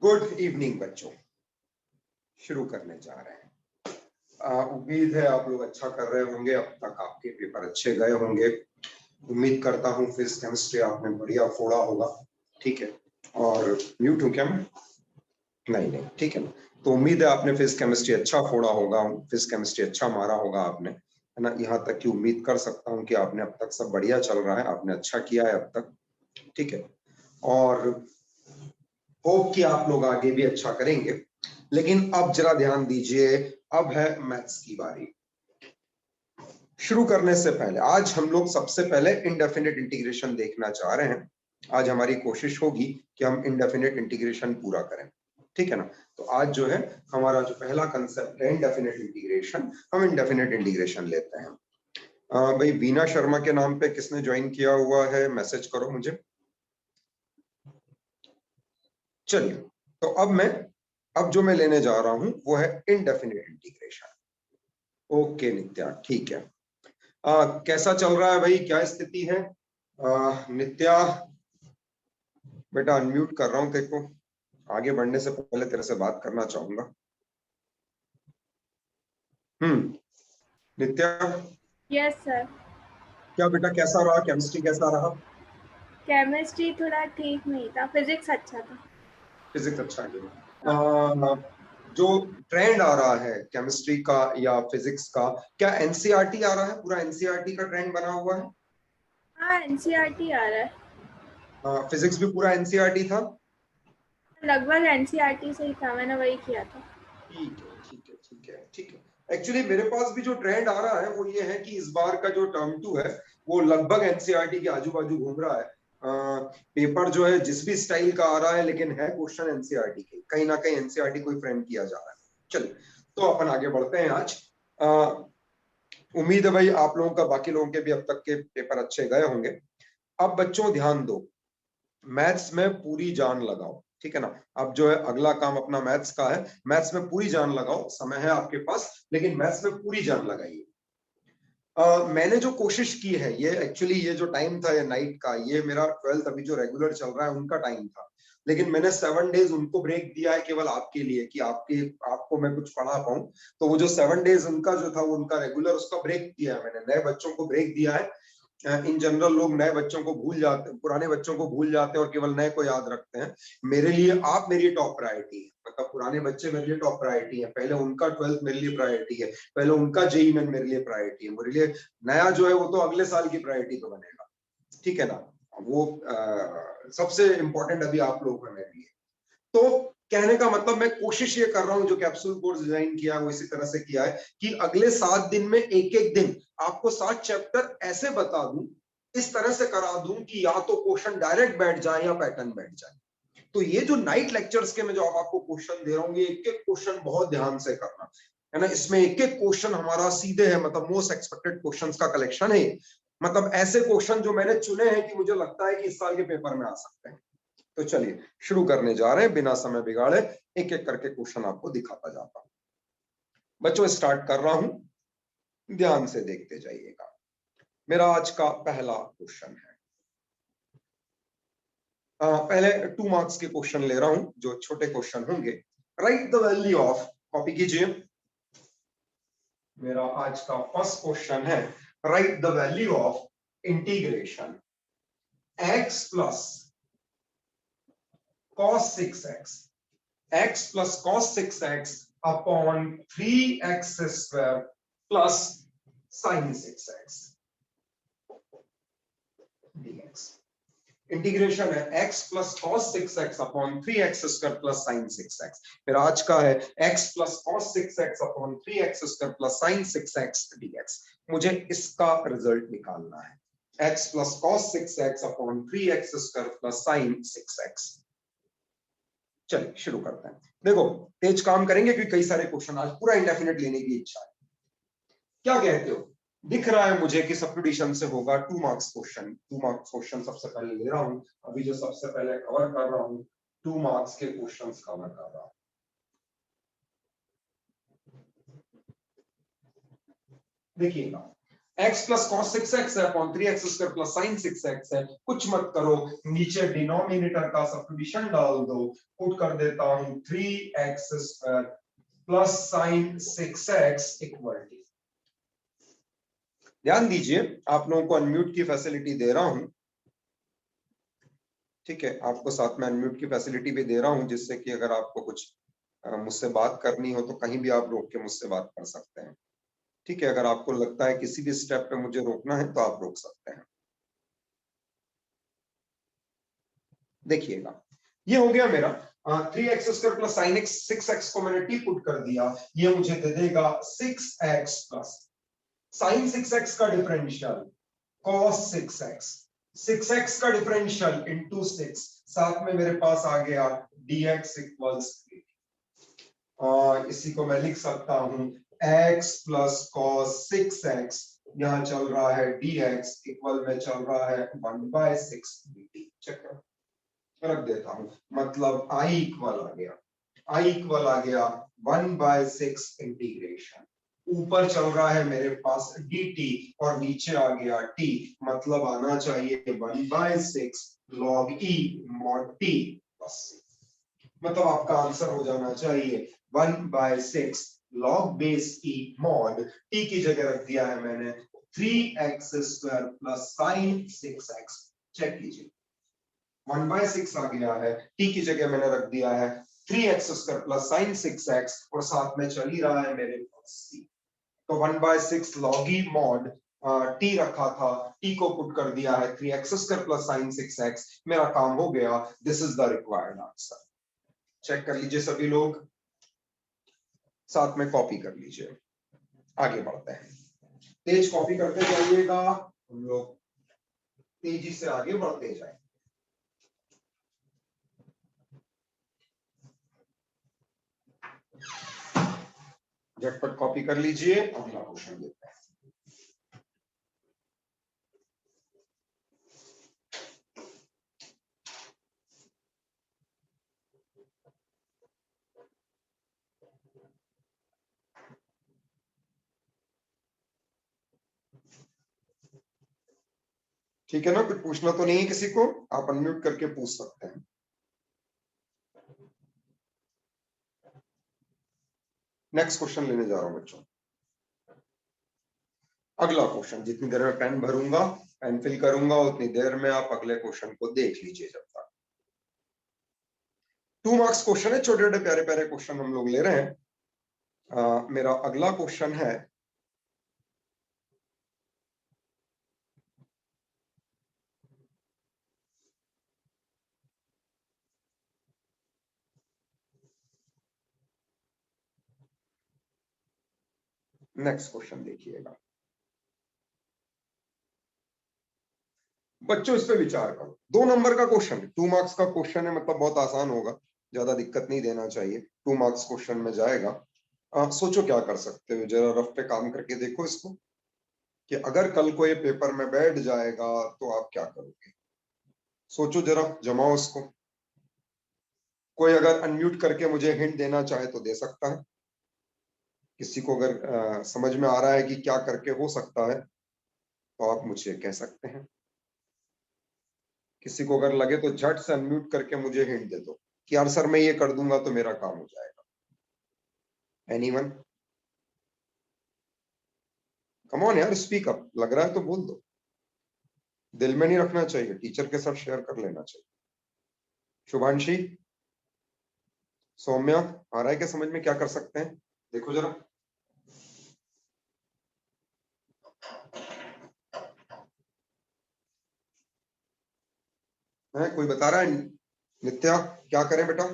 Good evening बच्चों, शुरू करने जा रहे हैं। उम्मीद है आप लोग अच्छा कर रहे होंगे। अब तक आपके पेपर अच्छे गए होंगे। उम्मीद करता हूँ फिजिक्स केमिस्ट्री आपने बढ़िया फोड़ा होगा। ठीक है, और म्यूट हूँ क्या मैं? नहीं, ठीक है ना। तो उम्मीद है आपने फिजिक्स केमिस्ट्री अच्छा फोड़ा होगा, फिजिक्स केमिस्ट्री अच्छा मारा होगा आपने, है ना। यहाँ तक की उम्मीद कर सकता हूँ कि आपने अब तक सब बढ़िया चल रहा है, आपने अच्छा किया है अब तक। ठीक है, और होप कि आप लोग आगे भी अच्छा करेंगे। लेकिन अब जरा ध्यान दीजिए, अब है मैथ्स की बारी। शुरू करने से पहले आज हम लोग सबसे पहले इनडेफिनिट इंटीग्रेशन देखना चाह रहे हैं। आज हमारी कोशिश होगी कि हम इनडेफिनिट इंटीग्रेशन पूरा करें। ठीक है ना। तो आज जो है हमारा जो पहला कंसेप्ट है इनडेफिनिट इंटीग्रेशन, हम इनडेफिनिट इंटीग्रेशन लेते हैं। भाई बीना शर्मा के नाम पे किसने ज्वाइन किया हुआ है, मैसेज करो मुझे। चलिए, तो अब जो मैं लेने जा रहा हूं वो है इनडेफिनिट इंटीग्रेशन। ओके नित्या, ठीक है। कैसा चल रहा है भाई, क्या स्थिति है? नित्या बेटा अनम्यूट कर रहा हूं तेरे को, आगे बढ़ने से पहले तेरे से बात करना चाहूंगा। नित्या, यस सर। क्या बेटा कैसा रहा, केमिस्ट्री कैसा रहा? केमिस्ट्री थोड़ा ठीक नहीं था, फिजिक्स अच्छा था। फिजिक्स अच्छा गया। हाँ। जो ट्रेंड आ रहा है केमिस्ट्री का या फिजिक्स का, क्या एनसीईआरटी आ रहा है? पूरा एनसीईआरटी का ट्रेंड बना हुआ है? हाँ, एनसीईआरटी आ रहा है। फिजिक्स भी पूरा एनसीईआरटी था? लगभग एनसीईआरटी से ही था, मैंने वही किया था। ठीक है, ठीक है, ठीक है, ठीक है। एक्चुअली मेरे पास भी जो ट्रेंड आ रहा है वो ये है कि इस बार का जो टर्म 2 है वो लगभग एनसीईआरटी के आजू बाजू घूम रहा है। पेपर जो है जिस भी स्टाइल का आ रहा है, लेकिन है क्वेश्चन एनसीईआरटी के, कहीं ना कहीं एनसीईआरटी को फ्रेम किया जा रहा है। चलिए, तो अपन आगे बढ़ते हैं आज। उम्मीद है भाई आप लोगों का, बाकी लोगों के भी अब तक के पेपर अच्छे गए होंगे। अब बच्चों ध्यान दो, मैथ्स में पूरी जान लगाओ। ठीक है ना। अब जो है अगला काम अपना मैथ्स का है। मैथ्स में पूरी जान लगाओ, समय है आपके पास, लेकिन मैथ्स में पूरी जान लगाइए। मैंने जो कोशिश की है, ये एक्चुअली ये जो टाइम था ये नाइट का, ये मेरा 12th अभी जो रेगुलर चल रहा है उनका टाइम था, लेकिन मैंने 7 डेज उनको ब्रेक दिया है केवल आपके लिए, कि आपको मैं कुछ पढ़ा पाऊं। तो वो जो 7 डेज उनका जो था वो उनका रेगुलर, उसका ब्रेक दिया है मैंने, नए बच्चों को ब्रेक दिया है। इन जनरल लोग नए बच्चों को भूल जाते, पुराने बच्चों को भूल जाते हैं और केवल नए को याद रखते हैं। मेरे लिए आप मेरी टॉप प्रायोरिटी है, मतलब पुराने बच्चे मेरे लिए टॉप प्रायोरिटी है। पहले उनका 12th मेरे लिए प्रायोरिटी है, पहले उनका जेईई मेन मेरे लिए प्रायोरिटी है। मेरे लिए नया जो है वो तो अगले साल की प्रायोरिटी पे बनेगा। ठीक है ना। वो सबसे इंपॉर्टेंट अभी आप लोगों का मेरे लिए। तो कहने का मतलब मैं कोशिश ये कर रहा हूं, जो कैप्सूल कोर्स डिजाइन किया है वो इसी तरह से किया है कि अगले 7 दिन में एक एक दिन आपको 7 चैप्टर ऐसे बता दूं, इस तरह से करा दूं कि या तो क्वेश्चन डायरेक्ट बैठ जाए या पैटर्न बैठ जाए। तो ये जो नाइट लेक्चर्स के मैं जो आपको क्वेश्चन दे रहा हूँ, ये एक एक क्वेश्चन बहुत ध्यान से करना है ना। इसमें एक एक क्वेश्चन हमारा सीधे है, मतलब मोस्ट एक्सपेक्टेड क्वेश्चंस का कलेक्शन है। मतलब ऐसे क्वेश्चन जो मैंने चुने हैं कि मुझे लगता है कि इस साल के पेपर में आ सकते हैं। तो चलिए शुरू करने जा रहे हैं, बिना समय बिगाड़े एक एक करके क्वेश्चन आपको दिखाता जाता हूं। बच्चों स्टार्ट कर रहा हूं, ध्यान से देखते जाइएगा। मेरा आज का पहला क्वेश्चन है, पहले 2 मार्क्स के क्वेश्चन ले रहा हूं, जो छोटे क्वेश्चन होंगे। Right the value of, copy कीजिए। मेरा आज का फर्स्ट क्वेश्चन है, right the value of integration x plus cos 6x, x plus cos 6x upon 3x square plus sin 6x dx। Integration है x plus cos 6x upon 3x square plus sin 6x। फिर आज का है x plus cos 6x upon 3x square plus sin 6x dx। मुझे इसका result निकालना है, x plus cos 6x upon 3x square plus sin 6x। चलिए शुरू करते हैं। देखो तेज काम करेंगे क्योंकि कई सारे क्वेश्चन आज पूरा इंडेफिनिट लेने की इच्छा है। क्या कहते हो? दिख रहा है मुझे कि सब्स्टिट्यूशन से होगा 2 मार्क्स क्वेश्चन। 2 मार्क्स क्वेश्चन सबसे पहले ले रहा हूं, अभी जो सबसे पहले कवर कर रहा हूं 2 मार्क्स के क्वेश्चंस कवर कर रहा हूं। देखिएगा, x प्लस कॉस 6x है upon 3x square plus sine 6x है। कुछ मत करो, नीचे डिनोमिनेटर का सब्स्टिट्यूशन डाल दो। पुट कर देता हूं 3x square plus sine 6x equal to, ध्यान दीजिए आप लोगों को अनम्यूट की फैसिलिटी दे रहा हूं, ठीक है, आपको साथ में अनम्यूट की फैसिलिटी भी दे रहा हूं, जिससे कि अगर आपको कुछ मुझसे बात करनी हो तो कहीं भी आप रोक के मुझसे बात कर सकते हैं, ठीक है। अगर आपको लगता है किसी भी स्टेप पे मुझे रोकना है तो आप रोक सकते हैं। देखिएगा, ये हो गया मेरा 3x square plus sine x 6x को मैंने टी पुट कर दिया, ये मुझे दे देगा 6x प्लस साइन 6x का डिफरेंशियल cos 6x, 6x का डिफरेंशियल इंटू 6, साथ में मेरे पास आ गया dx इक्वल्स, इसी को मैं लिख सकता हूं x प्लस cos 6x, यहाँ चल रहा है dx इक्वल में चल रहा है 1/6 dt। चेक रख देता हूं, मतलब I इक्वल आ गया, I इक्वल आ गया 1/6 इंटीग्रेशन, ऊपर चल रहा है मेरे पास dt और नीचे आ गया t, मतलब आना चाहिए 1/6 log e mod t plus, मतलब आपका आंसर हो जाना चाहिए 1/6 log base e mod t की जगह रख दिया है मैंने 3x square plus sine 6x। Check कीजिए 1/6 आ गया है, t की जगह मैंने रख दिया है 3x square plus sine 6x और साथ में चल ही रहा है मेरे पास c, तो 1/6 log e mod t रखा था, t को पुट कर दिया है 3x square plus sine 6x, मेरा काम हो गया, this is the required answer. Check कर लीजिए सभी लोग, साथ में कॉपी कर लीजिए, आगे बढ़ते हैं, तेज कॉपी करते जाइएगा, हम लोग तेजी से आगे बढ़ते जाए। झटपट कॉपी कर लीजिए, अगला क्वेश्चन देखते हैं। ठीक है ना, कुछ पूछना तो नहीं है किसी को, आप अनम्यूट करके पूछ सकते हैं। नेक्स्ट क्वेश्चन लेने जा रहा हूं बच्चों, अगला क्वेश्चन, जितनी देर में पेन भरूंगा, पेन फिल करूंगा, उतनी देर में आप अगले क्वेश्चन को देख लीजिए। जब तक 2 मार्क्स क्वेश्चन है, छोटे छोटे प्यारे प्यारे क्वेश्चन हम लोग ले रहे हैं। मेरा अगला क्वेश्चन है, नेक्स्ट क्वेश्चन देखिएगा बच्चों, इस पे विचार करो। 2 नंबर का क्वेश्चन, 2 मार्क्स का क्वेश्चन है, मतलब बहुत आसान होगा, ज्यादा दिक्कत नहीं देना चाहिए, 2 मार्क्स क्वेश्चन में जाएगा। सोचो क्या कर सकते हो, जरा रफ पे काम करके देखो इसको, कि अगर कल को ये पेपर में बैठ जाएगा तो आप क्या करोगे। सोचो जरा, जमाओ इसको। कोई अगर अनम्यूट करके मुझे हिंट देना चाहे तो दे सकता है, किसी को अगर समझ में आ रहा है कि क्या करके हो सकता है तो आप मुझे कह सकते हैं। किसी को अगर लगे तो झट से अनम्यूट करके मुझे हिंट दे दो कि यार सर मैं ये कर दूंगा तो मेरा काम हो जाएगा। एनीवन? कम ऑन यार, स्पीक अप, लग रहा है तो बोल दो, दिल में नहीं रखना चाहिए, टीचर के साथ शेयर कर लेना चाहिए। शुभांशी, सौम्या, आ रहा है क्या समझ में क्या कर सकते हैं, देखो जरा। है कोई बता रहा है? नित्या, क्या करें बेटा?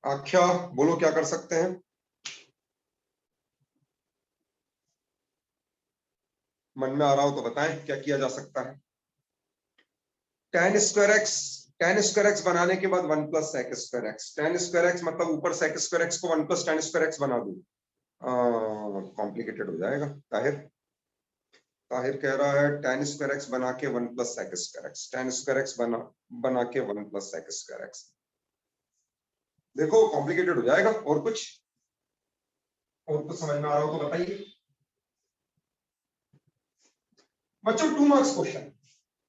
आख्या, बोलो क्या कर सकते हैं? मन में आ रहा हो तो बताएं क्या किया जा सकता है। tan स्क्वायर एक्स बनाने के बाद 1 plus sec square x, tan square x मतलब ऊपर सेक स्क्वायर एक्स को 1 प्लस tan स्क्वायर एक्स बना दूं, कॉम्प्लिकेटेड हो जाएगा। ताहिर, ताहिर कह रहा है tan स्क्वायर एक्स बना के 1 plus sec square x, tan square x बना के 1 प्लस सेक स्क्वायर एक्स, देखो कॉम्प्लिकेटेड हो जाएगा। और कुछ समझ में आ रहा हो तो बताइए। बच्चों 2 मार्क्स क्वेश्चन,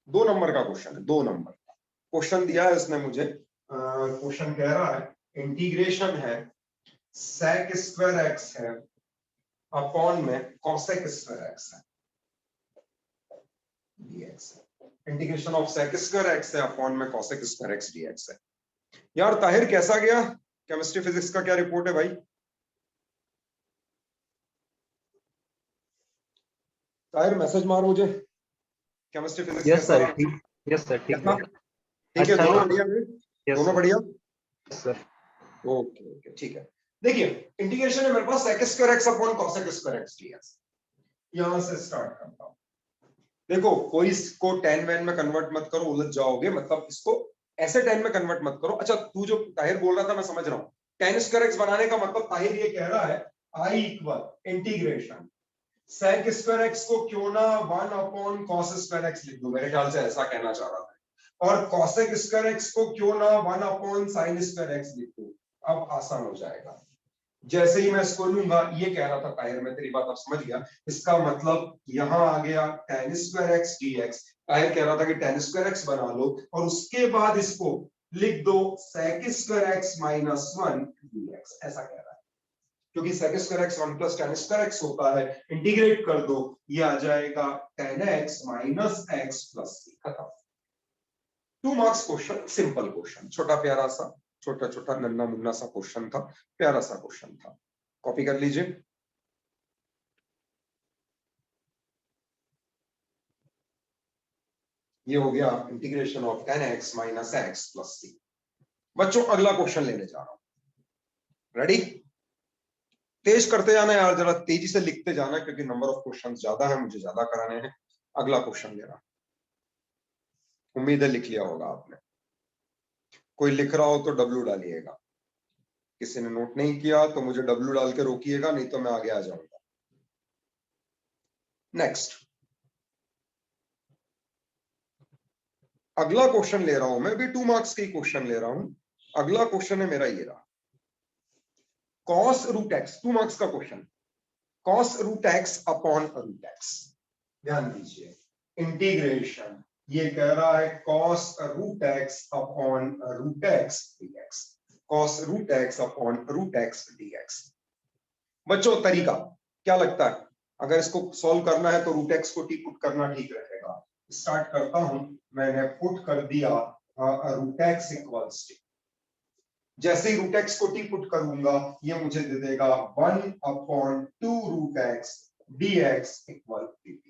2 नंबर का क्वेश्चन है, 2 नंबर का क्वेश्चन दिया है इसने मुझे। क्वेश्चन कह रहा है इंटीग्रेशन है sec स्क्वायर x है अपॉन में cosec स्क्वायर x है dx है। Integration of sec square x है अपॉन में cosec स्क्वायर x dx है। यार ताहिर कैसा गया केमिस्ट्री फिजिक्स का, क्या रिपोर्ट है भाई? ताहिर मैसेज मार मुझे, केमिस्ट्री फिजिक्स यस कैसा सर रहा? ठीक, यस सर ठीक कैसा? है, ठीक है, अच्छा दोनों है। बढ़िया है? यस दोनों सर, बढ़िया? Yes sir. ओके ओके ठीक है। देखिए इंटीग्रेशन है मेरे पास sec square x upon cosec square x dx। यहां से स्टार्ट करता हूं। देखो कोई इसको tan वैन में कन्वर्ट मत करो, उलझ जाओगे, मतलब इसको ऐसे tan में कन्वर्ट मत करो। अच्छा तू जो ताहिर बोल रहा था मैं समझ रहा हूं, tan स्क्वायर x बनाने का मतलब ताहिर ये कह रहा है I equal integration sec square x को क्यों ना 1 अपॉन cos स्क्वायर x लिख दो, मेरे ख्याल से ऐसा कहना चाह रहा था। और cosec स्क्वायर x को क्यों ना 1 अपॉन sin स्क्वायर x लिख दो, अब आसान हो जाएगा। जैसे ही मैं इसको लूंगा, ये कह रहा था ताहिर, मैं तेरी बात अब समझ गया, इसका मतलब यहां आ गया tan square x dx। Tahir कह रहा था कि tan स्क्वायर x बना लो और उसके बाद इसको लिख दो sec square x minus 1 dx, ऐसा कह रहा है। क्योंकि sec square x 1 plus tan square x होता है, इंटीग्रेट कर दो, ये आ जाएगा tan x minus x plus c, खत्म। 2 मार्क्स क्वेश्चन, सिंपल क्वेश्चन, छोटा प्यारा सा, छोटा छोटा नन्ना मुन्ना सा क्वेश्चन था, प्यारा सा क्वेश्चन था। कॉपी कर लीजिए। ये हो गया integration of tan x minus x plus c। बच्चों अगला क्वेश्चन लेने जा रहा हूं, रेडी? तेज करते जाना यार, जरा तेजी से लिखते जाना क्योंकि नंबर ऑफ क्वेश्चन ज्यादा है, मुझे ज्यादा कराने हैं। अगला क्वेश्चन ले रहा, उम्मीद है लिख लिया होगा आपने। कोई लिख रहा हो तो W डालिएगा, किसी ने नोट नहीं किया तो मुझे W डाल के रोकिएगा, नहीं तो मैं आगे आ जाऊंगा। नेक्स्ट अगला क्वेश्चन ले रहा हूं मैं भी, 2 मार्क्स के क्वेश्चन ले रहा हूं। अगला क्वेश्चन है मेरा ये रहा, cos रूट x, 2 मार्क्स का question, cos root x upon root x। ध्यान दीजिए इंटीग्रेशन, ये कह रहा है cos root x upon root x dx, cos root x upon root x dx। बच्चों तरीका क्या लगता है, अगर इसको सॉल्व करना है तो रूट x को टी पुट करना ठीक रहेगा। स्टार्ट करता हूं, मैंने पुट कर दिया रूट x इक्वल्स टू, जैसे ही रूट x को टी पुट करूंगा ये मुझे दे देगा 1 upon 2 root x dx equal dt।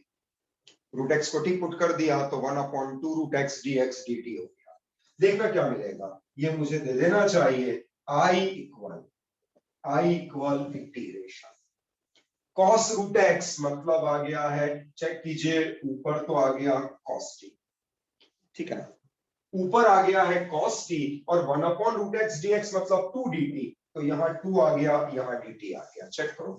Root x को टी पुट कर दिया तो 1 upon 2 root x dx dt हो गया। देखना क्या मिलेगा, ये मुझे दे देना चाहिए I equal integration cos root x, मतलब आ गया है, चेक कीजिए ऊपर तो आ गया cos t, ठीक है, ऊपर आ गया है cos t और 1 अपॉन रूट x dx मतलब 2 dt, तो यहाँ 2 आ गया, यहाँ dt आ गया। चेक करो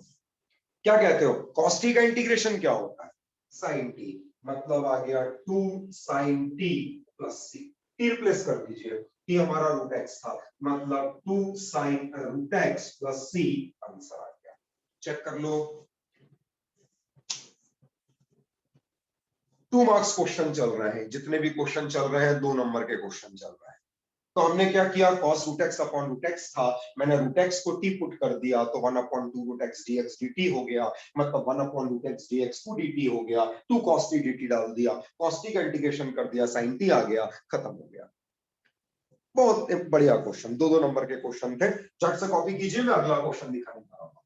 क्या कहते हो, cos t का इंटीग्रेशन क्या होता है, sin t, मतलब आ गया 2 sin t plus c। t replace कर दीजिए, t हमारा रूट x था, मतलब 2 sin root x plus c, answer आ गया। चेक कर लो, 2 मार्क्स क्वेश्चन चल रहे हैं, जितने भी क्वेश्चन चल रहे हैं 2 नंबर के क्वेश्चन चल रहे हैं। तो हमने क्या किया, cos root x upon root x था, मैंने रूट x को t पुट कर दिया तो 1 upon 2 root x dx dt हो गया, मतलब 1 upon root x dx 2 dt हो गया, 2 cos t dt डाल दिया, cos t का इंटीग्रेशन कर दिया, sin t आ गया, खत्म हो गया। बहुत बढ़िया क्वेश्चन, 2 नंबर के क्वेश्चन थे। झट से कॉपी कीजिए, मैं अगला क्वेश्चन दिखाने जा रहा हूं।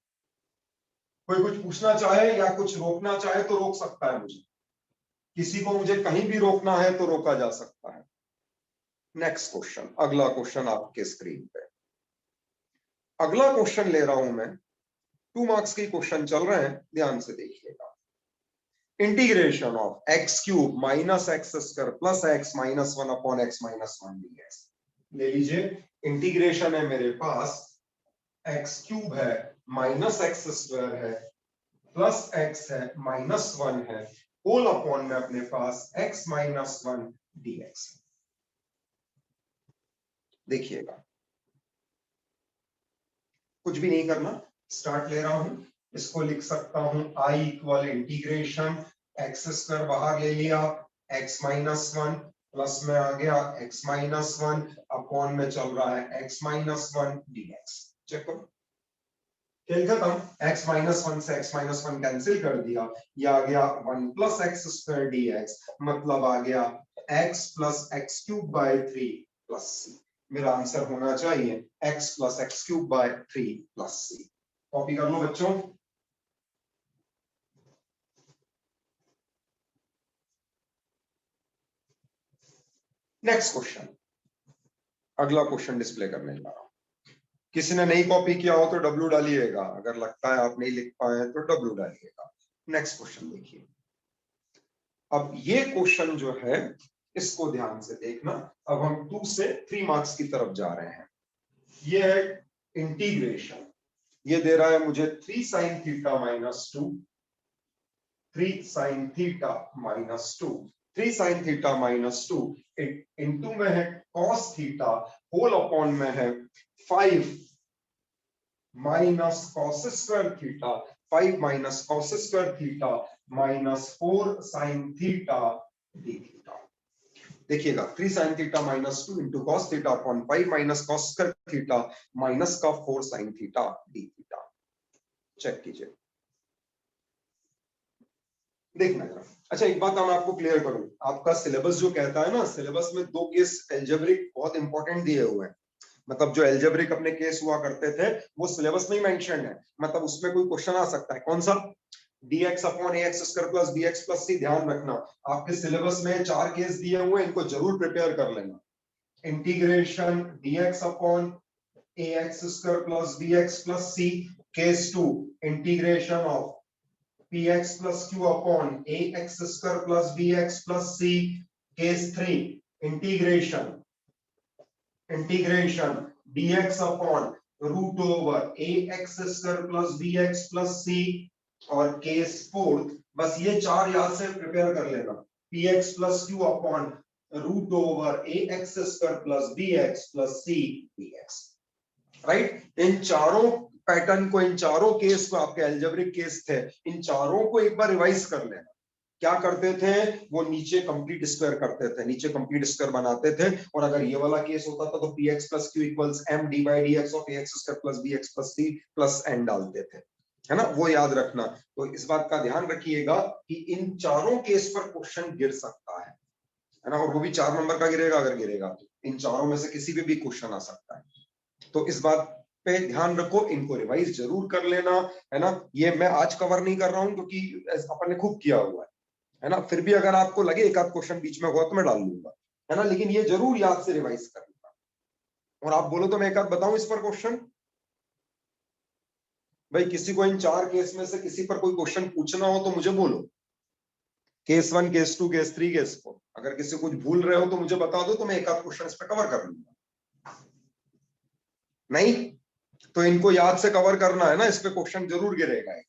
कोई कुछ पूछना चाहे या कुछ रोकना चाहे तो रोक सकता है मुझे, किसी को मुझे कहीं भी रोकना है तो रोका जा सकता है। नेक्स्ट क्वेश्चन, अगला क्वेश्चन आपके स्क्रीन पे, अगला क्वेश्चन ले रहा हूं मैं, 2 मार्क्स के क्वेश्चन चल रहे हैं, ध्यान से देखिएगा। Integration of x cube minus x square plus x minus 1 upon x minus 1 dx। ले लीजिए इंटीग्रेशन है मेरे पास, एक्स क्यूब है माइनस एक्स स्क्वायर है प्लस एक्स है माइनस 1 है, होल अपॉन में अपने पास x माइनस 1 dx। देखिएगा कुछ भी नहीं करना, स्टार्ट ले रहा हूं, इसको लिख सकता हूं I equal integration x square बाहर ले लिया, एक्स माइनस वन प्लस में आ गया एक्स माइनस वन अपॉन में चल रहा है x minus one d x. Check करो, खेल खत्म। x माइनस वन से x माइनस वन कैंसिल कर दिया, ये आ गया one plus x square d x, मतलब आ गया x plus x cube by three plus c. मेरा आंसर होना चाहिए x plus x cube by three plus c. Copy कर लो बच्चों। नेक्स्ट क्वेश्चन, अगला क्वेश्चन डिस्प्ले करने जा रहा हूं। किसी ने नहीं कॉपी किया हो तो डब्ल्यू डालिएगा, अगर लगता है आप नहीं लिख पाए तो डब्ल्यू डालिएगा। नेक्स्ट क्वेश्चन देखिए। अब ये क्वेश्चन जो है इसको ध्यान से देखना। अब हम 2 से 3 मार्क्स की तरफ जा रहे हैं। ये है इंटीग्रेशन, ये दे रहा है मुझे 3 sine theta minus 2, 3 sine theta minus 2, 3 sine theta minus 2 इंटू में है कॉस थीटा होल अपॉन में है 5 minus cos square theta, 5 minus cos square theta minus 4 sine theta d theta. देखिएगा 3 sine theta minus 2 into cos theta upon 5 minus cos square theta minus का 4 sine theta d theta. Check कीजिए, देखना जरा। अच्छा एक बात मैं आपको क्लियर करूं, आपका सिलेबस जो कहता है ना, सिलेबस में 2 केस एल्जेब्रिक बहुत इंपॉर्टेंट दिए हुए हैं। मतलब जो एल्जेब्रिक अपने केस हुआ करते थे वो सिलेबस में ही मेंशन है, मतलब उसमें कोई क्वेश्चन आ सकता है। कौन सा? dx upon ax square plus bx plus c। ध्यान रखना आपके सिलेबस में 4 केस दिए हुए हैं, इनको जरूर प्रिपेयर कर लेना। Integration dx upon ax square plus bx plus c। Case 2 integration of px plus q upon ax square plus bx plus c। Case 3 integration dx upon root over ax square plus bx plus c। और case 4 बस ये 4 याद से prepare कर लेना, px plus q upon root over ax square plus bx plus c dx। Right, इन चारों pattern को, इन चारों केस को, आपके अलजेब्रिक केस थे, इन चारों को एक बार रिवाइज कर लेना। क्या करते थे वो, नीचे कंप्लीट स्क्वायर करते थे, नीचे कंप्लीट स्क्वायर बनाते थे, और अगर ये वाला केस होता था तो px plus q equals m d by dx of ax square plus bx plus c plus n डालते थे, है ना, वो याद रखना। तो इस बात का ध्यान रखिएगा कि इन चारों केस पर क्वेश्चन गिर सकता है ना, और वो भी 4 नंबर का गिरेगा। अगर गिरेगा तो इन चारों में से किसी पे भी क्वेश्चन आ सकता है, तो इस बात पे ध्यान रखो, इनको रिवाइज जरूर कर लेना, है ना। ये मैं आज कवर नहीं कर रहा हूं क्योंकि अपन ने खूब किया हुआ है ना, फिर भी अगर आपको लगे एक आध क्वेश्चन बीच में हुआ तो मैं डाल लूंगा, है ना, लेकिन ये जरूर याद से रिवाइज कर लूंगा। और आप बोलो तो मैं एक आध बताऊं इस पर क्वेश्चन। भाई किसी को इन 4 केस में से किसी पर कोई क्वेश्चन पूछना हो तो मुझे बोलो, केस 1 केस 2 केस 3 केस 4। अगर किसी कुछ भूल रहे हो तो मुझे बता दो, तो मैं एक आध क्वेश्चन इस पर कवर कर लूंगा। नहीं तो इनको याद से कवर करना है ना, इस पे क्वेश्चन जरूर गिरेगा।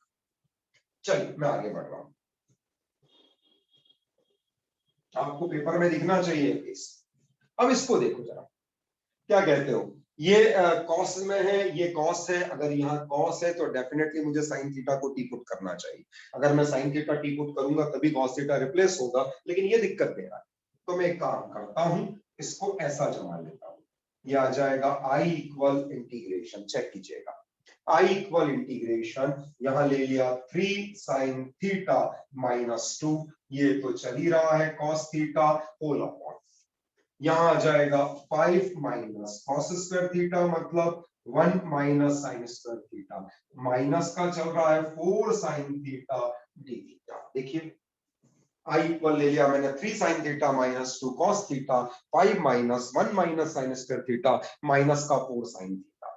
चलिए मैं आगे बढ़ रहा हूं, आपको पेपर में दिखना चाहिए केस। अब इसको देखो जरा, क्या कहते हो, ये कॉस में है, ये कॉस है। अगर यहाँ कॉस है तो डेफिनेटली मुझे साइन थीटा को टी पुट करना चाहिए। अगर मैं साइन थीटा टी पुट करूंगा तभी कॉस थीटा रिप्लेस होगा, लेकिन ये दिक्कत दे रहा है। तो मैं एक काम करता हूं, इसको ऐसा जमा लेता हूं, ये आ जाएगा आई इक्वल इंटीग्रेशन। चेक कीजिएगा, आई इक्वल इंटीग्रेशन, यहां ले लिया 3 साइन थीटा माइनस 2, ये तो चल ही रहा है कॉस थीटा होल अपॉन, यहां आ जाएगा 5 माइनस कॉस स्क्वायर थीटा, मतलब 1 minus sine square theta, minus का चल रहा है 4 साइन थीटा डी थीटा। देखिए आई इक्वल ले लिया मैंने 3 sine theta minus 2 cos theta, 5 minus 1 minus sine square theta minus का 4 साइन थीटा।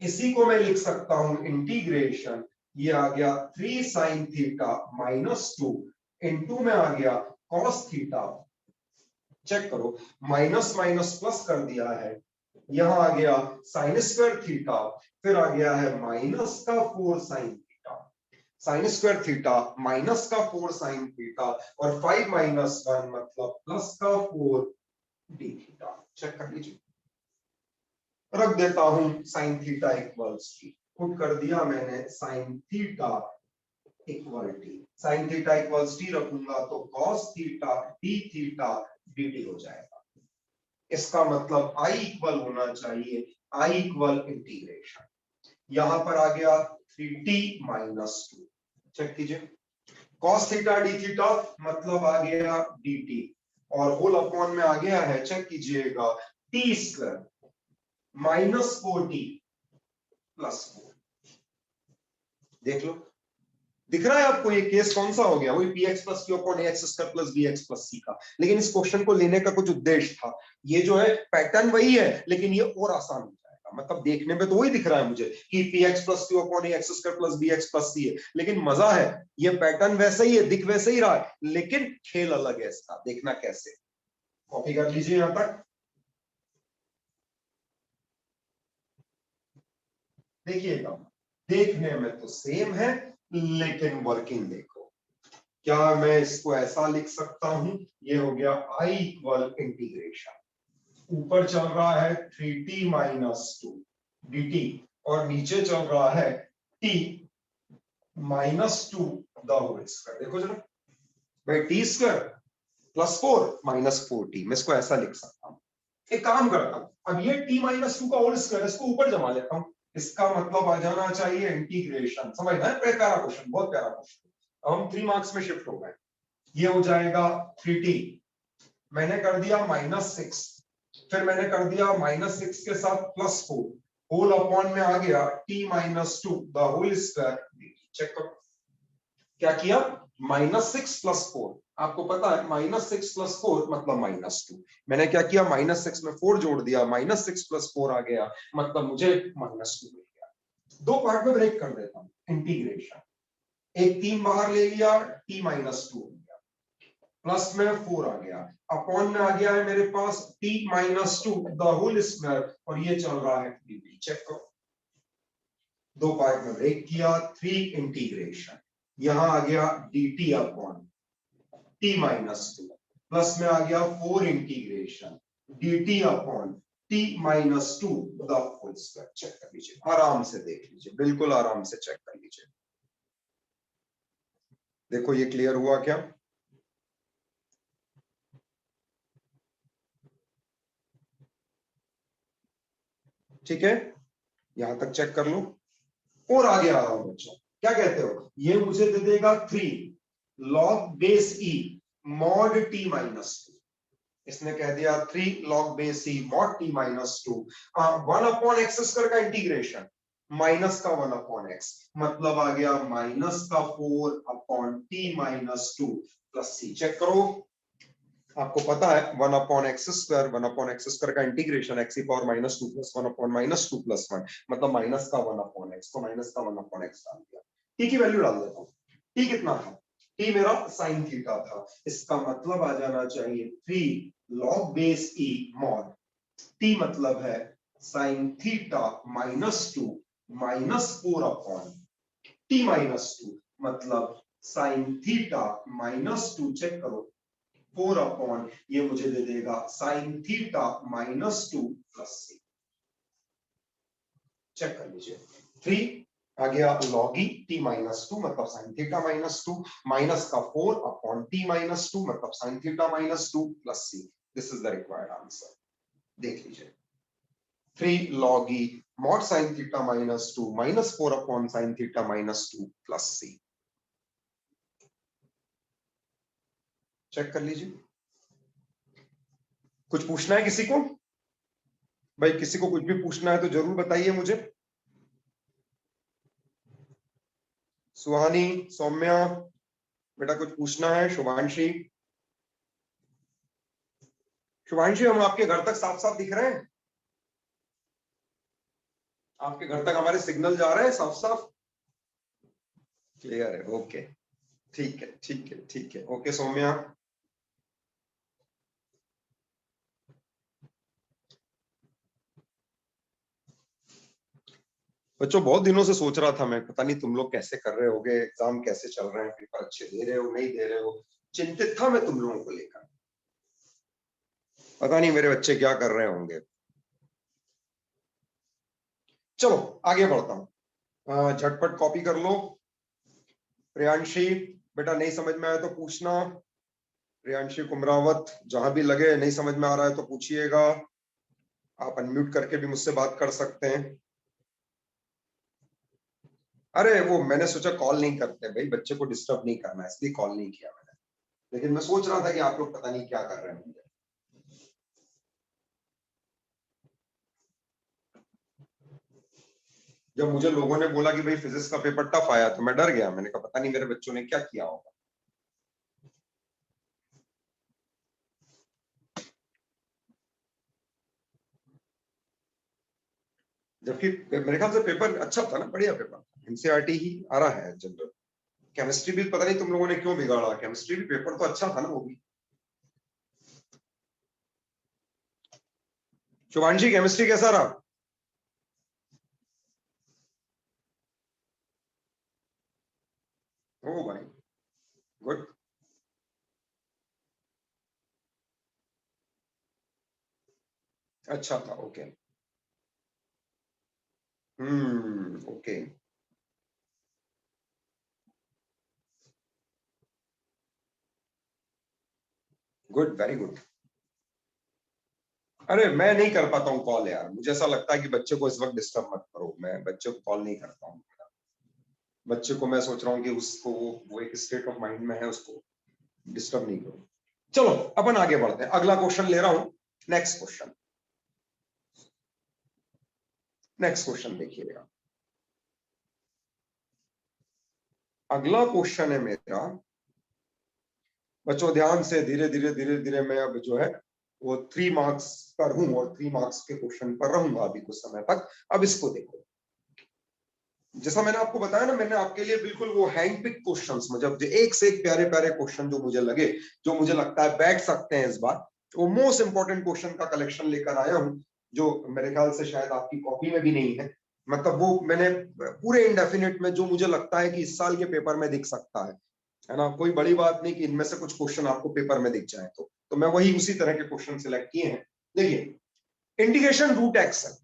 इसी को मैं लिख सकता हूं इंटीग्रेशन, ये आ गया 3 साइन थीटा माइनस 2 इंटू में आ गया कॉस थीटा। चेक करो, माइनस माइनस प्लस कर दिया है, यहां आ गया साइन स्क्वायर थीटा, फिर आ गया है माइनस का 4 sine theta, sine square theta minus का 4 साइन थीटा, और 5 माइनस 1 मतलब प्लस का 4 डी थीटा। चेक कर लीजिए, रख देता हूं साइन थीटा इक्वल्स पुट कर दिया मैंने sine theta equal T, sine theta equals T रखूंगा तो cos theta d theta dt हो जाएगा। इसका मतलब I इक्वल होना चाहिए I इक्वल इंटीग्रेशन, यहां पर आ गया 3t माइनस 2, चेक कीजिए cos थीटा डी थीटा मतलब आ गया dt और होल अपॉन में आ गया है, चेक कीजिएगा t square minus 4t plus 4। देख लो, दिख रहा है आपको ये केस कौन सा हो गया, वही px plus q upon ax square plus bx plus c का। लेकिन इस क्वेश्चन को लेने का कुछ उद्देश्य था, ये जो है पैटर्न वही है लेकिन ये और आसान हो जाएगा। मतलब देखने में तो वही दिख रहा है मुझे कि px plus q upon ax square plus bx plus c है, लेकिन मजा है ये पैटर्न वैसे ही है, दिख वैसे ही रहा है, लेकिन खेल अलग है इसका। देखना कैसे, कॉपी कर लीजिए यहां तक, देखिएगा देखने में तो सेम है लेकिन वर्किंग देखो। क्या मैं इसको ऐसा लिख सकता हूं, ये हो गया I इक्वल इंटीग्रेशन, ऊपर चल रहा है 3t माइनस 2 dt और नीचे चल रहा है t minus 2 the whole square. देखो जरा भाई, t square plus 4 minus 4t, मैं इसको ऐसा लिख सकता हूं। एक काम करता हूं, अब ये t माइनस 2 का होल स्क्वायर इसको ऊपर जमा लेता हूं, इसका मतलब आ जाना चाहिए इंटीग्रेशन। समझ रहे हैं, प्यारा क्वेश्चन, बहुत प्यारा क्वेश्चन। अब हम 3 मार्क्स में शिफ्ट हो गए, ये हो जाएगा 3t, मैंने कर दिया माइनस 6, फिर मैंने कर दिया माइनस 6 के साथ प्लस 4, होल अपॉन में आ गया t minus 2 the whole square. Check करो क्या किया, माइनस 6 प्लस 4, आपको पता है माइनस 6 प्लस 4 मतलब माइनस 2, मैंने क्या किया माइनस 6 में 4 जोड़ दिया, माइनस 6 प्लस 4 आ गया, मतलब मुझे माइनस 2 मिल गया। दो पार्ट में ब्रेक कर देता हूं, इंटीग्रेशन, एक 3 बाहर ले लिया, t माइनस 2 हो गया, प्लस में 4 आ गया, अपॉन में आ गया है मेरे पास t minus 2 the whole square और ये चल रहा है dt। चेक करो, दो पार्ट में ब्रेक किया, 3 इंटीग्रेशन, यहां आ गया dt upon t minus 2 plus में आ गया 4 integration dt upon t minus 2 the whole square. Check कर लीजिए, आराम से देख लीजिए, बिल्कुल आराम से चेक कर लीजिए। देखो ये क्लियर हुआ क्या, ठीक है, यहां तक चेक कर लो। और आगे आ रहा हूं बच्चों, क्या कहते हो, ये मुझे दे देगा 3 log base e mod t minus 2, इसने कह दिया 3 log base e mod t minus 2, 1 upon x square का इंटीग्रेशन माइनस का 1 अपॉन एक्स, मतलब आ गया माइनस का 4 upon t minus 2 plus c। Check करो, आपको पता है 1 अपॉन एक्स स्क्वायर का इंटीग्रेशन एक्स की power minus 2 plus 1 upon minus 2 plus 1, मतलब माइनस का 1 अपॉन एक्स, तो माइनस का 1 अपॉन एक्स डाल दिया, टी की वैल्यू डाल देता हूं, टी कितना था, टी मेरा साइन थीटा था, इसका मतलब आ जाना चाहिए 3 log base e mod T मतलब है sign theta minus 2 minus 4 upon T minus 2, मतलब साइन थीटा माइनस 2, चेक करो 4 अपॉन ये मुझे दे देगा sign theta minus 2 plus c. Check कर लीजिए, 3 आ गया log e t माइनस 2 मतलब साइन थीटा माइनस 2, माइनस का 4 अपॉन t माइनस 2 मतलब sine theta minus 2 plus c. This is the required answer. देख लीजिए, 3 log e mod sine theta minus 2 minus 4 upon sine theta minus 2 plus c. Check कर लीजिए, कुछ पूछना है किसी को, भाई किसी को कुछ भी पूछना है तो जरूर बताइए मुझे। सुहानी, सौम्या, बेटा कुछ पूछना है? शुभांशी, शुभांशी हम आपके घर तक साफ साफ दिख रहे हैं? आपके घर तक हमारे सिग्नल जा रहे हैं साफ साफ? क्लियर है, ओके, ठीक है ठीक है ठीक है, ओके सौम्या। बच्चों बहुत दिनों से सोच रहा था मैं, पता नहीं तुम लोग कैसे कर रहे होगे, एग्जाम कैसे चल रहे हैं, पेपर अच्छे दे रहे हो नहीं दे रहे हो, चिंतित था मैं तुम लोगों को लेकर, पता नहीं मेरे बच्चे क्या कर रहे होंगे। चलो आगे बढ़ता हूं, झटपट कॉपी कर लो। प्रियांशी बेटा नहीं समझ में आया तो पूछना। प्रियांशी कुमरावत, जहां भी लगे नहीं समझ में आ रहा है तो पूछिएगा। आप अनम्यूट करके भी मुझसे बात कर सकते हैं। अरे वो मैंने सोचा कॉल नहीं करते भाई, बच्चे को डिस्टर्ब नहीं करना, इसलिए कॉल नहीं किया मैंने। लेकिन मैं सोच रहा था कि आप लोग पता नहीं क्या कर रहे होंगे। जब मुझे लोगों ने बोला कि भाई फिजिक्स का पेपर टफ आया तो मैं डर गया, मैंने कहा पता नहीं मेरे बच्चों ने क्या किया होगा। जबकि मेरे ख्याल से पेपर अच्छा था ना, बढ़िया पेपर, एनसीईआरटी ही आ रहा है जनरल। केमिस्ट्री भी पता नहीं तुम लोगों ने क्यों बिगाड़ा, केमिस्ट्री भी पेपर तो अच्छा था ना वो भी। शुभांशी केमिस्ट्री कैसा रहा? ओ भाई गुड। अच्छा था, okay. Okay. Good, very good. अरे मैं नहीं कर पाता हूँ कॉल यार, मुझे ऐसा लगता है कि बच्चे को इस वक्त डिस्टर्ब मत करो, मैं बच्चे को कॉल नहीं करता हूँ। बच्चे को मैं सोच रहा हूँ कि उसको वो एक स्टेट ऑफ माइंड में है, उसको डिस्टर्ब नहीं करो। चलो अपन आगे बढ़ते हैं, अगला क्वेश्चन ले रहा हूं। नेक्स्ट क्वेश्चन, नेक्स्ट क्वेश्चन देखिएगा। अगला क्वेश्चन है मेरा, बच्चों ध्यान से, धीरे धीरे धीरे धीरे मैं अब जो है वो 3 मार्क्स पर हूं और 3 मार्क्स के क्वेश्चन पर रहूंगा अभी कुछ समय तक। अब इसको देखो, जैसा मैंने आपको बताया ना, मैंने आपके लिए बिल्कुल वो हैंड पिक क्वेश्चंस, मतलब एक से एक प्यारे प्यारे क्वेश्चन जो मुझे लगे, जो मुझे लगता है बैठ सकते हैं इस बार, वो मोस्ट इंपॉर्टेंट क्वेश्चन का कलेक्शन लेकर आया हूं, जो मेरे ख्याल से शायद आपकी कॉपी में भी नहीं है। मतलब वो मैंने पूरे इंडेफिनिट में जो मुझे लगता है कि इस साल के पेपर में दिख सकता है ना। कोई बड़ी बात नहीं कि इनमें से कुछ क्वेश्चन आपको पेपर में दिख जाए, तो मैं वही उसी तरह के क्वेश्चन सिलेक्ट किए हैं। देखिए, इंटीग्रेशन रूट एक्स है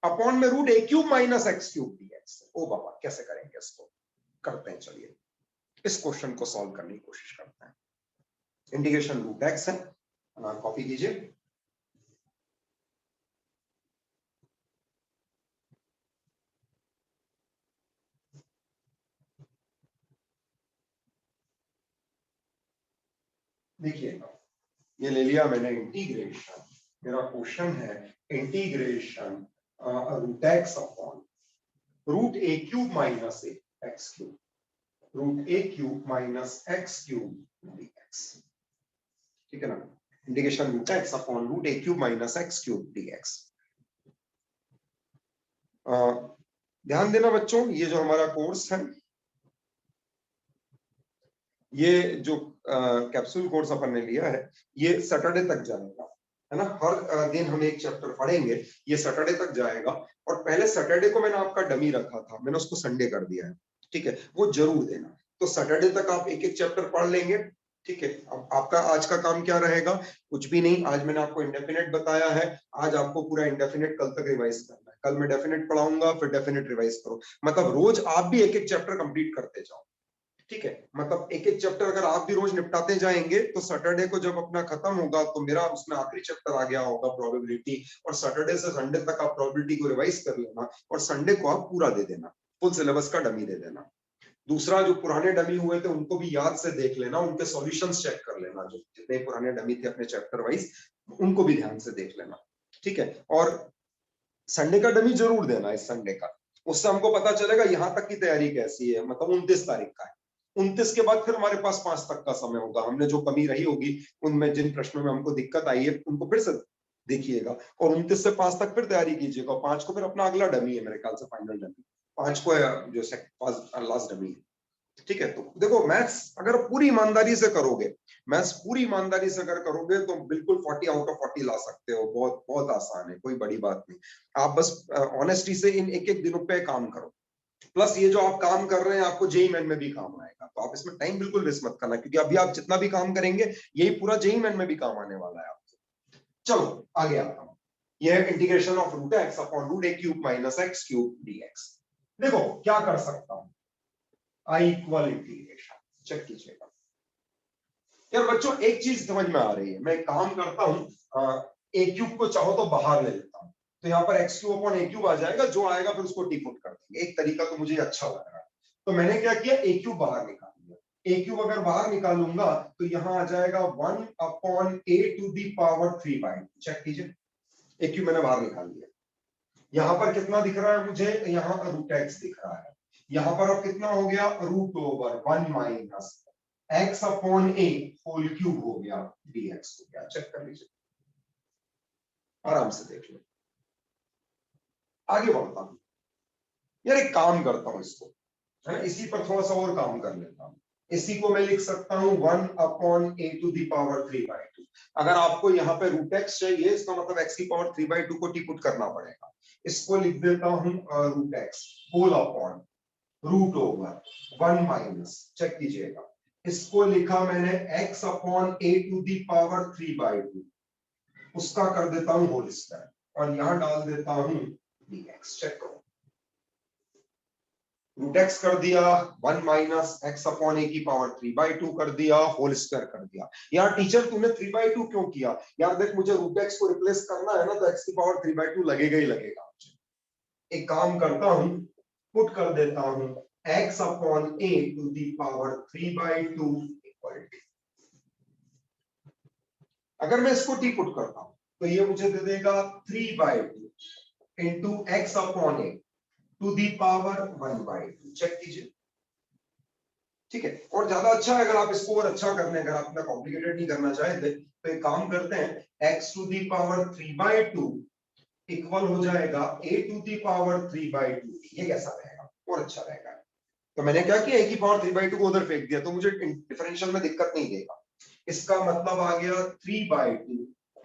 अपॉन में root a cube minus x cube d x. ओ बाबा कैसे करेंगे इसको, करते हैं, चलिए इस क्वेश्चन को सॉल्व करने की कोशिश करते हैं। इंटीग्रेशन रूट एक्स है, कॉपी कीजिए। देखिए ये ले लिया मैंने इंटीग्रेशन, मेरा क्वेश्चन है integration root x upon root a cube minus a x cube, root a cube minus x cube dx, ठीक है ना। Integration root x upon root a cube minus x cube dx। ध्यान देना बच्चों, ये जो हमारा कोर्स है, ये जो कैप्सूल कोर्स अपन ने लिया है, ये सैटरडे तक जाएगा, है ना। हर दिन हम एक चैप्टर पढ़ेंगे, ये सैटरडे तक जाएगा। और पहले सैटरडे को मैंने आपका डमी रखा था, मैंने उसको संडे कर दिया है, ठीक है, वो जरूर देना। तो सैटरडे तक आप एक एक चैप्टर पढ़ लेंगे, ठीक है। अब आपका आज का काम क्या रहेगा, कुछ भी नहीं, आज मैंने आपको इंडेफिनेट बताया है, आज आपको पूरा इंडेफिनेट कल तक रिवाइज करना है। कल मैं डेफिनेट पढ़ाऊंगा, फिर डेफिनेट रिवाइज करो, मतलब रोज आप भी एक एक चैप्टर कंप्लीट करते जाओ, ठीक है। मतलब एक एक चैप्टर अगर आप भी रोज निपटाते जाएंगे तो सैटरडे को जब अपना खत्म होगा तो मेरा उसमें आखिरी चैप्टर आ गया होगा प्रोबेबिलिटी, और सैटरडे से संडे तक आप प्रोबेबिलिटी को रिवाइज कर लेना और संडे को आप पूरा दे देना, फुल सिलेबस का डमी दे देना। दूसरा, जो पुराने डमी हुए थे उनको भी याद से देख लेना, उनके सॉल्यूशंस चेक कर लेना, जो जितने पुराने डमी थे अपने चैप्टर वाइज उनको भी ध्यान से देख लेना, ठीक है। और संडे का डमी जरूर देना इस संडे का, उससे हमको पता चलेगा यहाँ तक की तैयारी कैसी है, मतलब 29 तारीख का है। 29 के बाद फिर हमारे पास 5 तक का समय होगा, हमने जो कमी रही होगी उनमें, जिन प्रश्नों में हमको दिक्कत आई है उनको फिर से देखिएगा, और 29 से 5 तक फिर तैयारी कीजिएगा। 5 को फिर अपना अगला डमी है मेरे ख्याल से, फाइनल डमी 5 को जो लास्ट डमी है, ठीक है। तो देखो, मैथ्स अगर पूरी ईमानदारी से करोगे, मैथ्स पूरी ईमानदारी से अगर करोगे तो बिल्कुल 40 आउट ऑफ 40 ला सकते हो, बहुत बहुत आसान है, कोई बड़ी बात नहीं। आप बस ऑनेस्टी से इन एक एक दिनों पे काम करो, प्लस ये जो आप काम कर रहे हैं आपको जेई मेन में भी काम आएगा, तो आप इसमें टाइम बिल्कुल वेस्ट मत करना, क्योंकि अभी आप जितना भी काम करेंगे यही पूरा जेई मेन में भी काम आने वाला है आपको। चलो आगे आता हूं, यह है integration of root x upon root a cube minus x cube dx. देखो क्या कर सकता हूं, आई इक्वल इंटीग्रेशन। चेक कीजिएगा यार बच्चों, एक चीज समझ में आ रही है। मैं एक काम करता हूं, ए क्यूब को चाहो तो बाहर ले लेता हूं, तो यहाँ पर एक्स क्यूब अपॉन ए क्यूब आ जाएगा, जो आएगा फिर उसको टी पुट कर देंगे। एक तरीका तो मुझे अच्छा लग रहा है। तो मैंने क्या किया, ए क्यूब बाहर निकाल लिया। ए क्यूब अगर बाहर निकालूंगा तो यहाँ आ जाएगा 1 upon a to the power 3/2। Check कीजिए, ए क्यूब मैंने बाहर निकाल लिया। यहाँ पर कितना दिख रहा है मुझे, यहाँ रूट एक्स दिख रहा है। यहाँ पर अब कितना हो गया, root over 1 minus x upon a whole cube हो गया, dx हो गया। चेक कर लीजिए, आराम से देख लो। आगे बढ़ता हूं यार, एक काम करता हूं इसको, है ना, इसी पर थोड़ा सा और काम कर लेता हूं। इसी को मैं लिख सकता हूं 1 upon a to the power 3/2। अगर आपको यहाँ पे रूट एक्स चाहिए, इसका मतलब एक्स की पावर 3/2 को टी पुट करना पड़ेगा। इसको लिख देता हूं root x whole upon root over 1 minus, check कीजिएगा, इसको लिखा मैंने x upon a to the power 3/2, उसका कर देता हूं होल स्क्वायर, और यहां डाल देता हूं dx। चेक करो, रूट एक्स कर दिया, 1 माइनस एक्स अपॉन ए की पावर 3/2 कर दिया, होल स्क्वायर कर दिया। यार टीचर तूने 3/2 क्यों किया? यार देख, मुझे रूट एक्स को रिप्लेस करना है ना, तो एक्स की पावर 3/2 लगेगा ही लगेगा। एक काम करता हूं, पुट कर देता हूं x upon a to the power 3/2 equal to, अगर मैं इसको टी पुट करता हूं तो ये मुझे दे देगा 3/2 into x upon a to the power 1/2। Check कीजिए, ठीक है। और ज्यादा अच्छा है अगर आप इसको और अच्छा करने, अगर आप इतना कॉम्प्लिकेटेड नहीं करना चाहते तो एक काम करते हैं, x to the power 3/2 equal हो जाएगा a टू दी पावर 3/2। ये कैसा रहेगा और अच्छा रहेगा। तो मैंने क्या किया, a की पावर 3/2 को उधर फेंक दिया, तो मुझे डिफरेंशियल में दिक्कत नहीं देगा। इसका मतलब आ गया 3/2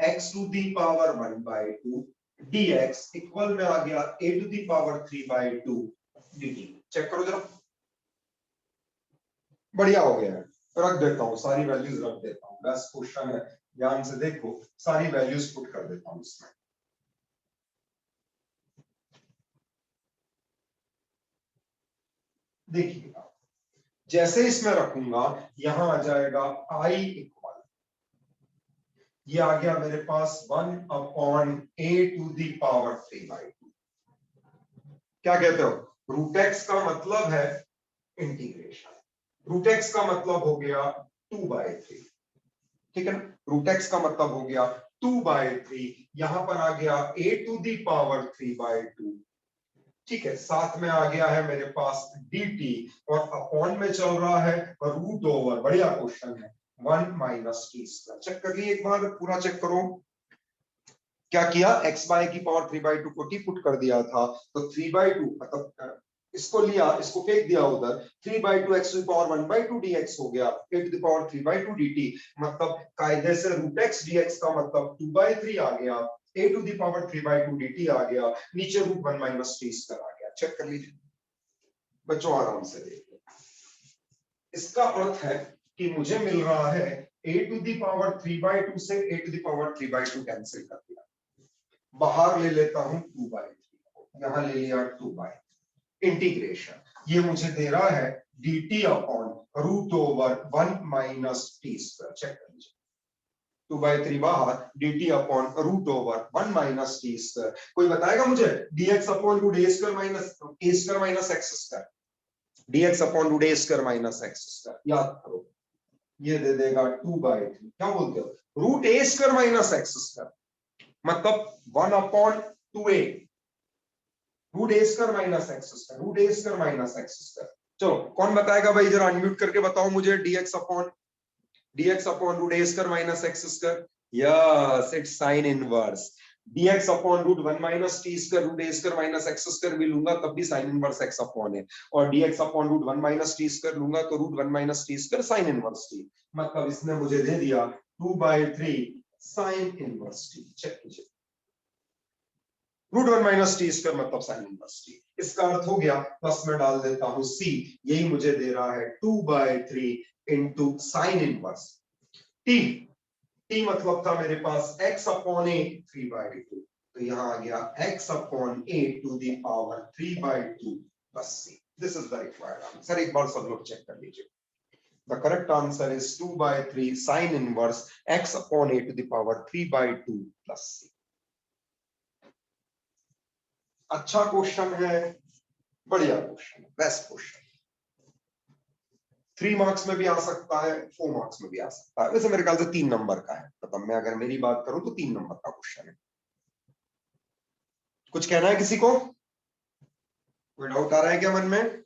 x to the power 1/2 dx equal में आ गया a to the power 3/2 dt। Check करो जरा, बढ़िया हो गया है। रख देता हूँ, सारी वैल्यूज रख देता हूँ, बेस्ट क्वेश्चन है, ध्यान से देखो, सारी वैल्यूज पुट कर देता हूँ इसमें। देखिएगा, जैसे इसमें रखूंगा यहां आ जाएगा i इक्वल, ये आ गया मेरे पास 1 upon a to the power 3/2। क्या कहते हो, रूट एक्स का मतलब है इंटीग्रेशन, रूट एक्स का मतलब हो गया 2/3, ठीक है ना। रूट एक्स का मतलब हो गया 2/3, यहां पर आ गया a टू दी पावर 3/2, ठीक है। साथ में आ गया है मेरे पास dt, और अपॉन में चल रहा है रूट ओवर, बढ़िया क्वेश्चन है, 1 माइनस टी स्क्वायर। चेक कर लिए एक बार, पूरा चेक करो। क्या किया, x बाय की पावर 3/2 को टी पुट कर दिया था, तो 3/2 मतलब इसको लिया, इसको फेंक दिया उधर, 3/2 x to the power 1/2 dx हो गया, a to the power 3/2 dt, मतलब कायदे से रूट x dx का मतलब 2/3 आ गया, a to the power 3/2 dt आ गया, नीचे रूट 1 माइनस टी स्क्वायर आ गया। चेक कर लीजिए बच्चों, आराम से देखिए। इसका अर्थ है कि मुझे मिल रहा है a टू द पावर 3/2 से a टू द पावर 3/2 कैंसिल कर दिया, बाहर ले लेता हूं 2/3, यहां ले लिया 2/3, इंटीग्रेशन, ये मुझे दे रहा है dt upon root over 1 minus t square. Check कर लीजिए, 2/3 बाहर, dt upon root over 1 minus t square. कोई बताएगा मुझे, dx upon root a square minus x square, dx upon root a square minus x square, याद करो, ये दे देगा 2/3, क्या बोलते हो, root a square minus x square, मतलब 1 upon 2a, root a square minus x square, root a square minus x square. चलो कौन बताएगा भाई, जरा अनम्यूट करके बताओ मुझे, dx upon root a square minus x square, yes it's sine inverse, dx upon root 1 minus t square, root a square minus x square भी लूंगा तब भी साइन इनवर्स x अपॉन है, और dx upon root 1 minus t square लूंगा तो root 1 minus t square sine inverse t, मतलब इसने मुझे दे दिया 2/3 साइन इनवर्स t। चेक कीजिए, रूट 1 माइनस टी स्क्वायर मतलब साइन इनवर्स टी, इसका अर्थ हो गया, प्लस में डाल देता हूं c, यही मुझे दे रहा है 2/3 into sine inverse t, t मतलब था मेरे पास x अपॉन a 3/2, तो यहां आ गया x upon a to the power 3/2 plus c। This is the required answer. एक बार सब लोग चेक कर लीजिए। The correct answer is 2/3 sine inverse x upon a to the power 3/2 plus c। अच्छा क्वेश्चन है, बढ़िया क्वेश्चन, बेस्ट क्वेश्चन। 3 मार्क्स में भी आ सकता है, 4 मार्क्स में भी आ सकता है। वैसे मेरे ख्याल से 3 नंबर का है, मतलब मैं अगर मेरी बात करूं तो 3 नंबर का क्वेश्चन है। कुछ कहना है किसी को? कोई डाउट आ रहा है क्या मन में?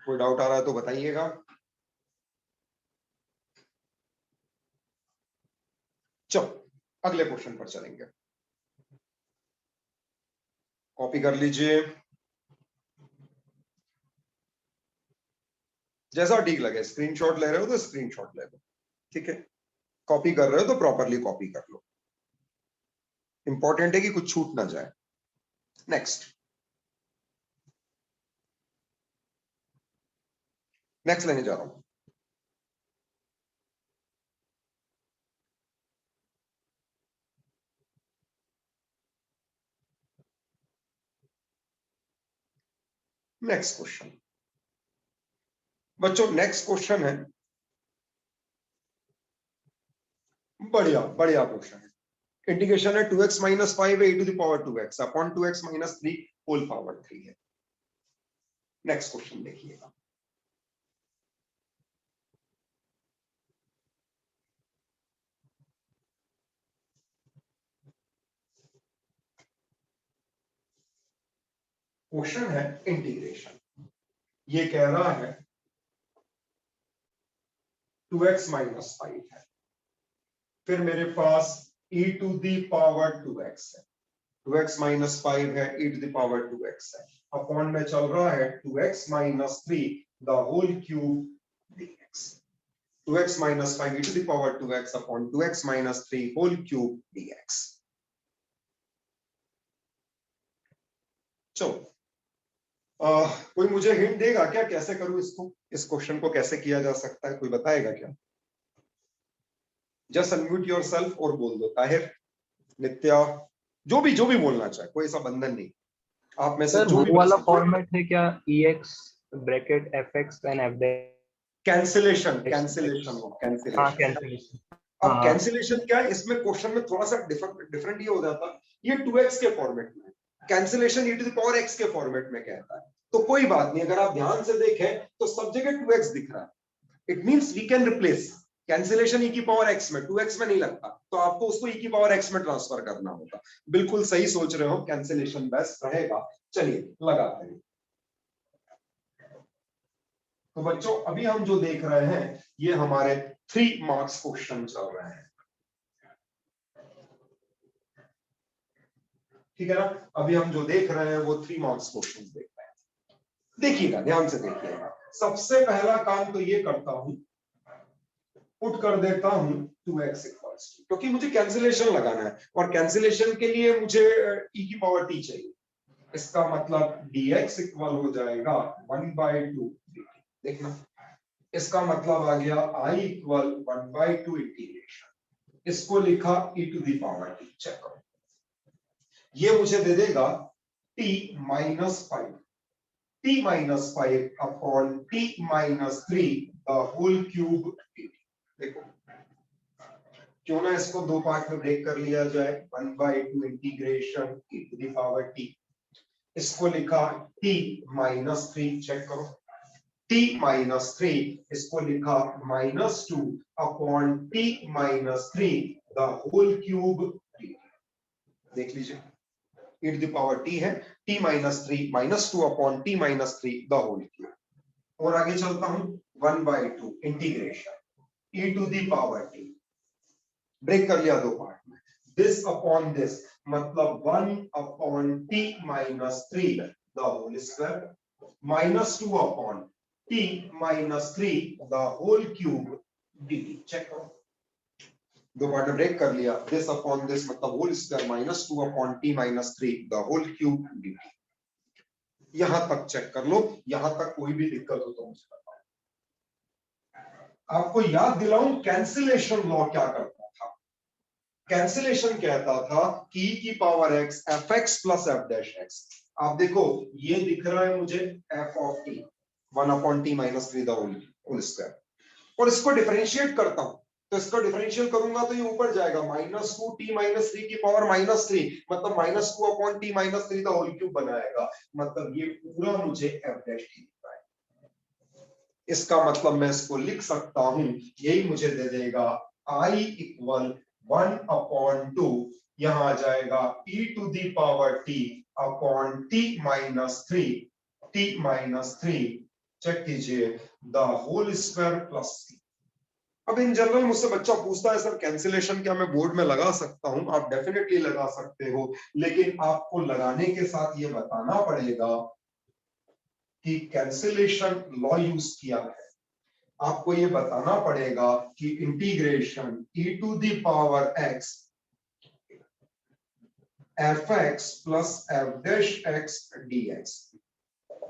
कोई डाउट आ रहा है तो बताइएगा। चलो अगले क्वेश्चन पर चलेंगे। कॉपी कर लीजिए, जैसा ठीक लगे। स्क्रीनशॉट ले रहे हो तो स्क्रीनशॉट ले लो, ठीक है। कॉपी कर रहे हो तो प्रॉपरली कॉपी कर लो। इंपॉर्टेंट है कि कुछ छूट ना जाए। नेक्स्ट नेक्स्ट लेने जा रहा हूं। नेक्स्ट क्वेश्चन बच्चों, नेक्स्ट क्वेश्चन है, बढ़िया बढ़िया क्वेश्चन है। इंटीग्रेशन है 2x minus 5 a to the power 2x upon 2x minus 3 whole power 3 है। नेक्स्ट क्वेश्चन देखिएगा। क्वेश्चन है इंटीग्रेशन। ये कह रहा है 2x माइनस 5 है, फिर मेरे पास e to the power 2x है। 2x माइनस 5 है, e to the power 2x है, अपॉन में चल रहा है 2x minus 3 the whole cube dx। 2x minus 5 e to the power 2x upon 2x minus 3 whole cube dx। चलो कोई मुझे हिंट देगा क्या, कैसे करूं इसको? इस क्वेश्चन को कैसे किया जा सकता है, कोई बताएगा क्या? जस्ट अनम्यूट योरसेल्फ और बोल दो। ताहिर, नित्या, जो भी बोलना चाहे, कोई ऐसा बंधन नहीं। आप में से सर जो वो भी वाला फॉर्मेट है क्या, ex bracket fx and f cancellation हाँ कैंसिलेशन। कैंसिलेशन। अब हाँ कैंसिलेशन क्या है इसमें, क्वेश्चन में थोड़ा सा डिफरेंट ये हो जाता, ये 2x के फॉर्मेट में, cancellation e to the power x के फॉर्मेट में कहता है। तो कोई बात नहीं, अगर आप ध्यान से देखें तो सब जगह 2x दिख रहा है। It means we can replace cancellation e की पावर x में, 2x में नहीं लगता, तो आपको उसको e की पावर x में ट्रांसफर करना होगा। बिल्कुल सही सोच रहे हो, कैंसिलेशन बेस्ट रहेगा। चलिए लगाते हैं। तो बच्चों अभी हम जो देख रहे हैं ये हमारे 3 मार्क्स क्वेश्चन चल रहे हैं, ठीक है ना। अभी हम जो देख रहे हैं वो 3 मार्क्स क्वेश्चन देख रहे हैं। देखिएगा, ध्यान से देखिएगा। सबसे पहला काम तो ये करता हूं, पुट कर देता हूं 2x इक्वल्स टू, क्योंकि मुझे कैंसिलेशन लगाना है और कैंसिलेशन के लिए मुझे e की पावर t चाहिए। इसका मतलब dx इक्वल हो जाएगा 1/2 dt। देखना, इसका मतलब आ गया I इक्वल 1/2 इंटीग्रेशन, इसको लिखा e to the power t। Check करो, ये मुझे दे देगा t minus 5 upon t minus 3 the whole cube dt। देखो, क्यों ना इसको 2 पार्ट में ब्रेक कर लिया जाए। 1/2 integration e to the power t, इसको लिखा t माइनस 3, चेक करो, t माइनस 3, इसको लिखा -2 upon t minus 3 the whole cube t। देख लीजिए, e to the power t है, t minus 3 -2 upon t minus 3 the whole cube. और आगे चलता हूं, 1/2 integration e to the power t, break कर लिया 2 पार्ट में, दिस अपॉन दिस, मतलब 1 upon t minus 3 the whole square, -2 upon t minus 3 the whole cube dt। Check करो, 2 part में ब्रेक कर लिया, दिस अपॉन दिस मतलब whole square, -2 upon t minus 3 the whole cube dt। यहां तक check कर लो, यहां तक कोई भी दिक्कत हो तो मुझे बताओ। आपको याद दिलाऊं कैंसिलेशन लॉ क्या करता था। कैंसिलेशन कहता था कि e की power x fx plus f dash x। आप देखो ये दिख रहा है मुझे f of t 1/t minus 3 whole square, और इसको डिफरेंशिएट करता हूं तो इसको डिफरेंशिएट करूंगा तो ये ऊपर जाएगा -2t माइनस 3 की पावर -3, मतलब -2/t माइनस 3 का होल क्यूब बनाएगा, मतलब ये पूरा मुझे f डैश t दिख रहा है। इसका मतलब मैं इसको लिख सकता हूं, यही मुझे दे देगा I इक्वल 1/2, यहां आ जाएगा e to the power t upon t minus 3 check कीजिए the whole square plus c। अब इन जनरल मुझसे बच्चा पूछता है सर कैंसिलेशन क्या मैं बोर्ड में लगा सकता हूं? आप डेफिनेटली लगा सकते हो, लेकिन आपको लगाने के साथ ये बताना पड़ेगा कि कैंसिलेशन लॉ यूज किया है। आपको ये बताना पड़ेगा कि integration e to the power x fx plus f dash x dx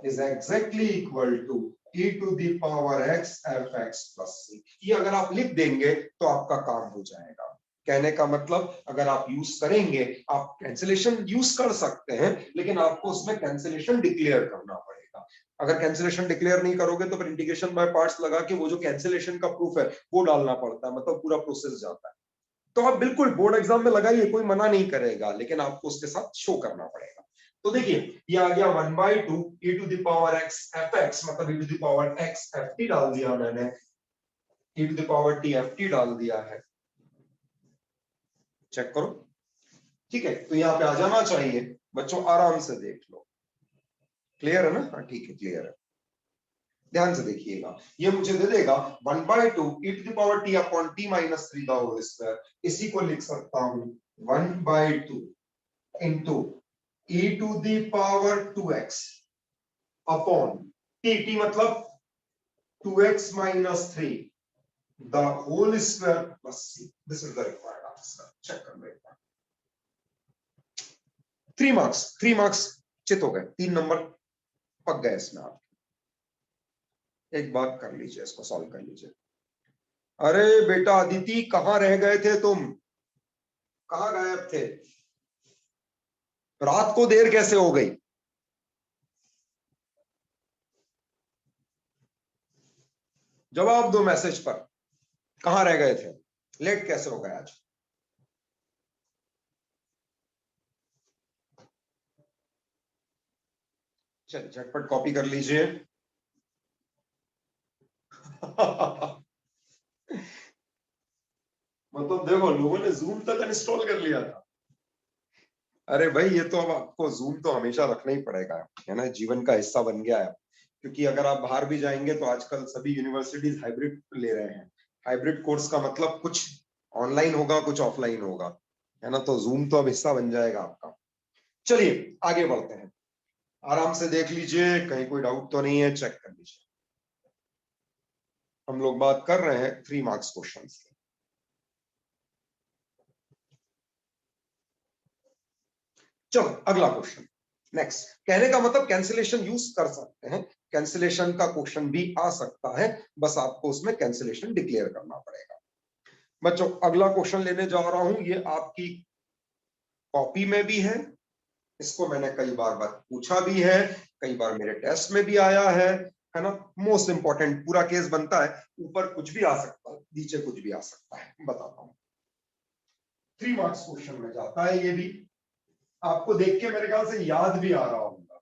is exactly equal to e to the power x fx plus c। ये अगर आप लिख देंगे तो आपका काम हो जाएगा। कहने का मतलब अगर आप यूज करेंगे, आप कैंसिलेशन यूज कर सकते हैं, लेकिन आपको उसमें कैंसिलेशन डिक्लेयर करना पड़ेगा। अगर कैंसिलेशन डिक्लेयर नहीं करोगे तो फिर इंटीग्रेशन बाय पार्ट्स लगा के वो जो कैंसिलेशन का प्रूफ है वो डालना पड़ता है, मतलब पूरा प्रोसेस जाता है। तो आप बिल्कुल बोर्ड एग्जाम में लगाइए, कोई मना नहीं करेगा, लेकिन आपको उसके साथ शो करना पड़ेगा। तो देखिए ये आ गया 1/2 e to the power x fx, मतलब e to the power x ft डाल दिया मैंने, e to the power t ft डाल दिया है। चेक करो, ठीक है? तो यहाँ पे आ जाना चाहिए बच्चों, आराम से देख लो। क्लियर है ना? हाँ ठीक है, क्लियर है। ध्यान से देखिएगा, ये मुझे दे देगा 1/2 e to the power t upon t minus 3 का होल स्क्वायर। इसी को लिख सकता हूं 1/2 into e to the power 2x upon t मतलब 2x minus 3 the whole square plus c। this is the required answer। Check कर लेते हैं। 3 मार्क्स चित हो गए, 3 नंबर पक गए इसमें। आप एक बात कर लीजिए, इसको सॉल्व कर लीजिए। अरे बेटा अदिति, कहां रह गए थे तुम? कहां गायब थे? रात को देर कैसे हो गई? जवाब दो मैसेज पर, कहां रह गए थे? लेट कैसे हो गए आज? चल झटपट कॉपी कर लीजिए। मतलब देखो लोगों ने जूम तक इंस्टॉल कर लिया था। अरे भाई ये तो अब आपको जूम तो हमेशा रखना ही पड़ेगा, है ना, जीवन का हिस्सा बन गया है। क्योंकि अगर आप बाहर भी जाएंगे तो आजकल सभी यूनिवर्सिटीज हाइब्रिड ले रहे हैं। हाइब्रिड कोर्स का मतलब कुछ ऑनलाइन होगा कुछ ऑफलाइन होगा, है ना, तो जूम तो अब हिस्सा बन जाएगा आपका। चलिए आगे बढ़ते हैं, आराम से देख लीजिए, कहीं कोई डाउट तो नहीं है, चेक कर लीजिए। हम लोग बात कर रहे हैं 3 मार्क्स क्वेश्चन की। चलो अगला क्वेश्चन, नेक्स्ट। कहने का मतलब कैंसिलेशन यूज कर सकते हैं, कैंसिलेशन का क्वेश्चन भी आ सकता है, बस आपको उसमें कैंसिलेशन डिक्लेयर करना पड़ेगा। बच्चों अगला क्वेश्चन लेने जा रहा हूं, ये आपकी कॉपी में भी है, इसको मैंने कई बार पूछा भी है, कई बार मेरे टेस्ट में भी आया है ना। मोस्ट इंपॉर्टेंट पूरा केस बनता है, ऊपर कुछ भी आ सकता है नीचे कुछ भी आ सकता है, बताता हूं। 3 मार्क्स क्वेश्चन में जाता है, ये भी आपको देख के मेरे ख्याल से याद भी आ रहा होगा,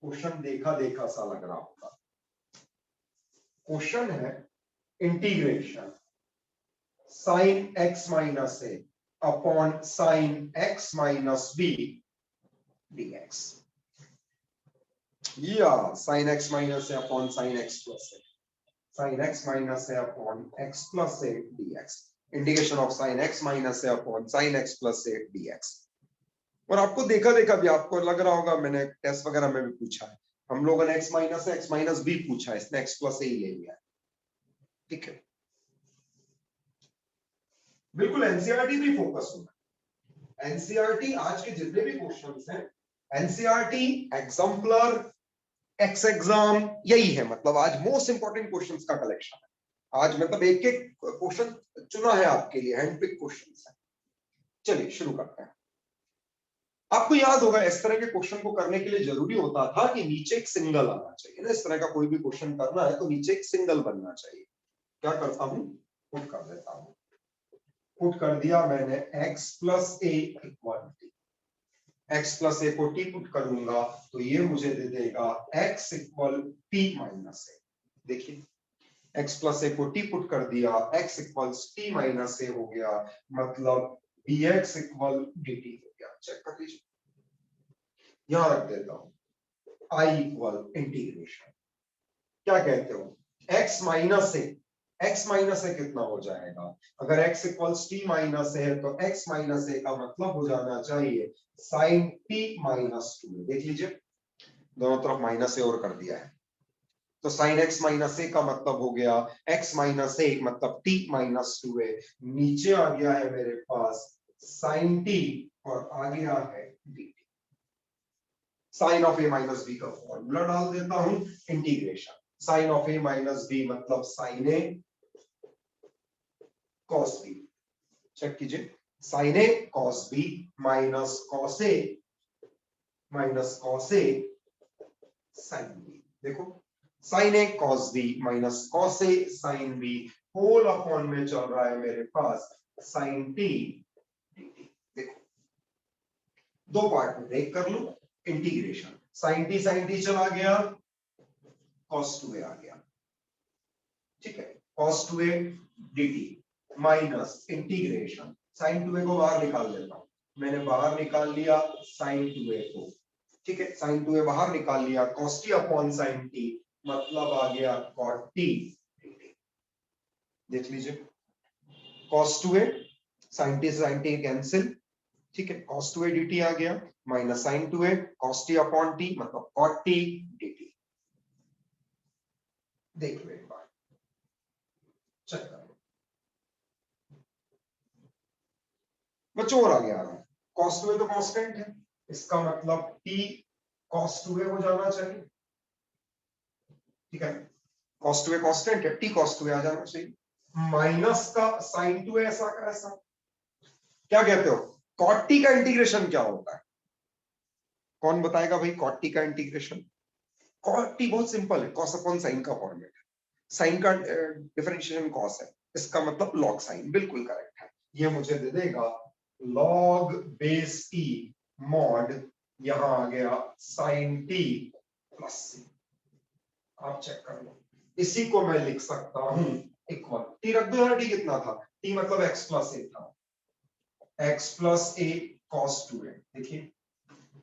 क्वेश्चन देखा देखा सा लग रहा होगा। क्वेश्चन है integration sine x minus a upon sine x minus b dx, या sine x minus a upon sine x plus a, sine x minus a upon x plus a dx, integration of sine x minus a upon sine x plus a dx। और आपको देखा देखा भी आपको लग रहा होगा, मैंने टेस्ट वगैरह में भी पूछा है, हम लोगों ने x माइनस बी पूछा है, इसने x प्लस ए ही ले लिया है। ठीक है, बिल्कुल एनसीईआरटी भी फोकस होना। एनसीईआरटी आज के जितने भी क्वेश्चंस हैं, एनसीईआरटी एग्जाम्पलर एक्स एग्जाम यही है, मतलब आज मोस्ट इंपॉर्टेंट क्वेश्चंस का कलेक्शन है। आज मतलब एक एक क्वेश्चन चुना है आपके लिए, हैंड पिक क्वेश्चंस है। चलिए शुरू करते हैं। आपको याद होगा इस तरह के क्वेश्चन को करने के लिए जरूरी होता था कि नीचे एक सिंगल आना चाहिए ना। इस तरह का कोई भी क्वेश्चन करना है तो नीचे एक सिंगल बनना चाहिए। क्या करता हूं, पुट कर देता हूं। पुट कर दिया मैंने x प्लस ए इक्वल टी। x प्लस ए को टी पुट करूंगा तो ये मुझे दे देगा x इक्वल टी माइनस ए। देखिए x प्लस ए को टी पुट कर दिया, x इक्वल्स टी माइनस ए हो गया, मतलब dx इक्वल dt हो गया। चेक कर लीजिए, यहां रख देता हूं i इक्वल इंटीग्रेशन। क्या कहते हो, x माइनस ए, x माइनस ए कितना हो जाएगा, अगर x इक्वल्स टी माइनस ए है तो x माइनस ए का मतलब हो जाना चाहिए साइन टी माइनस टू। देख लीजिए दोनों तरफ माइनस ए और कर दिया है, तो साइन x माइनस ए का मतलब हो गया x माइनस ए मतलब t माइनस टू है। नीचे आ गया है मेरे पास साइन t और आ गया है dt। Sine of a minus b का फॉर्मूला डाल देता हूं, integration sine of a minus b मतलब sine a cos b. Check कीजिए, sine a cos b minus cos a sine b. देखो sine a cos b minus cos a sine b whole upon में चल रहा है मेरे पास sign T dt। देखो दो पार्ट में ब्रेक कर लो, इंटीग्रेशन साइन टी चला गया, कॉस टू ए आ गया। ठीक है, cos two a dt minus integration sine two a को बाहर निकाल लेता हूं, मैंने बाहर निकाल लिया साइन टू ए को। ठीक है, साइन टू ए बाहर निकाल लिया, cos T upon sine T मतलब आ गया कॉट टी dt। देख लीजिए कॉस टू ए साइन टी कैंसिल। ठीक है, कॉस टू ए dt आ गया माइनस साइन टू ए कॉस टी अपॉन टी मतलब कॉट टी dt। देख लो एक बार, चेक कर लो बच्चों, और आगे आ रहा है। कॉस टू ए तो कांस्टेंट है, इसका मतलब टी कॉस टू ए हो जाना चाहिए। ठीक है, कॉस टू ए कांस्टेंट है, टी कॉस टू ए आ जाना चाहिए। माइनस का साइन टू ए ऐसा का ऐसा। क्या कहते हो, कॉट टी का इंटीग्रेशन क्या होता है, कौन बताएगा भाई कॉट टी का इंटीग्रेशन। कॉट टी बहुत सिंपल है, कॉस अपॉन साइन का फॉर्मेट है। साइन का डिफरेंशिएशन कॉस है, इसका मतलब लॉग साइन, बिल्कुल करेक्ट है। ये मुझे दे देगा लॉग बेस ई मॉड, यहां आ गया साइन टी प्लस सी। आप चेक कर लो, इसी को मैं लिख सकता हूं इक्वल टी रख दो यार, टी कितना था, टी मतलब एक्स प्लस ए था, x plus a cos two ए। देखिए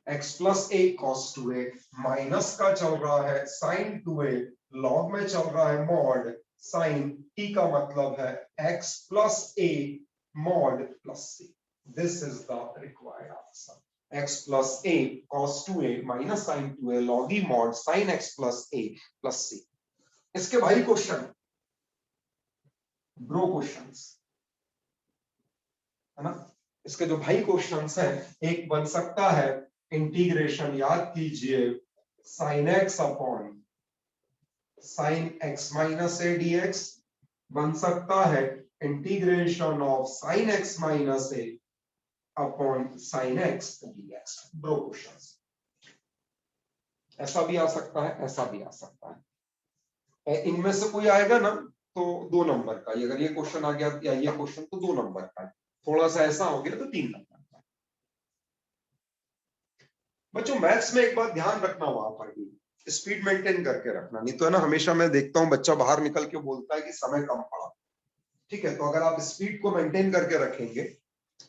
x plus a cos two a minus का चल रहा है साइन टू ए, लॉग में चल रहा है मॉड साइन टी का मतलब है x plus a mod plus c. This is the required answer, x plus a cos two a minus sine two a log e mod sine x plus a plus c. इसके भाई question bro questions है ना, इसके जो भाई questions हैं, एक बन सकता है इंटीग्रेशन, याद कीजिए sine x upon sine x minus a dx, बन सकता है integration of sine x minus a upon sine x dx। Bro questions ऐसा भी आ सकता है, ऐसा भी आ सकता है। इनमें से कोई आएगा ना तो 2 नंबर का, अगर ये क्वेश्चन आ गया या ये क्वेश्चन तो 2 नंबर का है, थोड़ा सा ऐसा हो गया तो 3 नंबर का। बच्चों मैथ्स में एक बात ध्यान रखना, वहां पर भी स्पीड मेंटेन करके रखना, नहीं तो है ना हमेशा मैं देखता हूं बच्चा बाहर निकल के बोलता है कि समय कम पड़ा। ठीक है, तो अगर आप स्पीड को मेंटेन करके रखेंगे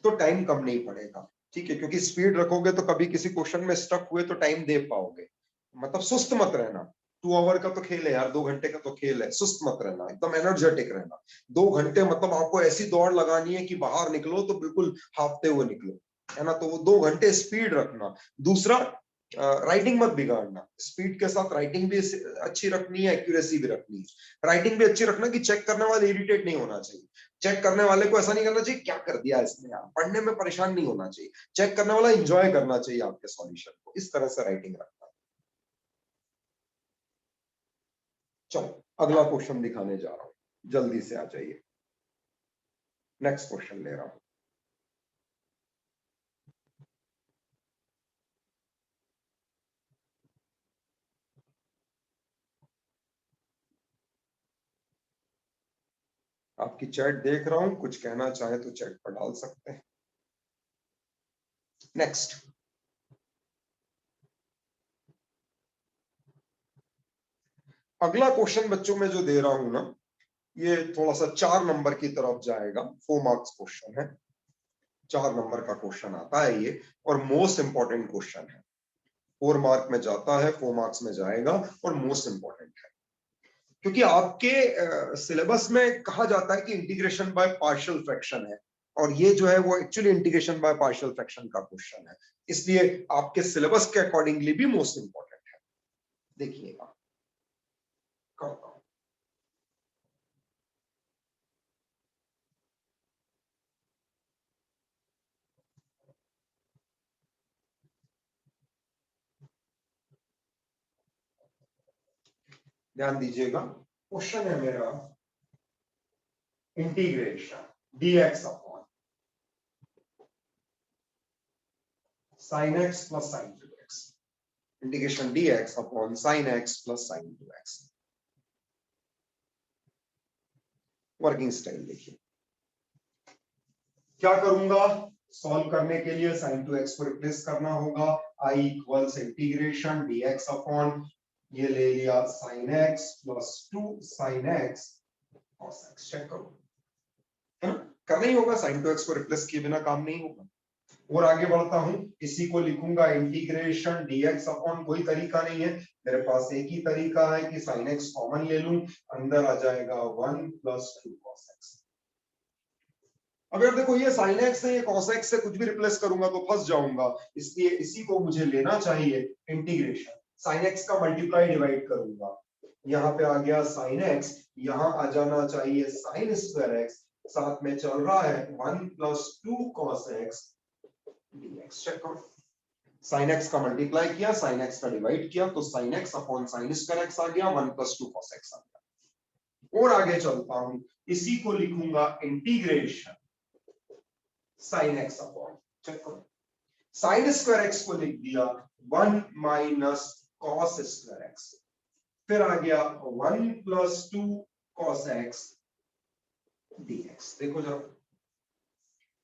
तो टाइम कम नहीं पड़ेगा। ठीक है, क्योंकि स्पीड रखोगे तो कभी किसी क्वेश्चन में स्टक हुए तो टाइम दे पाओगे। मतलब सुस्त मत रहना, 2 आवर का तो खेल है यार, 2 घंटे का तो खेल है, सुस्त मत रहना, एकदम एनर्जेटिक रहना। 2 घंटे मतलब आपको ऐसी दौड़ लगानी है कि बाहर निकलो तो बिल्कुल हाफते हुए निकलो, है ना। तो वो 2 घंटे स्पीड रखना। दूसरा राइटिंग मत बिगाड़ना, स्पीड के साथ राइटिंग भी अच्छी रखनी है, एक्यूरेसी भी रखनी है। राइटिंग भी अच्छी रखना कि चेक करने वाले इरिटेट नहीं होना चाहिए, चेक करने वाले को ऐसा नहीं करना चाहिए क्या कर दिया इसने यार, पढ़ने में परेशान नहीं होना चाहिए, चेक करने वाला एंजॉय करना चाहिए आपके सॉल्यूशन को, इस तरह से राइटिंग रखना। चलो अगला क्वेश्चन दिखाने जा रहा हूं, जल्दी से आ जाइए। नेक्स्ट क्वेश्चन ले रहा हूं। आपकी चैट देख रहा हूं, कुछ कहना चाहे तो चैट पर डाल सकते हैं। नेक्स्ट, अगला क्वेश्चन बच्चों में जो दे रहा हूं ना, ये थोड़ा सा 4 नंबर की तरफ जाएगा। 4 मार्क्स क्वेश्चन है, 4 नंबर का क्वेश्चन आता है ये, और मोस्ट इंपॉर्टेंट क्वेश्चन है। 4 मार्क में जाता है, 4 मार्क्स में जाएगा और मोस्ट इंपॉर्टेंट है, क्योंकि आपके सिलेबस में कहा जाता है कि इंटीग्रेशन बाय पार्शियल फ्रैक्शन है, और ये जो है वो actually integration by partial fraction का क्वेश्चन है, इसलिए आपके सिलेबस के अकॉर्डिंगली भी मोस्ट इंपॉर्टेंट है। देखिएगा, करता हूं। ध्यान दीजिएगा, क्वेश्चन है मेरा integration dx upon sin x plus sin 2x, integration dx upon sin x plus sin 2x। Working style देखिए, क्या करूंगा, सॉल्व करने के लिए sin 2x को रिप्लेस करना होगा। I equals integration dx upon, ये ले लिया sin x plus 2 sin x cos x। Check करो, है ना, करना ही होगा, sin 2x को रिप्लेस किए बिना काम नहीं होगा। और आगे बढ़ता हूं, इसी को लिखूंगा इंटीग्रेशन dx अपॉन, कोई तरीका नहीं है मेरे पास, एक ही तरीका है कि sin x कॉमन ले लूं, अंदर आ जाएगा 1 प्लस 2 cos x। अगर देखो ये sin x है, ये cos x से कुछ भी रिप्लेस करूंगा तो फंस जाऊंगा, इसलिए इसी को मुझे लेना चाहिए इंटीग्रेशन। sin x का मल्टीप्लाई डिवाइड करूंगा, यहाँ पे आ गया sin x, यहाँ आ जाना चाहिए sin स्क्वायर x, साथ में चल रहा है 1 plus 2 cos x dx। Check करो, sin x का मल्टीप्लाई किया, sin x का डिवाइड किया, तो sin x upon sin square x आ गया, 1 प्लस 2 cos x आ गया। और आगे चलता हूं, इसी को लिखूंगा integration sin x upon, check करो, sin स्क्वायर x को लिख दिया 1 माइनस cos स्क्वायर x, फिर आ गया 1 प्लस 2 cos x dx। देखो जरा,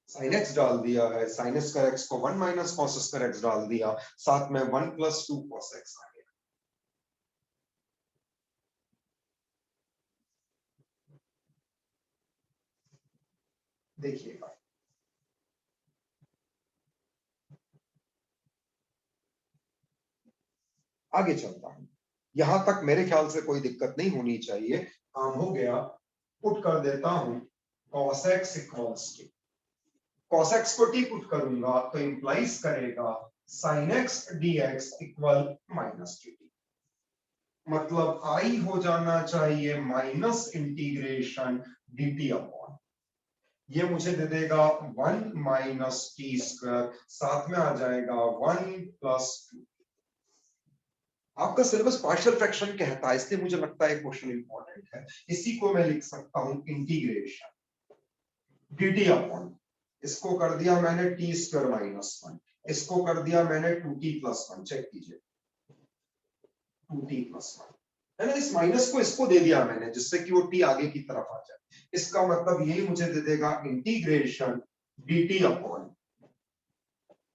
sin x डाल दिया है, sin स्क्वायर x को 1 माइनस cos स्क्वायर x डाल दिया, साथ में 1 प्लस 2 cos x आ गया। देखिएगा, आगे चलता हूं, यहां तक मेरे ख्याल से कोई दिक्कत नहीं होनी चाहिए, काम हो गया। पुट कर देता हूं cos x equals to, cos x को t पुट करूंगा तो इंप्लाइज करेगा sin x dx equal minus dt, मतलब I हो जाना चाहिए माइनस इंटीग्रेशन dt अपॉन, ये मुझे दे देगा 1 माइनस टी स्क्वायर, साथ में आ जाएगा 1 प्लस 2। आपका सिलेबस पार्शियल फ्रैक्शन कहता है, इसलिए मुझे लगता है क्वेश्चन इंपॉर्टेंट है। इसी को मैं लिख सकता हूं इंटीग्रेशन dt अपॉन, इसको कर दिया मैंने टी स्क्वायर माइनस 1, इसको कर दिया मैंने 2t प्लस 1। चेक कीजिए, 2t प्लस 1 है ना, इस माइनस को इसको दे दिया मैंने, जिससे कि वो t आगे की तरफ आ जाए। इसका मतलब यही मुझे दे देगा integration dt upon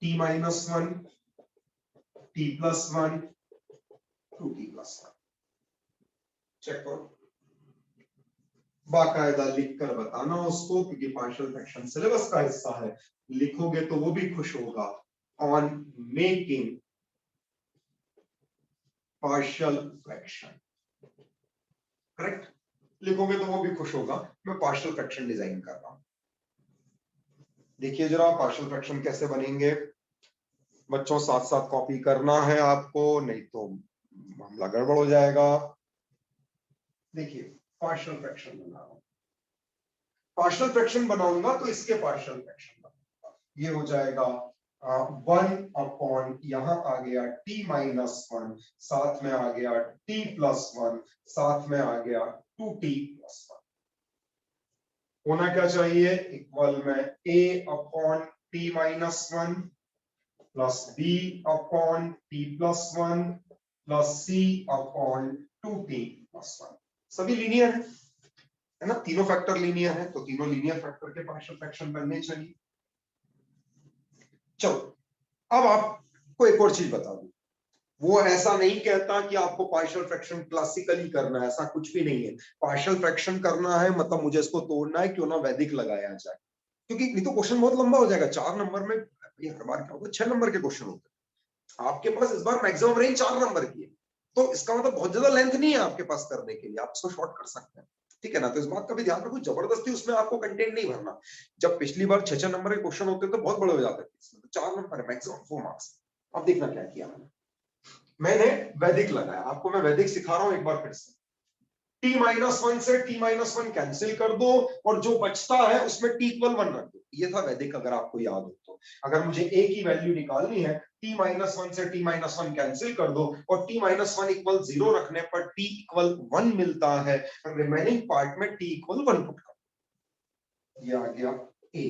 t minus 1, t plus 1, 2t plus 1। Check करो, बाकायदा लिख कर बताना उसको, क्योंकि पार्शियल फ्रैक्शन सिलेबस का हिस्सा है, लिखोगे तो वो भी खुश होगा। On making partial fraction, correct, लिखोगे तो वो भी खुश होगा, मैं पार्शियल फ्रैक्शन डिजाइन कर रहा हूं। देखिए जरा पार्शियल फ्रैक्शन कैसे बनेंगे बच्चों, साथ साथ कॉपी करना है आपको, नहीं तो मामला गड़बड़ हो जाएगा। देखिए पार्शियल फ्रैक्शन बना रहा हूं, पार्शियल फ्रैक्शन बनाऊंगा तो इसके पार्शियल फ्रैक्शन बनाऊंगा, ये हो जाएगा 1 अपॉन, यहां आ गया t माइनस 1, साथ में आ गया t प्लस 1, साथ में आ गया 2t प्लस 1। होना क्या चाहिए, इक्वल में a upon t minus 1 plus b upon t plus 1 plus c upon 2t plus 1। सभी लीनियर है, है ना, तीनों फैक्टर लीनियर है तो तीनों लीनियर फैक्टर के पार्शियल फ्रैक्शन बनने चाहिए। चलो अब आपको एक और चीज बता दूं, वो ऐसा नहीं कहता कि आपको पार्शियल फ्रैक्शन क्लासिकली करना है, ऐसा कुछ भी नहीं है। पार्शियल फ्रैक्शन करना है मतलब मुझे इसको तोड़ना है, क्यों ना वैदिक लगाया जाए, क्योंकि नहीं तो क्वेश्चन बहुत लंबा हो जाएगा। 4 नंबर में हर बार क्या होता है 6 नंबर के क्वेश्चन होते हैं, आपके पास इस बार मैक्सिमम रेंज 4 नंबर की है, तो इसका मतलब बहुत ज्यादा लेंथ नहीं है आपके पास करने के लिए, आप इसको शॉर्ट कर सकते हैं, ठीक है ना। तो इस बात का भी ध्यान रखो, जबरदस्ती उसमें आपको कंटेंट नहीं भरना। जब पिछली बार 6 नंबर के क्वेश्चन होते तो बहुत बड़े हो जाते थे, इसमें तो 4 नंबर है, मैक्सिमम 4 मार्क्स। अब देखना क्या किया मैंने वैदिक लगाया, आपको मैं वैदिक सिखा रहा हूं एक बार फिर से। t-1 से t-1 कैंसिल कर दो और जो बचता है उसमें t=1 रख दो, ये था वैदिक, अगर आपको याद हो तो। अगर मुझे a की वैल्यू निकालनी है, t-1 से t-1 कैंसिल कर दो और t-1 = 0 रखने पर t=1 मिलता है, रिमेनिंग पार्ट में t=1 पुट कर दो, ये आ गया a।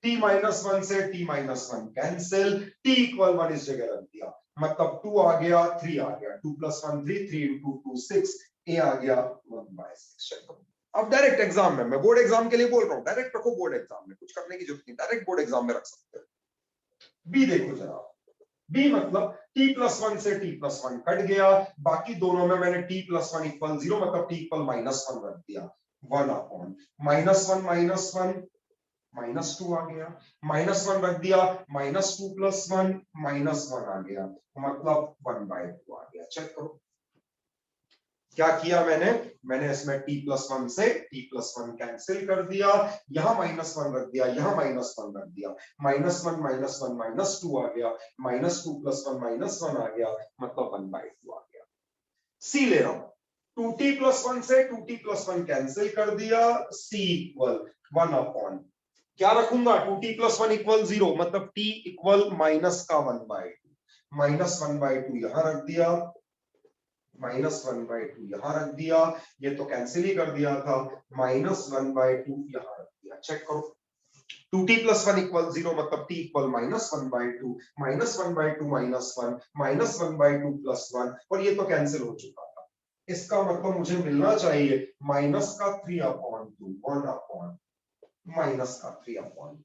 t-1 से t-1 कैंसिल, t=1 इस जगह रख दिया, मतलब 2 आ गया 3 आ गया, 2 + 1 3, 3 × 2 6, a आ गया 1/6। अब डायरेक्ट एग्जाम में, मैं बोर्ड एग्जाम के लिए बोल रहा हूं, डायरेक्ट रखो, बोर्ड एग्जाम में कुछ करने की जरूरत नहीं, डायरेक्ट बोर्ड एग्जाम में रख सकते हो। बी देखो जरा, बी मतलब t+1 से t+1 कट गया, बाकी दोनों में मैंने t+1 = 0 मतलब t=-1 रख दिया, 1/-1 -1 -2 आ गया, -1 रख दिया, -2 + 1 -1 आ गया, मतलब 1/2 आ गया। चेक करो क्या किया मैंने इसमें t+1 से t+1 कैंसिल कर दिया, यहां -1 रख दिया, यहां -1 रख दिया, -1 -1 -2 आ गया, -2 + 1 -1 आ गया, मतलब 1/2 आ गया। c ले रहा हूं, 2t+1 से 2t+1 कैंसिल कर दिया, c = 1/, क्या रखूंगा, 2t+1 = 0 मतलब t = -1/2, -1/2 यहां रख दिया, -1/2 यहां रख दिया, ये तो कैंसिल ही कर दिया था, -1/2 यहां रख दिया। चेक करो, 2t+1 = 0 मतलब t = -1/2, -1/2 -1, -1/2 + 1, और ये तो कैंसिल हो चुका था। इसका मतलब मुझे मिलना चाहिए -3/2, 1/, -3/2,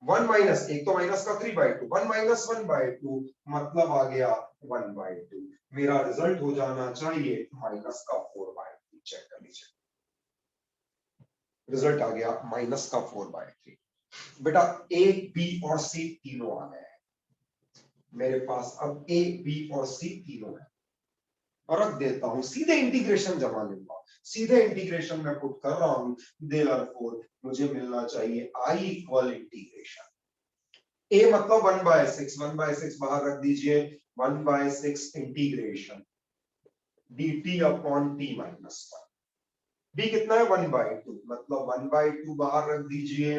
1 माइनस, एक तो -3/2, 1 - 1/2 मतलब आ गया 1/2, मेरा रिजल्ट हो जाना चाहिए -4/3। चेक कर लीजिए, रिजल्ट आ गया -4/3। बेटा ए, बी और सी तीनों आ गए हैं मेरे पास, अब ए, बी और सी तीनों है, और रख देता हूं, सीधे इंटीग्रेशन जमा लूंगा, सीधे इंटीग्रेशन में पुट कर रहा हूं, देयरफॉर मुझे मिलना चाहिए I = इंटीग्रेशन a मतलब 1/6, 1/6 बाहर रख दीजिए, 1/6 इंटीग्रेशन dt/t-1, b कितना है 1/2, मतलब 1/2 बाहर रख दीजिए,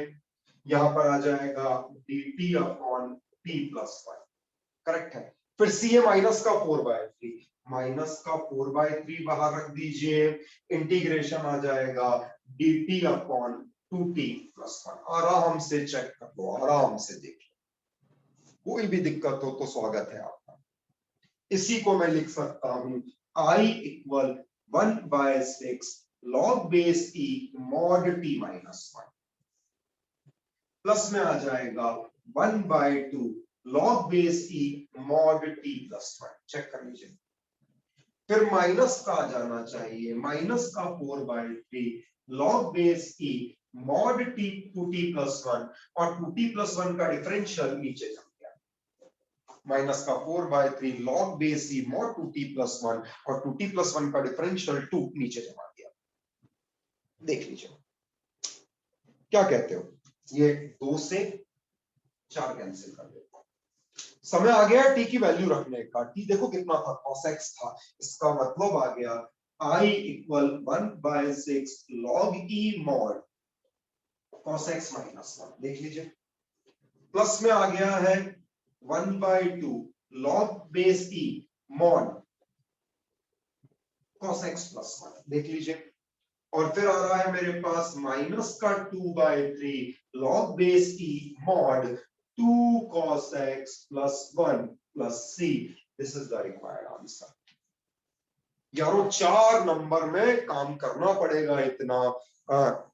यहां पर आ जाएगा dt/t+1, करेक्ट है। फिर c है -4/3, -4/3 बाहर रख दीजिए, इंटीग्रेशन आ जाएगा dt/2t+1। आराम से चेक कर लो, आराम से देख लो, कोई भी दिक्कत हो तो स्वागत है आपका। इसी को मैं लिख सकता हूं I = 1/6 log base e mod t-1, plus में आ जाएगा 1/2 log base e mod t+1। Check कर लीजिए, फिर माइनस का आ जाना चाहिए, -4/3 log base e mod t2t+1, और 2t+1 का डिफरेंशियल नीचे चल गया, -4/3 log base e mod 2t+1, और 2t+1 का डिफरेंशियल 2 नीचे जमा दिया। देख लीजिए क्या कहते हो, ये 2 से 4 कैंसिल कर देता हूं, समय आ गया t की वैल्यू रखने का। t देखो कितना था, cos x था, इसका मतलब आ गया I = 1/6 log e mod cos x - 1। देख लीजिए, प्लस में आ गया है 1/2 log base e mod cos x + 1। देख लीजिए, और फिर आ रहा है मेरे पास -2/3 log base e mod 2 cos x + 1 + c। This is the required answer. यारों 4 नंबर में काम करना पड़ेगा इतना।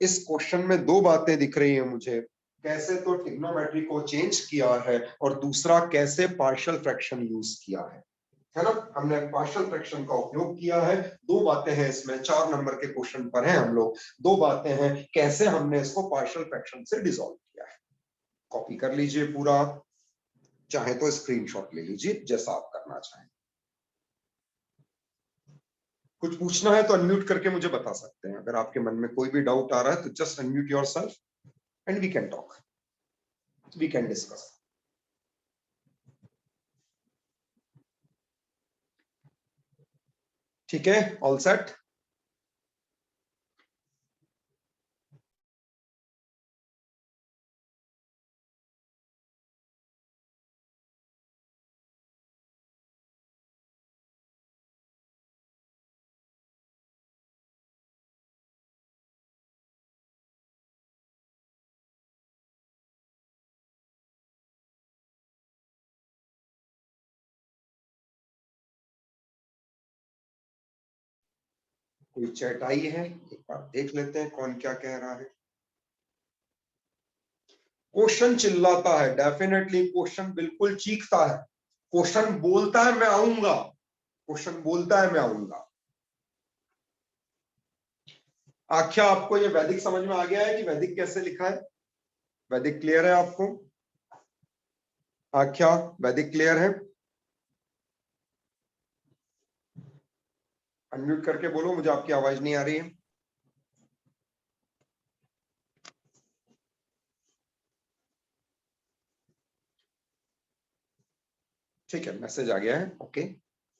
इस क्वेश्चन में 2 बातें दिख रही है मुझे, कैसे तो ट्रिग्नोमेट्री को चेंज किया है और दूसरा कैसे पार्शियल फ्रैक्शन यूज किया है ना। हमने पार्शियल फ्रैक्शन का उपयोग किया है। 2 बातें हैं इसमें, 4 नंबर के क्वेश्चन पर हैं हम लोग। 2 बातें हैं कैसे हमने इसको पार्शियल फ्रैक्शन से डिसॉल्व किया है। कॉपी कर लीजिए पूरा, चाहे तो स्क्रीनशॉट ले लीजिए, जैसा आप करना चाहें। कुछ पूछना है तो अनम्यूट करके मुझे बता सकते हैं। अगर आपके मन में कोई भी डाउट आ रहा है तो just unmute yourself and we can talk, we can discuss. ठीक है, ऑल सेट। कोई चैट आई है, एक बार देख लेते हैं कौन क्या कह रहा है। क्वेश्चन चिल्लाता है, डेफिनेटली क्वेश्चन बिल्कुल चीखता है। क्वेश्चन बोलता है मैं आऊंगा, क्वेश्चन बोलता है मैं आऊंगा। आख्या आपको ये वैदिक समझ में आ गया है कि वैदिक कैसे लिखा है? वैदिक क्लियर है आपको? आख्या वैदिक क्लियर है? अनम्यूट करके बोलो, मुझे आपकी आवाज नहीं आ रही है। ठीक है, मैसेज आ गया है, ओके।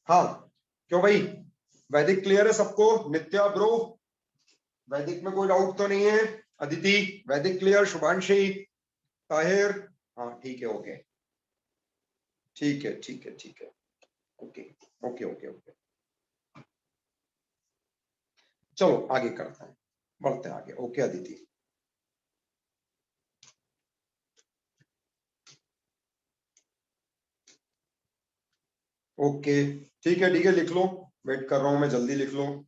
हाँ, क्यों भाई, वैदिक क्लियर है सबको? नित्या ब्रो, वैदिक में कोई डाउट तो नहीं है? अदिति वैदिक क्लियर? शुभांशी, ताहिर, हाँ ठीक है, ओके, ठीक है ठीक है ठीक है, ओके ओके ओके ओके। चलो आगे करते हैं, बढ़ते हैं आगे। ओके अदिति, ओके ठीक है, लिख लो, वेट कर रहा हूं मैं, जल्दी लिख लो।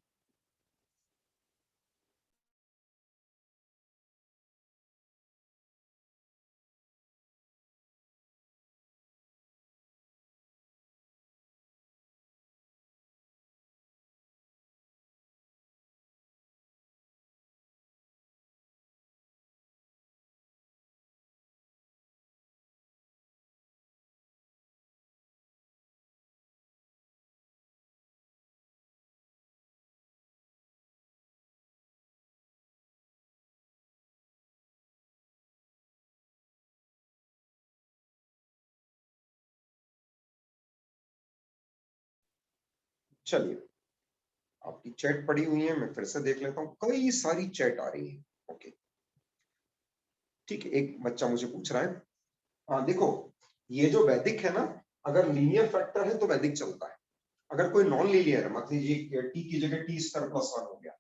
चलिए, आपकी चैट पड़ी हुई है, मैं फिर से देख लेता हूँ, कई सारी चैट आ रही है। ओके ठीक है, एक बच्चा मुझे पूछ रहा है, हाँ देखो, ये जो वैदिक है ना, अगर लीनियर फैक्टर है तो वैदिक चलता है। अगर कोई नॉन लीनियर है, मान लीजिए टी की जगह टी स्क्वायर प्लस 1 हो गया,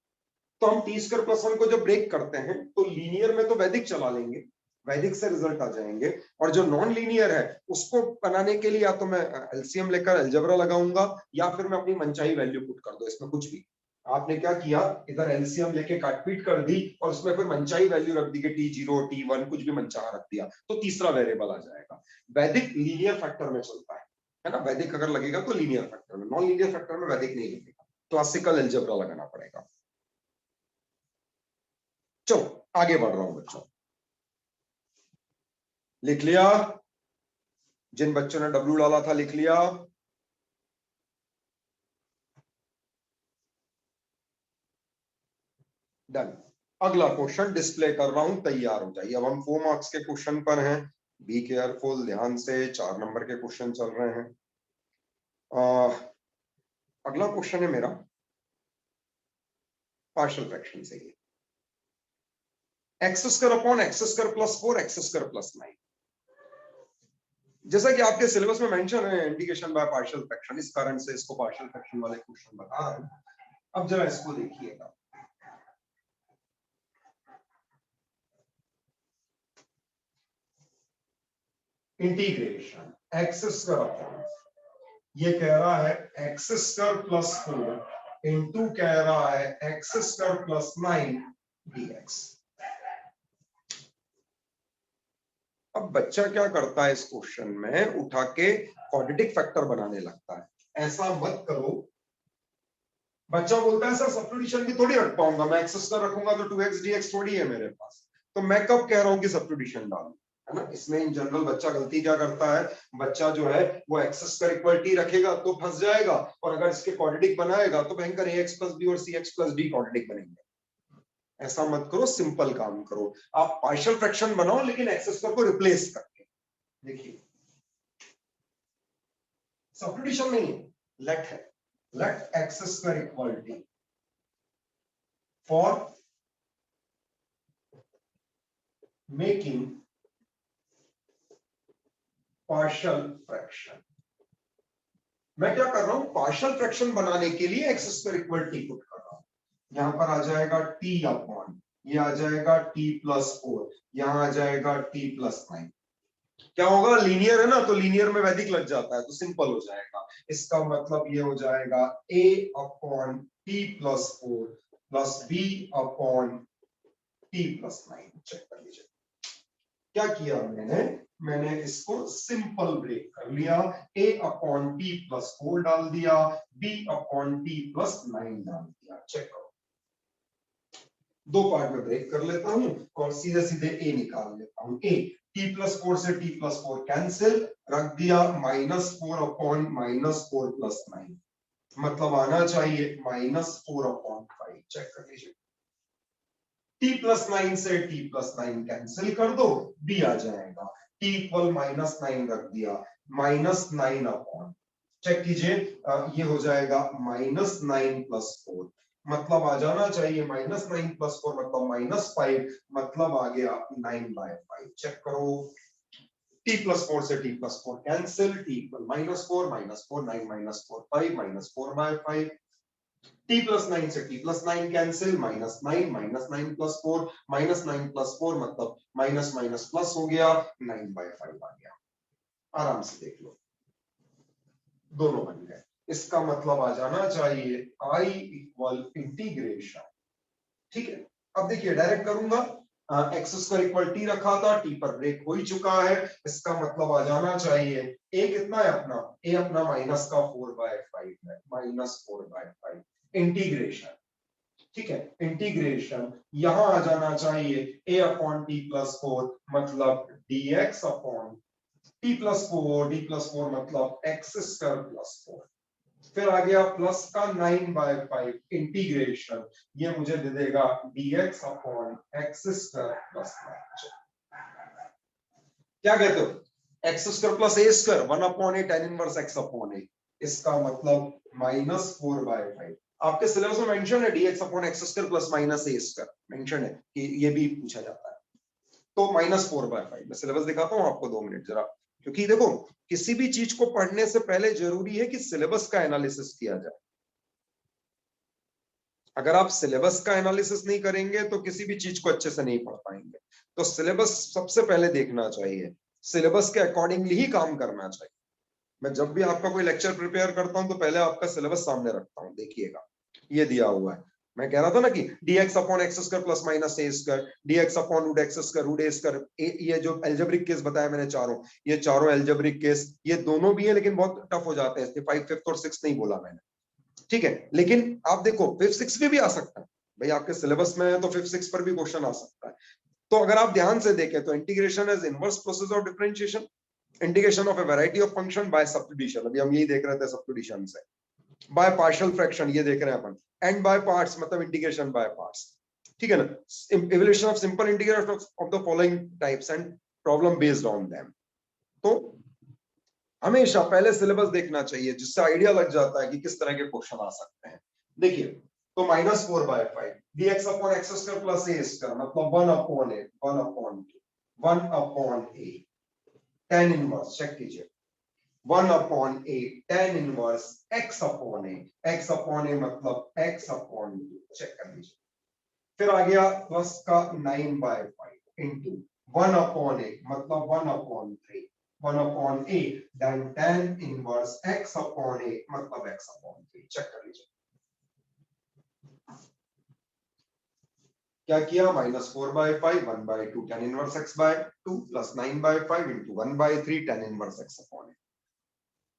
तो हम टी स्क्वायर प्लस 1 को जब ब्रेक करते हैं तो लीनियर में तो वैदिक चला लेंगे, वैदिक से रिजल्ट आ जाएंगे। और जो नॉन लीनियर है उसको बनाने के लिए या तो मैं एलसीएम लेकर अलजेब्रा लगाऊंगा, या फिर मैं अपनी मनचाही वैल्यू पुट कर दो, इसमें कुछ भी। आपने क्या किया, इधर एलसीएम लेके काटपीट कर दी और उसमें फिर मनचाही वैल्यू रख दी कि T0 T1 कुछ भी मनचाहा रख दिया, तो तीसरा वेरिएबल आ जाएगा। वैदिक लीनियर फैक्टर में चलता है ना, वैदिक अगर लगेगा तो लीनियर फैक्टर में, नॉन लीनियर फैक्टर में वैदिक नहीं लगेगा, क्लासिकल अलजेब्रा लगाना पड़ेगा। चलो आगे बढ़ रहा हूं बच्चों, लिख लिया? जिन बच्चों ने W डाला था लिख लिया? डन। अगला क्वेश्चन डिस्प्ले कर रहा हूं, तैयार हो जाइए। अब हम 4 मार्क्स के क्वेश्चन पर हैं, बी केयरफुल, ध्यान से। 4 नंबर के क्वेश्चन चल रहे हैं। अगला क्वेश्चन है मेरा पार्शियल फ्रैक्शन से ही, x square upon x square plus 4 x square plus 9। जैसा कि आपके सिलेबस में मेंशन है इंडिकेशन बाय पार्शियल फ्रैक्शन, इस कारण से इसको पार्शियल फ्रैक्शन वाले क्वेश्चन बता रहा हूं। अब जरा इसको देखिएगा, इंटीग्रेशन एक्स स्क्वायर अपॉन, ये कह रहा है एक्स स्क्वायर प्लस 4 इनटू कह रहा है एक्स स्क्वायर प्लस 9 dx। अब बच्चा क्या करता है इस क्वेश्चन में, उठा के क्वाड्रेटिक फैक्टर बनाने लगता है। ऐसा मत करो। बच्चा बोलता है सर सब्स्टिट्यूशन भी थोड़ी रख पाऊंगा, मैं एक्स स्क्वायर रखूंगा तो 2x dx थोड़ी है मेरे पास, तो मैं कब कह रहा हूं कि सब्स्टिट्यूशन डालूं, है ना। इसमें इन जनरल बच्चा गलती क्या करता है, बच्चा जो है वो एक्स स्क्वायर इक्वल टी रखेगा तो फंस जाएगा, और अगर इसके क्वाड्रेटिक बनाएगा तो भयंकर ax प्लस बी और cx प्लस डी क्वाड्रेटिक बनेंगे। ऐसा मत करो, सिंपल काम करो। आप पार्शियल फ्रैक्शन बनाओ लेकिन एक्स स्क्वायर को रिप्लेस करके। देखिए सब्स्टिट्यूशन नहीं है, लेट है, let x square equal t for making partial fraction. मैं क्या कर रहा हूं, पार्शियल फ्रैक्शन बनाने के लिए x square equal T put कर रहा हूं। यहां पर आ जाएगा टी अपॉन, ये आ जाएगा टी प्लस 4, यहां आ जाएगा टी प्लस 9। क्या होगा, लीनियर है ना, तो लीनियर में वैदिक लग जाता है तो सिंपल हो जाएगा। इसका मतलब ये हो जाएगा a upon t plus 4 plus b upon t plus 9। Check कर लीजिए क्या किया मैंने इसको सिंपल ब्रेक कर लिया। a अपॉन टी प्लस 4 डाल दिया, b अपॉन टी प्लस 9 डाल दिया। चेक करो, दो पार्ट में ब्रेक कर लेता हूं और सीधे सीधे a निकाल लेता हूं। a t प्लस 4 से t प्लस 4 कैंसिल, रख दिया -4 अपॉन -4 प्लस 9, मतलब आना चाहिए -4 अपॉन 5। चेक कर लीजिए, t प्लस 9 से t प्लस 9 कैंसिल कर दो, b आ जाएगा t इक्वल -9 रख दिया, -9 अपॉन, चेक कीजिए ये हो जाएगा -9 प्लस 4, मतलब आ जाना चाहिए -9 प्लस 4 मतलब -5, मतलब आ गया 9/5। चेक करो, t प्लस 4 से t plus 4 cancel, t equal -4 -4 9 -4 5 -4/5, t plus 9 से t plus 9 cancel, -9 plus 4 -9 plus 4 मतलब माइनस माइनस प्लस हो गया, 9/5 आ गया। आराम से देख लो, दोनों बन गए। इसका मतलब आ जाना चाहिए I इक्वल इंटीग्रेशन। ठीक है, अब देखिए डायरेक्ट करूंगा, एक्स स्क्वायर इक्वल टी रखा था, टी पर ब्रेक हो ही चुका है, इसका मतलब आ जाना चाहिए a कितना है अपना, a अपना माइनस का 4/5 है, -4/5 इंटीग्रेशन। ठीक है, इंटीग्रेशन यहां आ जाना चाहिए a अपॉन टी प्लस 4 मतलब dx अपॉन टी प्लस 4 मतलब एक्स स्क्वायर प्लस 4, फिर आ गया प्लस का 9/5 इंटीग्रेशन, ये मुझे दे देगा dx upon x square plus 9। क्या कहते हो, x square plus a square 1 upon a tan inverse x upon a, इसका मतलब -4/5। आपके सिलेबस में मेंशन है dx upon x square plus minus a square mention है कि ये भी पूछा जाता है, तो -4/5। मैं सिलेबस दिखाता हूं आपको 2 मिनट जरा, क्योंकि देखो किसी भी चीज को पढ़ने से पहले जरूरी है कि सिलेबस का एनालिसिस किया जाए। अगर आप सिलेबस का एनालिसिस नहीं करेंगे तो किसी भी चीज को अच्छे से नहीं पढ़ पाएंगे। तो सिलेबस सबसे पहले देखना चाहिए, सिलेबस के अकॉर्डिंगली ही काम करना चाहिए। मैं जब भी आपका कोई लेक्चर प्रिपेयर करता हूं तो पहले आपका सिलेबस सामने रखता हूं, देखिएगा ये दिया हुआ है। मैं कह रहा था ना कि dx upon x square plus minus a square, dx upon root x square root a square, ये जो एल्जेब्रिक केस बताया मैंने चारों, ये चारों एल्जेब्रिक केस, ये दोनों भी है लेकिन बहुत टफ हो जाते हैं, 5, 5th और 6th नहीं बोला मैंने। ठीक है, लेकिन आप देखो 5th 6th पे भी आ सकता है भाई, आपके सिलेबस में है तो 5th 6th पर भी क्वेश्चन आ सकता है। तो अगर आप ध्यान से देखें तो integration is inverse process of differentiation, integration of A variety of function by substitution, अभी हम यही देख रहे थे सब्स्टिट्यूशन से, बाय पार्शियल फ्रैक्शन ये देख रहे हैं अपन, एंड बाय पार्ट्स मतलब इंटीग्रेशन बाय पार्ट्स। ठीक है ना, evaluation of simple integral of the following types and problem based on them. तो हमेशा पहले सिलेबस देखना चाहिए जिससे आइडिया लग जाता है कि किस तरह के क्वेश्चन आ सकते हैं। देखिए तो -4/5 dx upon x square plus a square मतलब 1 upon a 1 upon 2 1 upon a tan inverse, check कीजिए 1 upon a tan inverse x upon a मतलब x अपॉन 2, चेक कर लीजिए। फिर आ गया प्लस का 9/5 इंटू 1 अपॉन ए मतलब 1 upon 3 1 upon a then tan inverse x upon a मतलब x upon 3, check कर लीजिए। क्या किया, -4/5 1/2 tan inverse x by 2 plus 9/5 into 1/3 tan inverse x upon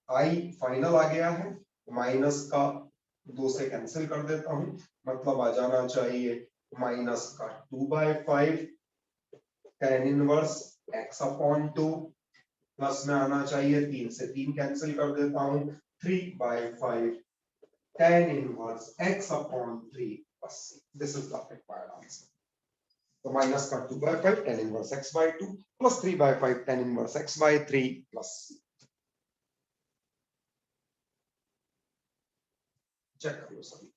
I final आ गया है। माइनस का 2 से कैंसिल कर देता हूं, मतलब आ जाना चाहिए माइनस का 2/5 tan inverse x upon 2 plus में आना चाहिए 3 से 3 कैंसिल कर देता हूं 3/5 tan inverse x upon 3 plus c। This is the required answer. तो माइनस का 2/5 tan inverse x by 2 plus 3/5 tan inverse x by 3 plus c। Check कर लो सभी।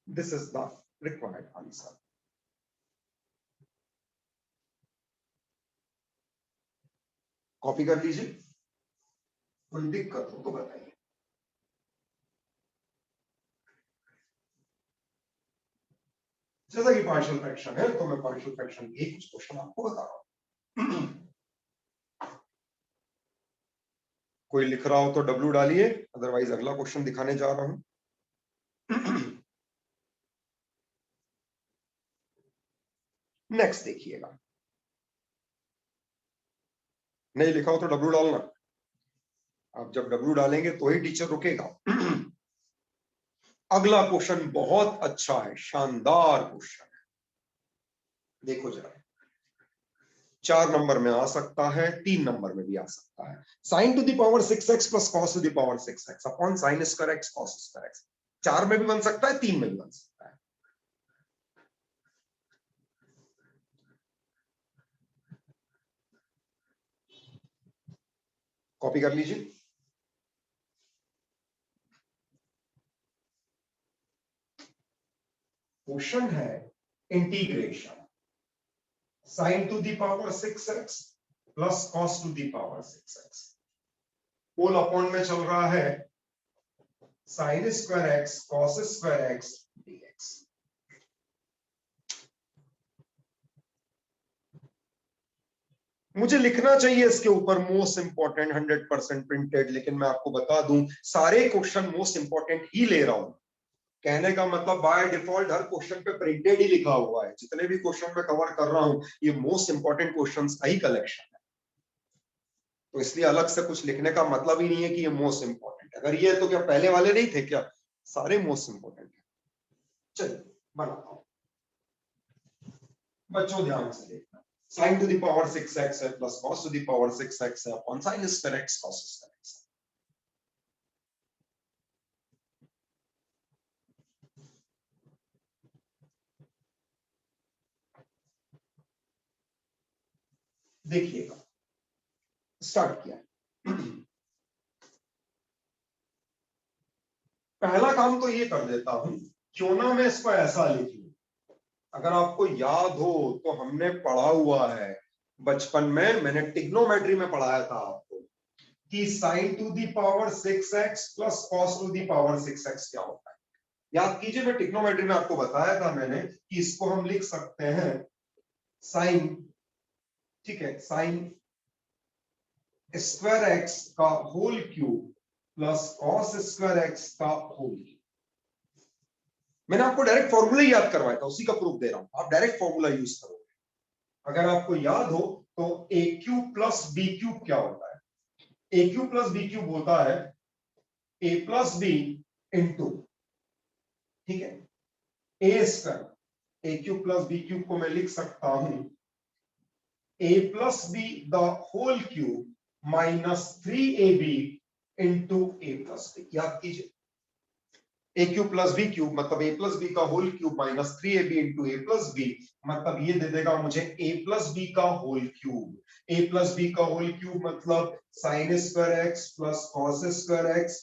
This is the required answer. Copy कर लीजिए, कोई दिक्कत हो तो बताइए। जैसा कि पार्शियल फ्रैक्शन है तो मैं पार्शियल फ्रैक्शन के कुछ क्वेश्चन आपको बता रहा हूं। कोई लिख रहा हो तो W डालिए, अदरवाइज अगला क्वेश्चन दिखाने जा रहा हूं। नेक्स्ट देखिएगा, नहीं लिखा हो तो W डालना। आप जब W डालेंगे तो ही टीचर रुकेगा। अगला क्वेश्चन बहुत अच्छा है, शानदार क्वेश्चन है। देखो जरा, 4 नंबर में आ सकता है, 3 नंबर में भी आ सकता है। sin to the power 6x plus cos to the power 6x upon sin square x cos square x। 4 में भी बन सकता है, 3 में भी बन सकता है। कॉपी कर लीजिए। क्वेश्चन है integration sin to the power 6x plus cos to the power 6x whole upon में चल रहा है sin square x cos square x dx। मुझे लिखना चाहिए इसके ऊपर मोस्ट इंपॉर्टेंट 100% प्रिंटेड, लेकिन मैं आपको बता दूं सारे क्वेश्चन मोस्ट इंपॉर्टेंट ही ले रहा हूं। कहने का मतलब बाय डिफॉल्ट हर क्वेश्चन पे प्रिंटेड ही लिखा हुआ है। जितने भी क्वेश्चन मैं कवर कर रहा हूं ये मोस्ट इंपॉर्टेंट क्वेश्चंस का ही कलेक्शन है, तो इसलिए अलग से कुछ लिखने का मतलब ही नहीं है कि ये मोस्ट इंपॉर्टेंट है। अगर ये है तो क्या पहले वाले नहीं थे क्या? सारे मोस्ट इंपॉर्टेंट है। चलिए बनाता हूं, बच्चों ध्यान से देखना। sin to the power 6x है plus cos to the power 6x है upon sin square x cos square x। देखिएगा, स्टार्ट किया। पहला काम तो ये कर देता हूं, क्यों ना मैं इसको ऐसा लिख लूं। अगर आपको याद हो तो हमने पढ़ा हुआ है बचपन में, मैंने ट्रिग्नोमेट्री में पढ़ाया था आपको कि sin to the power 6x plus cos to the power 6x क्या होता है। याद कीजिए, मैं ट्रिग्नोमेट्री में आपको बताया था मैंने कि इसको हम लिख सकते हैं sin, ठीक है, sin स्क्वायर x का whole cube plus cos square x का होल क्यूब। मैंने आपको डायरेक्ट फॉर्मूला ही याद करवाया था, उसी का प्रूफ दे रहा हूं। आप डायरेक्ट फॉर्मूला यूज करोगे। अगर आपको याद हो तो a cube plus b cube क्या होता है? A cube plus b cube होता है ए प्लस बी इंटू, ठीक है, a square. A cube plus b cube को मैं लिख सकता हूं a plus b the whole cube minus 3ab into a plus b. याद कीजिए, a cube plus b cube मतलब ए प्लस बी का whole cube minus 3ab into a plus b, मतलब ये दे देगा मुझे ए प्लस बी का whole cube. A plus b का होल क्यूब मतलब sine square x plus cos square x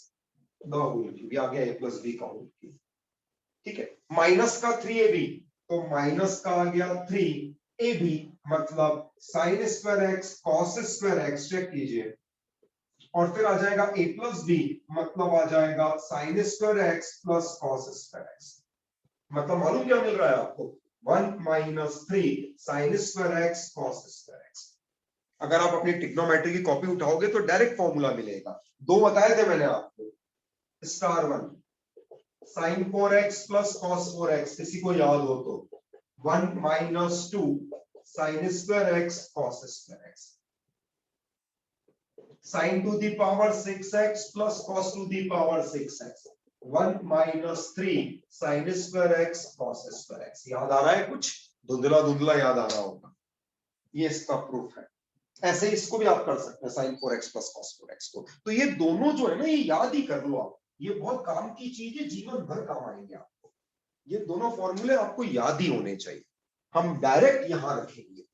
the whole cube. ये आ गया ए प्लस बी का होल क्यूब, ठीक है। माइनस का 3ab तो माइनस का आ गया 3ab मतलब sine square x cos square x, check कीजिए, और फिर आ जाएगा a प्लस बी मतलब आ जाएगा sign square x plus cos square x. मतलब मालूम क्या मिल रहा है आपको? 1 minus 3 sign square x cos square x. अगर आप अपनी ट्रिग्नोमेट्री की कॉपी उठाओगे तो डायरेक्ट फॉर्मूला मिलेगा। दो बताए थे मैंने आपको, star 1 sign 4x plus cos 4x, किसी को याद हो तो 1 minus 2 sin square x cos square x. Sin to the power 6x plus cos to the power 6x. 1 minus 3 sin square x cos square x. याद आ रहा है कुछ? धुंधला धुंधला याद आ रहा होगा। ये इसका प्रूफ है। ऐसे इसको भी आप कर सकते हैं sin 4x plus cos 4x को। तो ये दोनों जो है ना, ये याद ही कर लो आप। ये बहुत काम की चीज है, जीवन भर काम आएंगे आपको। ये दोनों फॉर्मूले आपको याद ही होने चाहिए। हम डायरेक्ट यहां रखेंगे।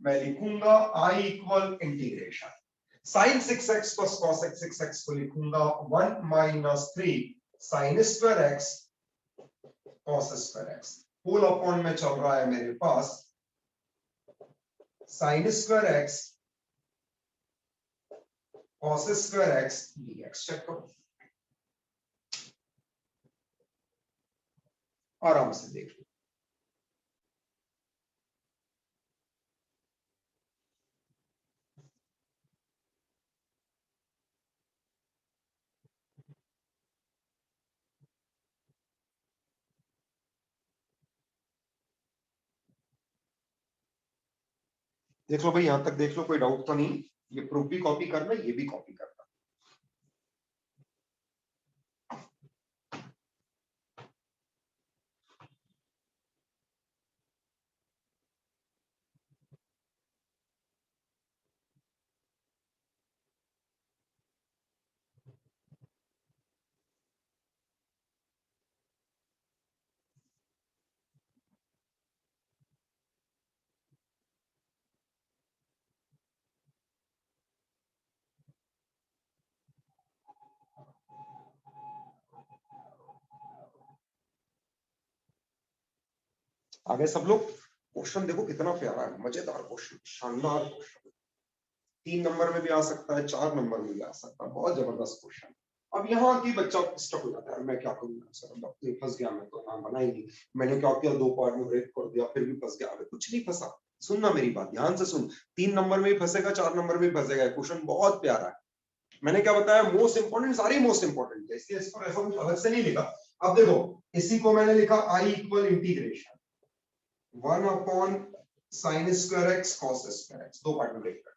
मैं लिखूंगा I equal integration sin 6x plus cos 6x को लिखूंगा 1 minus 3 sin square x cos square x whole upon में चल रहा है मेरे पास sin square x cos square x dx। Check करो, आराम से देख लो। देख लो भाई, यहां तक देख लो, कोई डाउट तो नहीं। ये प्रूफ भी कॉपी करना, ये भी कॉपी करना। आगे सब लोग, क्वेश्चन देखो कितना प्यारा है, मजेदार क्वेश्चन, शानदार क्वेश्चन। 3 नंबर में भी आ सकता है, 4 नंबर में भी आ सकता है, बहुत जबरदस्त क्वेश्चन। अब यहाँ की बच्चा स्टक हो जाता है, मैं क्या करूंगा सर, अब तो फंस गया, मैं तो नाम बनाएंगी, मैंने क्या किया, 2 पार्ट में ब्रेक कर दिया, फिर भी फंस गया। अबे कुछ नहीं फंसा, सुनना मेरी बात ध्यान से सुन। 3 नंबर में भी फंसेगा, 4 नंबर में भी फंसेगा। क्वेश्चन बहुत प्यारा है। मैंने क्या बताया, मोस्ट इंपोर्टेंट, सारी मोस्ट इंपोर्टेंट है, इसलिए इसको ऐसा कुछ अलग से नहीं लिखा। अब देखो, इसी को मैंने लिखा I equal integration 1 upon sin square x cos square x, 2 part में ब्रेक कर,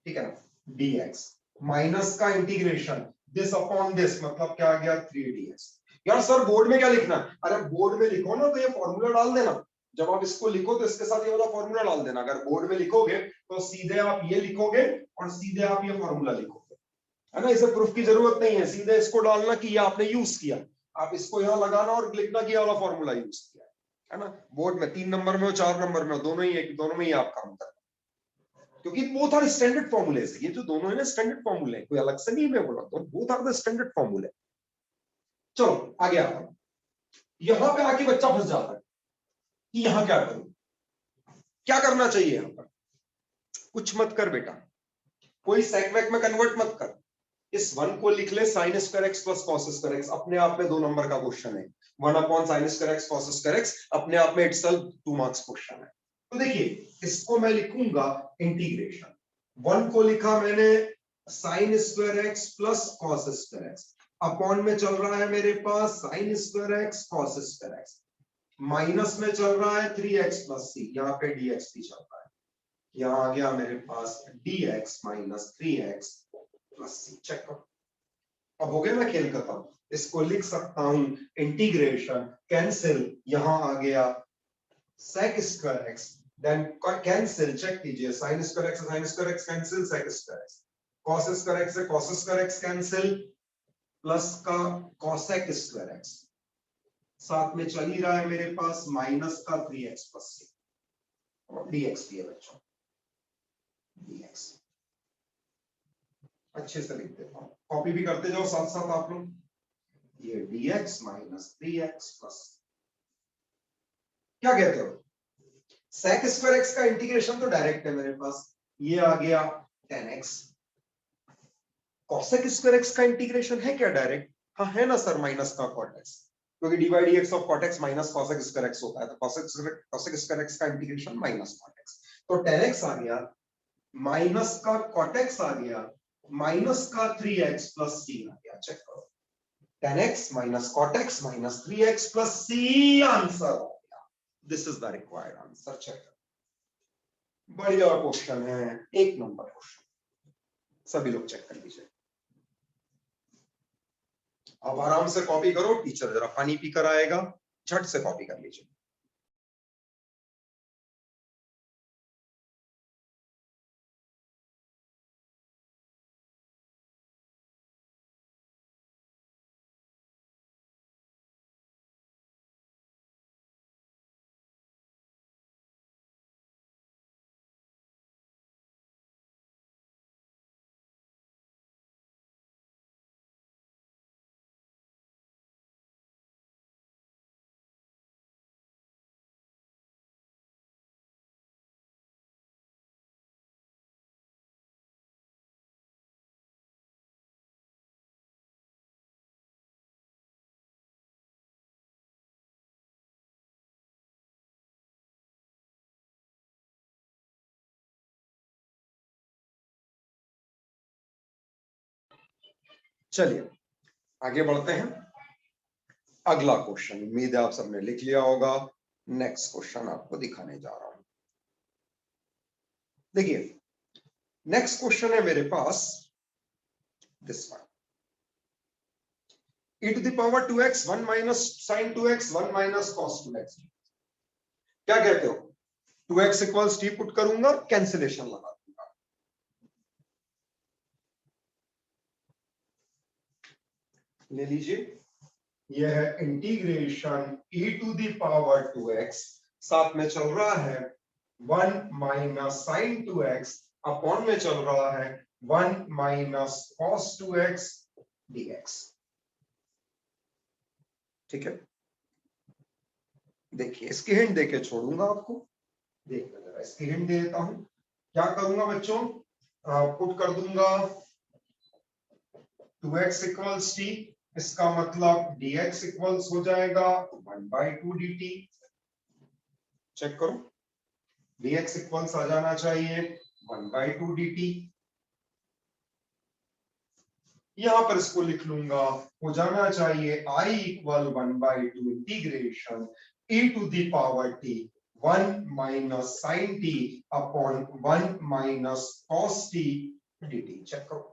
ठीक है ना, dx माइनस का इंटीग्रेशन दिस अपॉन दिस, मतलब क्या आ गया 3dx। यार सर बोर्ड में क्या लिखना है? अरे बोर्ड में लिखो ना तो ये फॉर्मूला डाल देना। जब आप इसको लिखो तो इसके साथ ये वाला फॉर्मूला डाल देना। अगर बोर्ड में लिखोगे तो सीधे आप ये लिखोगे और सीधे आप ये फॉर्मूला लिखोगे, है ना। इसे प्रूफ की जरूरत नहीं है, सीधे इसको डालना कि ये आपने यूज किया, आप इसको यहाँ लगाना और लिखना कि ये वाला फॉर्मूला यूज किया, है ना। बोर्ड में 3 नंबर में हो 4 नंबर में हो, दोनों ही एक, दोनों में ही आप काम करना, क्योंकि बोथ आर स्टैंडर्ड फॉर्मूले। ये जो दोनों है ना स्टैंडर्ड फॉर्मूले, कोई अलग से नहीं मैं बोल रहा हूं, बोथ आर द स्टैंडर्ड फॉर्मूले। चलो आगे आता हूं। यहां पे आके बच्चा फंस जाता है कि यहां क्या करूं, क्या करना चाहिए। यहां पर कुछ मत कर बेटा, कोई सेक वेक में कन्वर्ट मत कर। इस 1 को लिख ले sin square x plus cos square x, अपने आप में 2 नंबर का क्वेश्चन है। 1 upon sin square x cos square x अपने आप में इटसेल्फ 2 मार्क्स क्वेश्चन है। तो देखिए, इसको मैं लिखूंगा इंटीग्रेशन, 1 को लिखा मैंने sin square x plus cos square x, upon में चल रहा है मेरे पास sin square x cos square x, minus में चल रहा है 3x प्लस c, यहाँ पे dx भी चल रहा है, यहाँ आ गया मेरे पास dx minus 3x plus c। Check करो, अब हो गया ना खेल खत्म। इसको लिख सकता हूं इंटीग्रेशन, कैंसिल, यहां आ गया sec square x, then cancel, check कीजिए, sin स्क्वायर x से sin square x cancel, sec square x, cos square x से cos square x cancel, plus का cosec स्क्वायर x, साथ में चल ही रहा है मेरे पास माइनस का 3x प्लस c, और dx भी है बच्चों, dx अच्छे से लिख देता हूं, कॉपी भी करते जाओ साथ साथ आप लोग। ये dx माइनस 3x प्लस, क्या कहते हो, sec स्क्वायर x का इंटीग्रेशन तो डायरेक्ट है मेरे पास, ये आ गया 10x। cosec स्क्वायर x का इंटीग्रेशन है क्या डायरेक्ट? हाँ है ना सर, माइनस का cot x, क्योंकि dy dx of cot x minus cosec square x होता है, तो cosec स्क्वायर x का इंटीग्रेशन माइनस cot x, तो 10x आ गया, माइनस का cot x आ गया, माइनस का 3x प्लस c आ गया। चेक करो, 10x minus cot x minus 3x plus c answer हो गया। This is the required answer. Check, बढ़िया क्वेश्चन है, 1 नंबर क्वेश्चन, सभी लोग चेक कर लीजिए। अब आराम से कॉपी करो, टीचर जरा पानी पीकर आएगा, झट से कॉपी कर लीजिए। चलिए आगे बढ़ते हैं। अगला क्वेश्चन, उम्मीद है आप सबने लिख लिया होगा। नेक्स्ट क्वेश्चन आपको दिखाने जा रहा हूं। देखिए नेक्स्ट क्वेश्चन है मेरे पास this one, e to the power 2x 1 minus sin 2x 1 minus cos 2x। क्या कहते हो? 2x इक्वल्स t पुट करूंगा, कैंसिलेशन लगा दूंगा। ले लीजिए, यह है integration e to the power 2x, साथ में चल रहा है 1 माइनस sin 2x अपॉन में चल रहा है 1 माइनस cos 2x dx। ठीक है, देखिए इसकी हिंट देके छोड़ूंगा आपको, देखना जरा, इसकी हिंट दे देता हूं। क्या करूंगा बच्चों, पुट कर दूंगा 2x इक्वल्स t, इसका मतलब dx इक्वल्स हो जाएगा 1/2 dt। चेक करो, dx इक्वल्स आ जाना चाहिए 1/2 dt। यहां पर इसको लिख लूंगा, हो जाना चाहिए I equal 1/2 integration e to the power t 1 minus sin t upon 1 minus cos t dt। Check करो,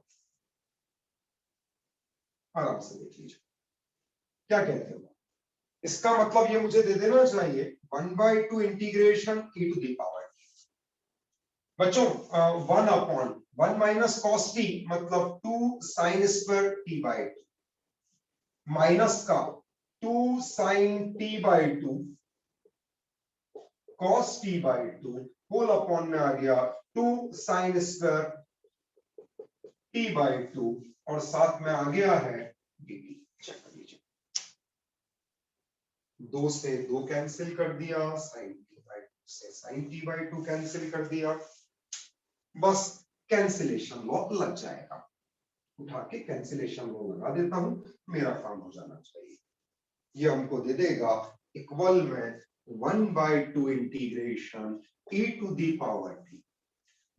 आराम से देख लीजिए क्या कहते हो। इसका मतलब ये मुझे दे देना चाहिए 1/2 integration e to the power t। बच्चों 1 अपॉन 1 माइनस cos t मतलब 2 sin square t by 2, minus का 2 sin t by 2 cos t by 2 whole upon में आ गया 2 sin स्क्वायर t बाई 2 और साथ में आ गया है dt। चेक कर लीजिए, 2 से 2 कैंसिल कर दिया, sin t बाई 2 से sin t बाई 2 कैंसिल कर दिया, बस कैंसिलेशन लॉ लग जाएगा। उठा के कैंसिलेशन लॉ लगा देता हूं, मेरा काम हो जाना चाहिए। ये हमको दे देगा इक्वल में 1/2 integration e to the power t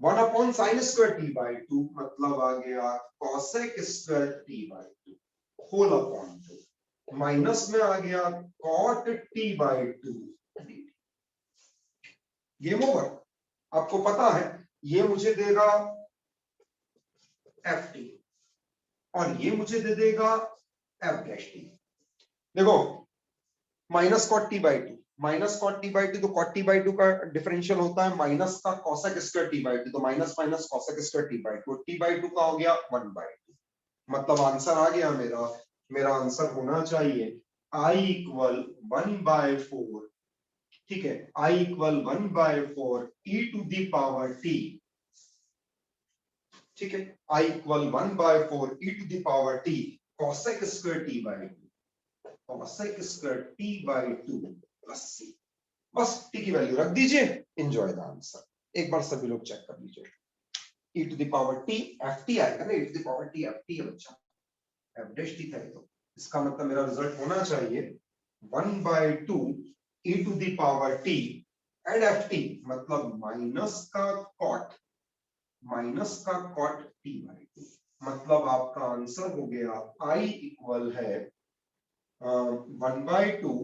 1 upon sine square t by 2 मतलब आ गया cosec square t by 2 whole upon 2 minus में आ गया cot t by 2 dt। Game over. आपको पता है ये मुझे देगा ft और ये मुझे दे देगा f डैश t। देखो minus cot t by 2, minus cot t by 2, तो कॉट टी बाई 2 का डिफरेंशियल होता है माइनस का कॉसेक स्क्वायर टी बाई 2, तो minus minus cosec square T by 2, T by 2 का हो गया 1/2। मतलब आंसर आ गया मेरा आंसर होना चाहिए i इक्वल 1/4। ठीक है, i equal 1/4 e to the power t। ठीक है, i equal 1/4 e to the power t cosec square t by 2 cosec square t by 2 plus c। बस t की वैल्यू रख दीजिए, एंजॉय द आंसर। एक बार सभी लोग चेक कर लीजिए, e to the power t ft आएगा ना, e to the power t ft है बच्चा, f डैश t था। तो इसका मतलब मेरा रिजल्ट होना चाहिए 1/2 e to the power t and ft मतलब माइनस का cot t बाई 2 मतलब आपका आंसर हो गया i इक्वल है 1/2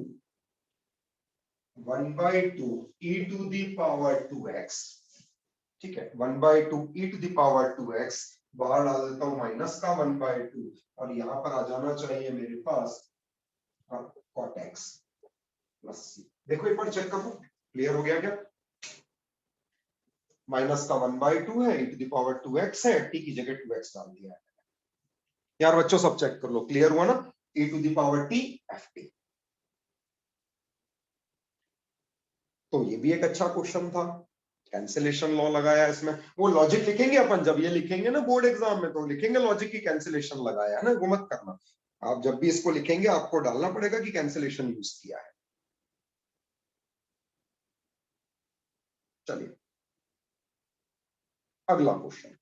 1/2 e to the power 2x, ठीक है, 1/2 e to the power 2x, बाहर डाल देता हूं माइनस का 1/2 और यहां पर आ जाना चाहिए मेरे पास cot x प्लस c। देखो एक बार चेक करो, क्लियर हो गया क्या? माइनस का 1/2 है, e to the power 2x है, t की जगह 2x डाल दिया है। यार बच्चों सब चेक कर लो, क्लियर हुआ ना? e to the power t ft। तो ये भी एक अच्छा क्वेश्चन था, कैंसिलेशन लॉ लगाया इसमें। वो लॉजिक लिखेंगे अपन, जब ये लिखेंगे ना बोर्ड एग्जाम में तो लिखेंगे लॉजिक की कैंसिलेशन लगाया है ना, वो मत करना। आप जब भी इसको लिखेंगे आपको डालना पड़ेगा कि कैंसिलेशन यूज किया है। चलिए अगला क्वेश्चन,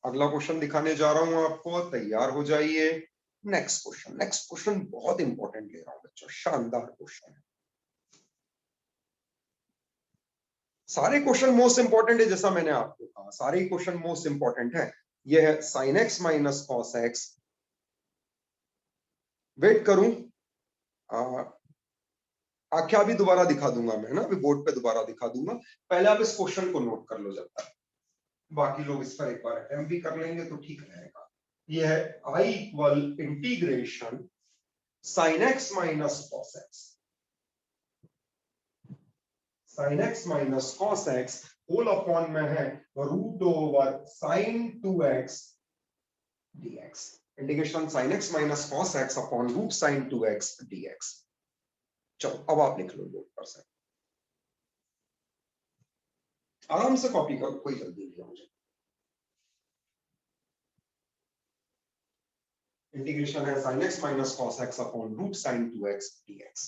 अगला क्वेश्चन दिखाने जा रहा हूं आपको, तैयार हो जाइए। नेक्स्ट क्वेश्चन, नेक्स्ट क्वेश्चन बहुत इंपॉर्टेंट ले रहा हूं बच्चों, शानदार क्वेश्चन है। सारे क्वेश्चन मोस्ट इंपॉर्टेंट है, जैसा मैंने आपको कहा सारे क्वेश्चन मोस्ट इंपॉर्टेंट है। यह है sine x minus cos x. Wait करूं, आख्या भी दोबारा दिखा दूंगा मैं ना, अभी बोर्ड पे दोबारा दिखा दूंगा। पहले आप इस क्वेश्चन को नोट कर लो जब तक, बाकी लोग इस पर एक बार अटेम्प्ट भी कर लेंगे तो ठीक रहेगा। यह है I equal integration sine x minus cos x, sine x minus cos x whole upon में है root over sine 2x dx, integration sine x minus cos x upon root sine 2x dx। चलो अब आप लिख लो board पर से, आराम से कॉपी करो, कोई जल्दी नहीं है मुझे। इंटीग्रेशन है sine x minus cos x upon root sine 2x dx।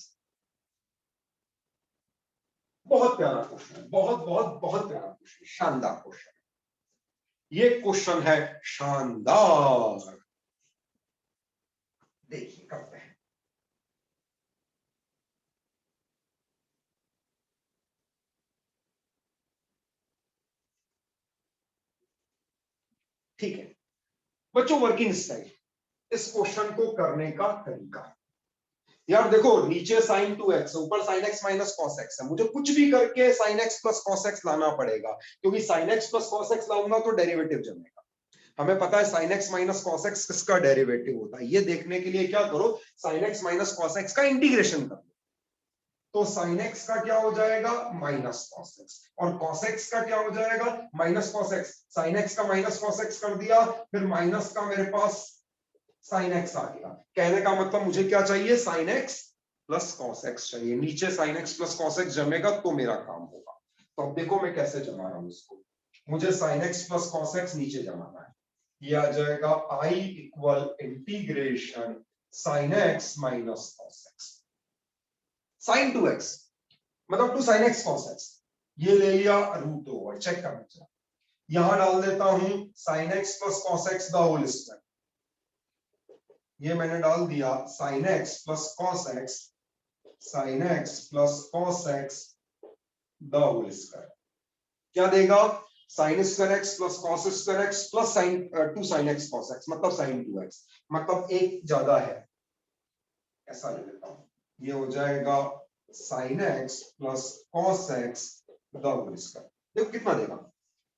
बहुत प्यारा क्वेश्चन है, बहुत बहुत बहुत प्यारा क्वेश्चन, शानदार क्वेश्चन है ये, क्वेश्चन है शानदार। देखिए करते हैं। ठीक है बच्चों, वर्किंग स्टाइल, इस क्वेश्चन को करने का तरीका। यार देखो नीचे साइन 2x, ऊपर sign x minus cos x है, मुझे कुछ भी करके sign x plus cos x लाना पड़ेगा, क्योंकि sign x plus cos x लाऊंगा तो डेरिवेटिव जमेगा। हमें पता है sine x minus cos x किसका डेरिवेटिव होता है, ये देखने के लिए क्या करो, sign x minus cos x का इंटीग्रेशन कर लो। तो साइन एक्स का क्या हो जाएगा, माइनस कॉस एक्स, और कॉस एक्स का क्या हो जाएगा, minus cos x. Sine x का माइनस कॉस एक्स कर दिया, फिर माइनस का मेरे पास साइन एक्स आ गया। कहने का मतलब मुझे क्या चाहिए, sine x plus cos x चाहिए। नीचे sine x plus cos x जमेगा तो मेरा काम होगा। तो अब देखो मैं कैसे जमा रहा हूं इसको, मुझे sine x plus cos x नीचे जमाना है। ये आ जाएगा I equal integration sine x minus cos x, sine 2x मतलब 2 sin x cos x, ये ले लिया रूट ओवर, चेक करना चाहिए। यहां डाल देता हूं sin x plus cos x the whole square, ये मैंने डाल दिया sin x plus cos x, sin x plus cos x the whole square. क्या देगा, sin square x plus cos square x plus sin 2 sin x cos x, मतलब sin 2x, मतलब एक ज्यादा है, ऐसा ले लेता हूं। ये हो जाएगा sin x plus cos x the whole square. देखो कितना देगा,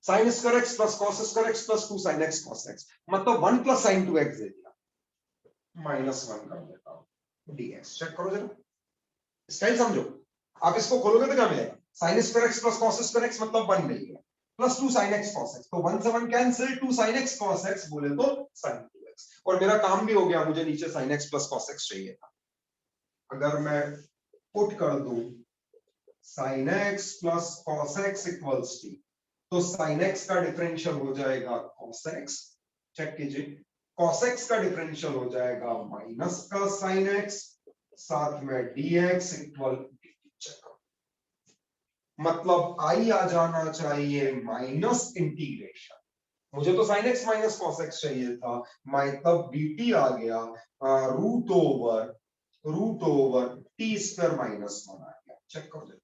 sin square x plus cos square x plus 2 sin x cos x, मतलब 1 प्लस sin 2x दे दिया, -1 कर देता हूं dx। चेक करो जरा, स्टाइल समझो। आप इसको खोलोगे तो क्या मिलेगा, sin square x plus cos square x मतलब 1 मिल गया, plus 2 sin x cos x, तो 1 से 1 cancel, 2 sin x cos x बोले तो sin 2x, और मेरा काम भी हो गया, मुझे नीचे sin x plus cos x चाहिए था। अगर मैं पुट कर दूं sin x plus cos x equals t, तो sin x का डिफरेंशियल हो जाएगा cos x, चेक कीजिए, cos x का डिफरेंशियल हो जाएगा माइनस का sin x, साथ में dx इक्वल dt। चेक, मतलब आई आ जाना चाहिए माइनस इंटीग्रेशन, मुझे तो sin x minus cos x चाहिए था, मतलब dt आ गया रूट ओवर टी स्क्वायर -1 आ गया। चेक कर दे,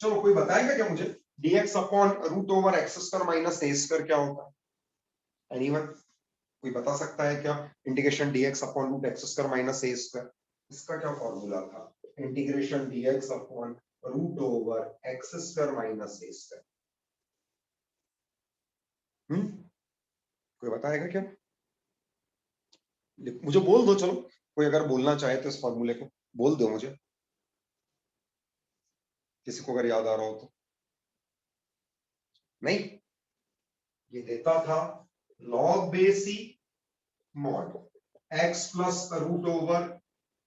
चलो कोई बताएगा क्या मुझे, dx upon root over x square minus a square क्या होता है, एनीवन? कोई बता सकता है क्या? Integration dx upon root x square minus a square, इसका क्या फॉर्मूला था? Integration dx upon root over x square minus a square. कोई बताएगा क्या? मुझे बोल दो, चलो कोई अगर बोलना चाहे तो इस फॉर्मूले को बोल दो मुझे, किसी को अगर याद आ रहा हो तो। नहीं, ये देता था log base c mod x plus root over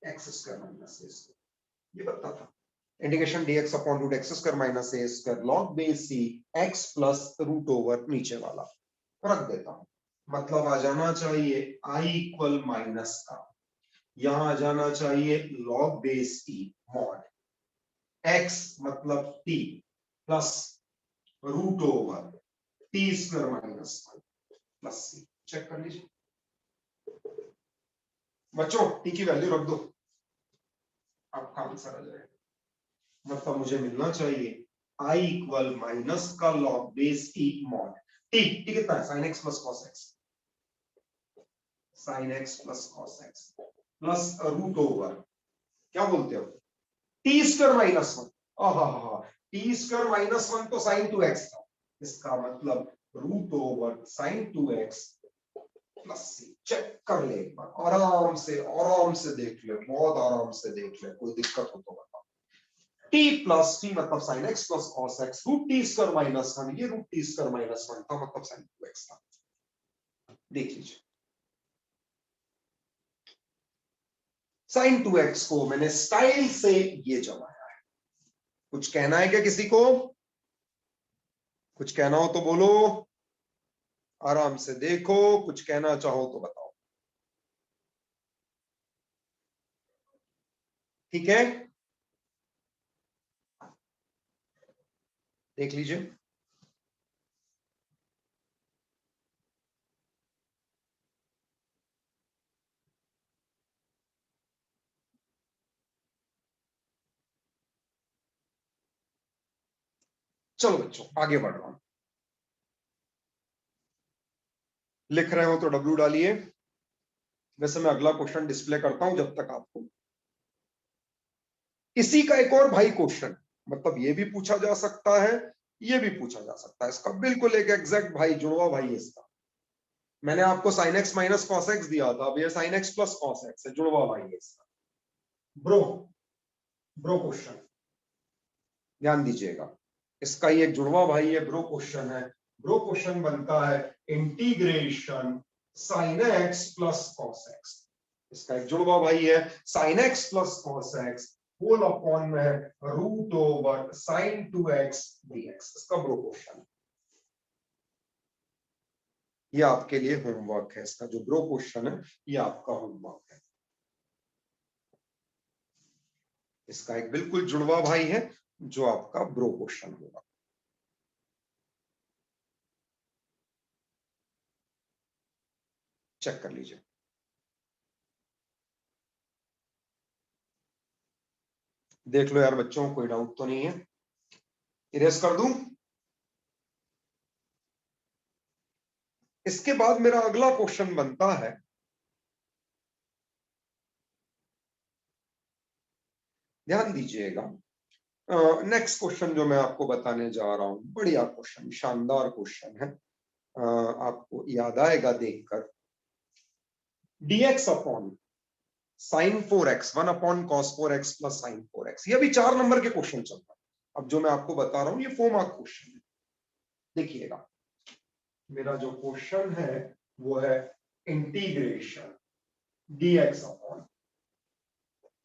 x square minus a square, ये बताता था। Integration dx upon root x square minus a square log base c x plus root over नीचे वाला रख देता हूं, मतलब आ जाना चाहिए i इक्वल माइनस का, यहां आ जाना चाहिए log base t mod x मतलब t plus root over t square minus plus c. Check कर लीजिए बच्चों, टी की वैल्यू रख दो, आपका आंसर आ जाएगा। मतलब मुझे मिलना चाहिए i इक्वल माइनस का log base t mod t कितना है? Sine x plus cos x, sine x plus cos x plus root over क्या बोलते हो t square minus one. T square minus one तो साइन टू एक्स था, इसका मतलब root over sine two x plus c. Check कर ले एक बार, आराम से देख ले, बहुत आराम से देख ले, कोई दिक्कत हो तो बताओ। टी प्लस टी मतलब sine x plus cos x, root t square minus one, ये root t square minus one था, मतलब साइन टू एक्स था। देख लीजिए, साइन टू एक्स को मैंने स्टाइल से ये जमाया है। कुछ कहना है क्या किसी को? कुछ कहना हो तो बोलो, आराम से देखो, कुछ कहना चाहो तो बताओ। ठीक है, देख लीजिए। चलो बच्चों आगे बढ़ रहा हूं, लिख रहे हो तो डब्ल्यू डालिए। वैसे मैं अगला क्वेश्चन डिस्प्ले करता हूं जब तक आपको। इसी का एक और भाई क्वेश्चन, मतलब ये भी पूछा जा सकता है, ये भी पूछा जा सकता है, इसका बिल्कुल एक एग्जैक्ट भाई, जुड़वा भाई है इसका। मैंने आपको sign x minus cos x दिया था, अब ये sign x plus cos x है, जुड़वा भाई है इसका। ब्रो ब्रो क्वेश्चन ध्यान दीजिएगा, इसका ये जुड़वा भाई है, ब्रो क्वेश्चन है। ब्रो क्वेश्चन बनता है integration sine x plus cos x, इसका एक जुड़वा भाई है sine x plus cos x whole upon में है root over sine two x d x, इसका ब्रो क्वेश्चन है। ये आपके लिए होमवर्क है, इसका जो ब्रो क्वेश्चन है ये आपका होमवर्क है। इसका एक बिल्कुल जुड़वा भाई है जो आपका ब्रो क्वेश्चन होगा। चेक कर लीजिए, देख लो यार बच्चों, कोई डाउट तो नहीं है? इरेज कर दूं? इसके बाद मेरा अगला क्वेश्चन बनता है, ध्यान दीजिएगा, नेक्स्ट क्वेश्चन जो मैं आपको बताने जा रहा हूं, बढ़िया क्वेश्चन, शानदार क्वेश्चन है, आपको याद आएगा देखकर। dx upon sign 4x 1 upon cos 4x plus sign 4x, ये अभी 4 नंबर के क्वेश्चन चल रहा है। अब जो मैं आपको बता रहा हूं ये 4 मार्क क्वेश्चन है। देखिएगा, मेरा जो क्वेश्चन है वो है integration dx upon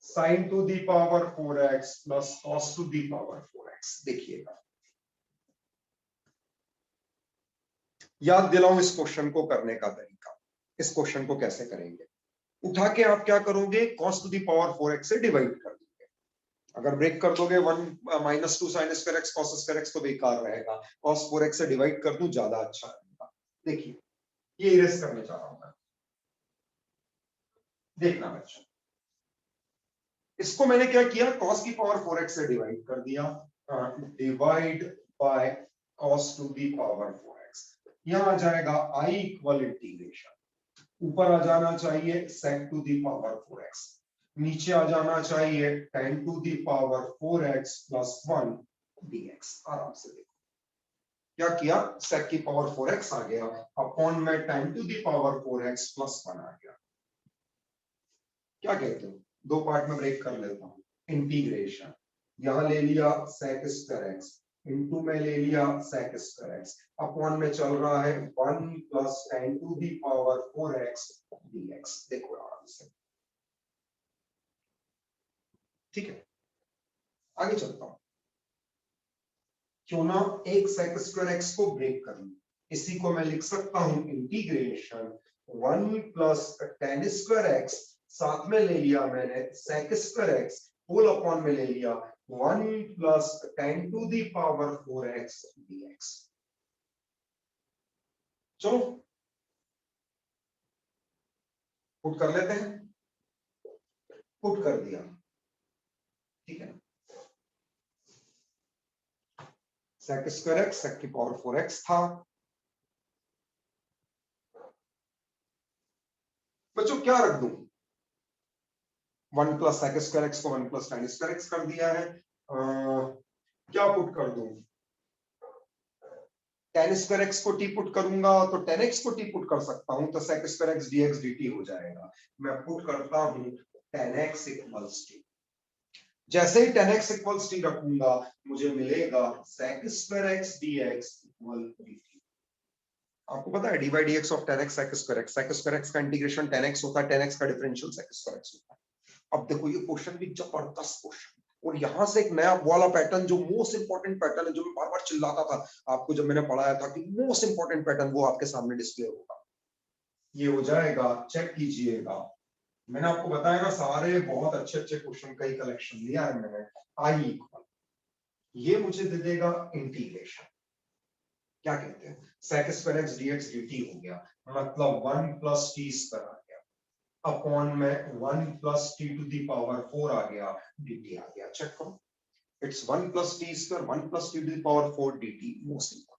sine to the power 4x plus cos to the power 4x। देखिएगा, याद दिलाऊं इस क्वेश्चन को करने का तरीका। इस क्वेश्चन को कैसे करेंगे? उठा के आप क्या करोगे, cos to the power 4x से डिवाइड कर दोगे। अगर ब्रेक कर दोगे 1 minus 2 sign square x cos square x तो बेकार रहेगा, cos 4x से डिवाइड कर दूं ज्यादा अच्छा रहेगा। देखिए, ये इरेज करने जा रहा हूं मैं, देखना बच्चों। इसको मैंने क्या किया, cos की पावर 4x से डिवाइड कर दिया, divide by cos to the power 4x। यहां आ जाएगा i इक्वल इंटीग्रेशन ऊपर आ जाना चाहिए sec to the power 4x, नीचे आ जाना चाहिए tan to the power 4x plus 1 dx। आराम से देखो क्या किया, sec की पावर 4x आ गया अपॉन में tan to the power 4x plus 1 आ गया। क्या कहते हो, दो पार्ट में ब्रेक कर लेता हूं, इंटीग्रेशन यहां ले लिया sec स्क्वायर x, इनटू में ले लिया sec स्क्वायर x, अपॉन में चल रहा है 1 plus tan to the power 4x dx। देखो आराम से, ठीक है आगे चलता हूं, क्यों ना एक sec स्क्वायर x को ब्रेक कर लूं, इसी को मैं लिख सकता हूं integration 1 plus tan square x, साथ में ले लिया मैंने sec square x, whole upon में ले लिया 1 plus tan to the power 4x dx। चलो पुट कर लेते हैं, पुट कर दिया, ठीक है, sec स्क्वायर x sec की पावर 4x था। बच्चों क्या रख दूं, 1 प्लस sec स्क्वायर x को 1 प्लस tan स्क्वायर x कर दिया है, क्या पुट कर दूं, tan स्क्वायर x को t पुट करूंगा तो tan x को t पुट कर सकता हूं तो sec square x dx dt हो जाएगा। मैं पुट करता हूं tan x इक्वल्स t, जैसे ही tan x इक्वल्स t रखूंगा मुझे मिलेगा sec square x dx equal dt। आपको पता है dy dx of tan x sec square x का इंटीग्रेशन tan x होता है, tan x का डिफरेंशियल sec स्क्वायर x होता है। अब देखो ये क्वेश्चन भी जबरदस्त क्वेश्चन, और यहां से एक नया वाला पैटर्न जो मोस्ट इंपॉर्टेंट पैटर्न है, जो मैं बार बार चिल्लाता था आपको जब मैंने पढ़ाया था कि मोस्ट इंपॉर्टेंट पैटर्न, वो आपके सामने डिस्प्ले होगा। ये हो जाएगा, चेक कीजिएगा, मैंने आपको बताया ना सारे बहुत अच्छे अच्छे क्वेश्चन का ही कलेक्शन लिया है मैंने। आई इक्वल, ये मुझे दे देगा इंटीग्रेशन, क्या कहते हैं sec square x dx dt हो गया, मतलब 1 प्लस टी स्क्वायर आ गया अपॉन में 1 plus t to the power 4 आ गया dt आ गया। चेक करो, it's 1 plus t square 1 plus t to the power 4 dt। Most important,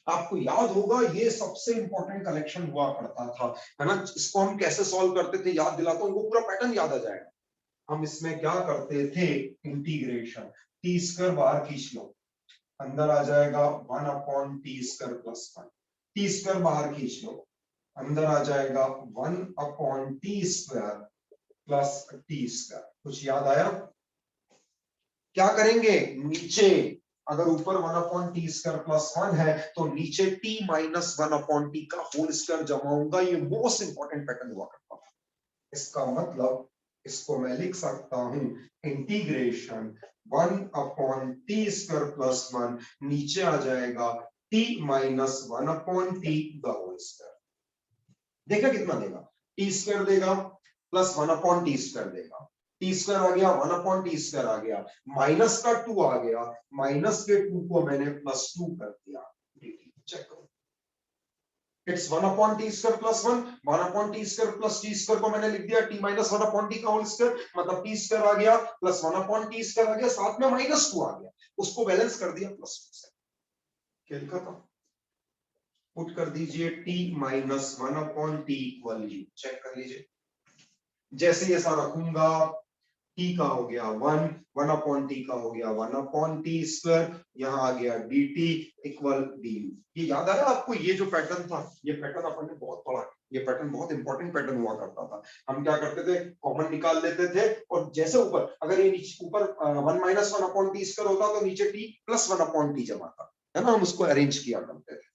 आपको याद होगा ये सबसे इंपॉर्टेंट कलेक्शन हुआ करता था, है ना। इसको हम कैसे सॉल्व करते थे याद दिलाता हूं, वो पूरा पैटर्न याद आ जाएगा। हम इसमें क्या करते थे, इंटीग्रेशन टी स्क्वायर बाहर खींच लो, अंदर आ जाएगा 1 upon t square plus 1, T square बाहर खींच लो, अंदर आ जाएगा 1 upon t square plus t square. कुछ याद आया, क्या करेंगे, नीचे अगर ऊपर 1 अपॉन टी स्क्वायर प्लस 1 है तो नीचे t माइनस 1 अपॉन टी का होल स्क्वायर जमाऊंगा। ये मोस्ट इंपॉर्टेंट पैटर्न हुआ करता था। इसका मतलब इसको मैं लिख सकता हूं integration 1 upon t square plus 1, नीचे आ जाएगा t minus 1 upon t the whole square. देखा कितना देगा, टी स्क्वायर देगा प्लस 1 अपॉन टी स्क्वायर देगा, टी स्क्वायर आ गया 1 अपॉन टी स्क्वायर आ गया, माइनस का 2 आ गया, माइनस के 2 को मैंने प्लस 2 कर दिया। चेक करो, it's 1 upon t square plus 1, 1 upon t square plus t square को मैंने लिख दिया t माइनस 1 अपॉन टी का होल स्क्वायर, मतलब टी स्क्वायर आ गया प्लस 1 अपॉन टी स्क्वायर आ गया, साथ में माइनस 2 आ गया, उसको बैलेंस कर दिया प्लस 2 से। क्या लिखा था, पुट कर दीजिए t minus 1 upon t equal u. Check कर लीजिए, जैसे ये सारा रखूंगा t का हो गया 1, 1 अपॉन टी का हो गया 1 अपॉन टी स्क्वायर, यहाँ आ गया dt इक्वल du। ये याद आया आपको, ये जो पैटर्न था, ये पैटर्न अपन ने बहुत पढ़ा, ये पैटर्न बहुत इंपॉर्टेंट पैटर्न हुआ करता था। हम क्या करते थे, कॉमन निकाल लेते थे, और जैसे ऊपर अगर ये नीचे ऊपर 1 माइनस 1 अपॉन टी स्क्वायर होता तो नीचे t प्लस 1 अपॉन टी जमा था, है ना, हम उसको अरेंज किया करते थे।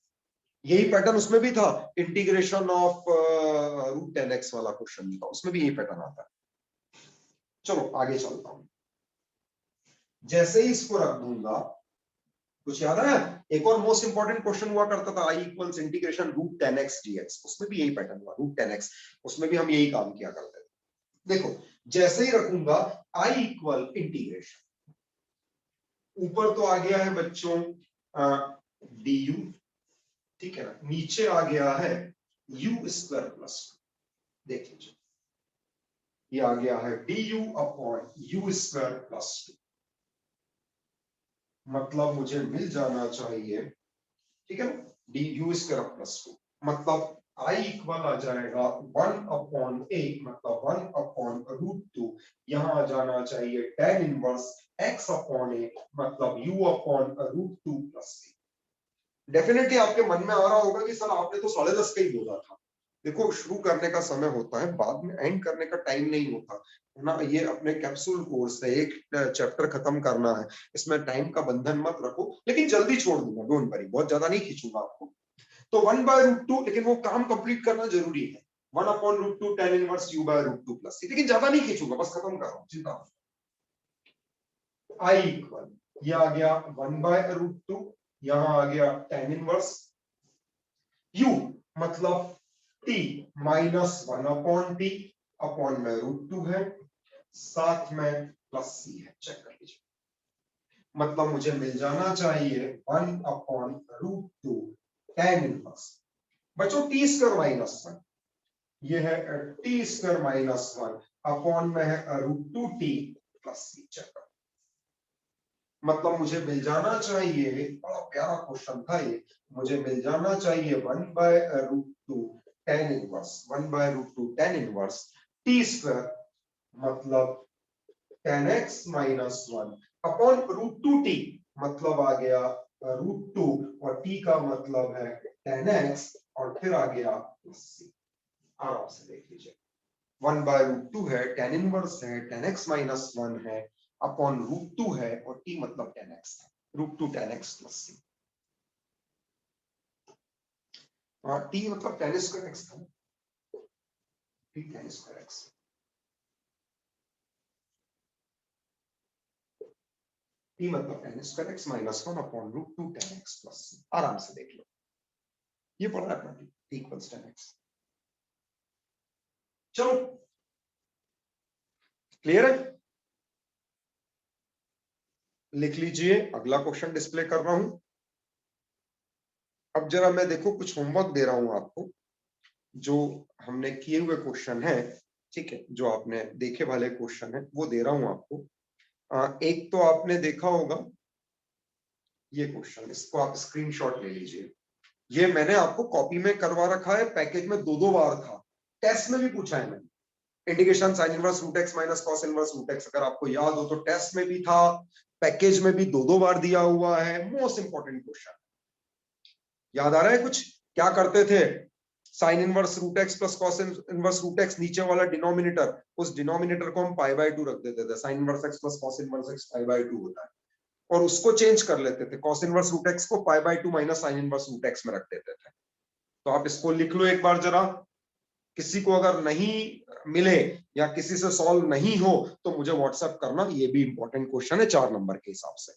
यही पैटर्न उसमें भी था, इंटीग्रेशन ऑफ रूट 10x वाला क्वेश्चन भी था, उसमें भी यही पैटर्न आता है। चलो आगे चलता हूं, जैसे ही इसको रख दूंगा, कुछ याद आया, एक और मोस्ट इंपॉर्टेंट क्वेश्चन हुआ करता था i equals integration root 10x dx, उसमें भी यही पैटर्न हुआ रूट 10x, उसमें भी हम यही काम किया करते थे। देखो जैसे ही रखूंगा i इक्वल इंटीग्रेशन, ऊपर तो आ गया है बच्चों du, ठीक है ना, नीचे आ गया है u स्क्वायर प्लस, देख लीजिए ये आ गया है du upon u square plus 2, मतलब मुझे मिल जाना चाहिए, ठीक है ना, du स्क्वायर प्लस 2, मतलब आई इक्वल आ जाएगा 1/a, मतलब 1/√2। यहाँ आ जाना चाहिए tan इनवर्स x/a, मतलब u/√2 प्लस c। डेफिनेटली आपके मन में आ रहा होगा कि सर आपने तो 10:30 का ही बोला था। देखो, शुरू करने का समय होता है, बाद में एंड करने का टाइम नहीं होता है ना। ये अपने कैप्सूल कोर्स है, एक चैप्टर खत्म करना है, इसमें टाइम का बंधन मत रखो, लेकिन जल्दी छोड़ दूंगा, डोंट वरी, बहुत ज्यादा नहीं खींचूंगा आपको। तो 1/√2, लेकिन वो काम कंप्लीट करना जरूरी है। 1/√2 tan inverse u/√2 plus c, लेकिन ज्यादा नहीं खींचूंगा, बस खत्म कर रहा हूं, चिंता मत। आई इक्वल, ये आ गया 1/√2, यहां आ गया tan इनवर्स u, मतलब t माइनस 1/t अपॉन में √2 है, साथ में प्लस c है। चेक कर लीजिए, मतलब मुझे मिल जाना चाहिए 1/√2 tan इनवर्स, बच्चों t स्क्वायर माइनस 1, ये है t स्क्वायर माइनस 1 अपॉन में है √2t प्लस c। चेक कर, मतलब मुझे मिल जाना चाहिए, बड़ा प्यारा क्वेश्चन था ये, मुझे मिल जाना चाहिए 1/√2 tan inverse, 1/√2 tan inverse t square, मतलब tan x minus 1 upon √2t, मतलब आ गया √2, और t का मतलब है tan x, और फिर आ गया प्लस c। आराम से देख लीजिए, 1/√2 है, tan इनवर्स है, tan x माइनस 1 है, अपॉन √2 है, और t मतलब tan x है, √2 tan x plus c। t मतलब tan स्क्वायर x था, t tan square x, t मतलब tan square x minus 1 upon √2 tan x plus c। आराम से देख लो, ये पढ़ा है अपना, t इक्वल्स tan x। चलो, क्लियर है? लिख लीजिए, अगला क्वेश्चन डिस्प्ले कर रहा हूं। अब जरा मैं देखो कुछ होमवर्क दे रहा हूं आपको, जो हमने किए हुए क्वेश्चन है, ठीक है, जो आपने देखे वाले क्वेश्चन है वो दे रहा हूं आपको। एक तो आपने देखा होगा ये क्वेश्चन, इसको आप स्क्रीनशॉट ले लीजिए। ये मैंने आपको कॉपी में करवा रखा है, पैकेज में 2-2 बार था, टेस्ट में भी पूछा है मैंने। Integration sine inverse root x minus cos inverse root x, अगर आपको याद हो तो टेस्ट में भी था, पैकेज में भी 2-2 बार दिया हुआ है। मोस्ट इंपॉर्टेंट क्वेश्चन, याद आ रहा है कुछ? क्या करते थे, sine inverse root x plus cos inverse root x, नीचे वाला डिनोमिनेटर, उस डिनोमिनेटर को हम π/2 रख देते थे, sine inverse x plus cos inverse x π/2 होता है, और उसको चेंज कर लेते थे, कॉस इनवर्स रूट एक्स को π/2 minus sine inverse root x में रख देते थे। तो आप इसको लिख लो एक बार जरा, किसी को अगर नहीं मिले या किसी से सॉल्व नहीं हो तो मुझे व्हाट्सएप करना, ये भी इंपॉर्टेंट क्वेश्चन है 4 नंबर के हिसाब से।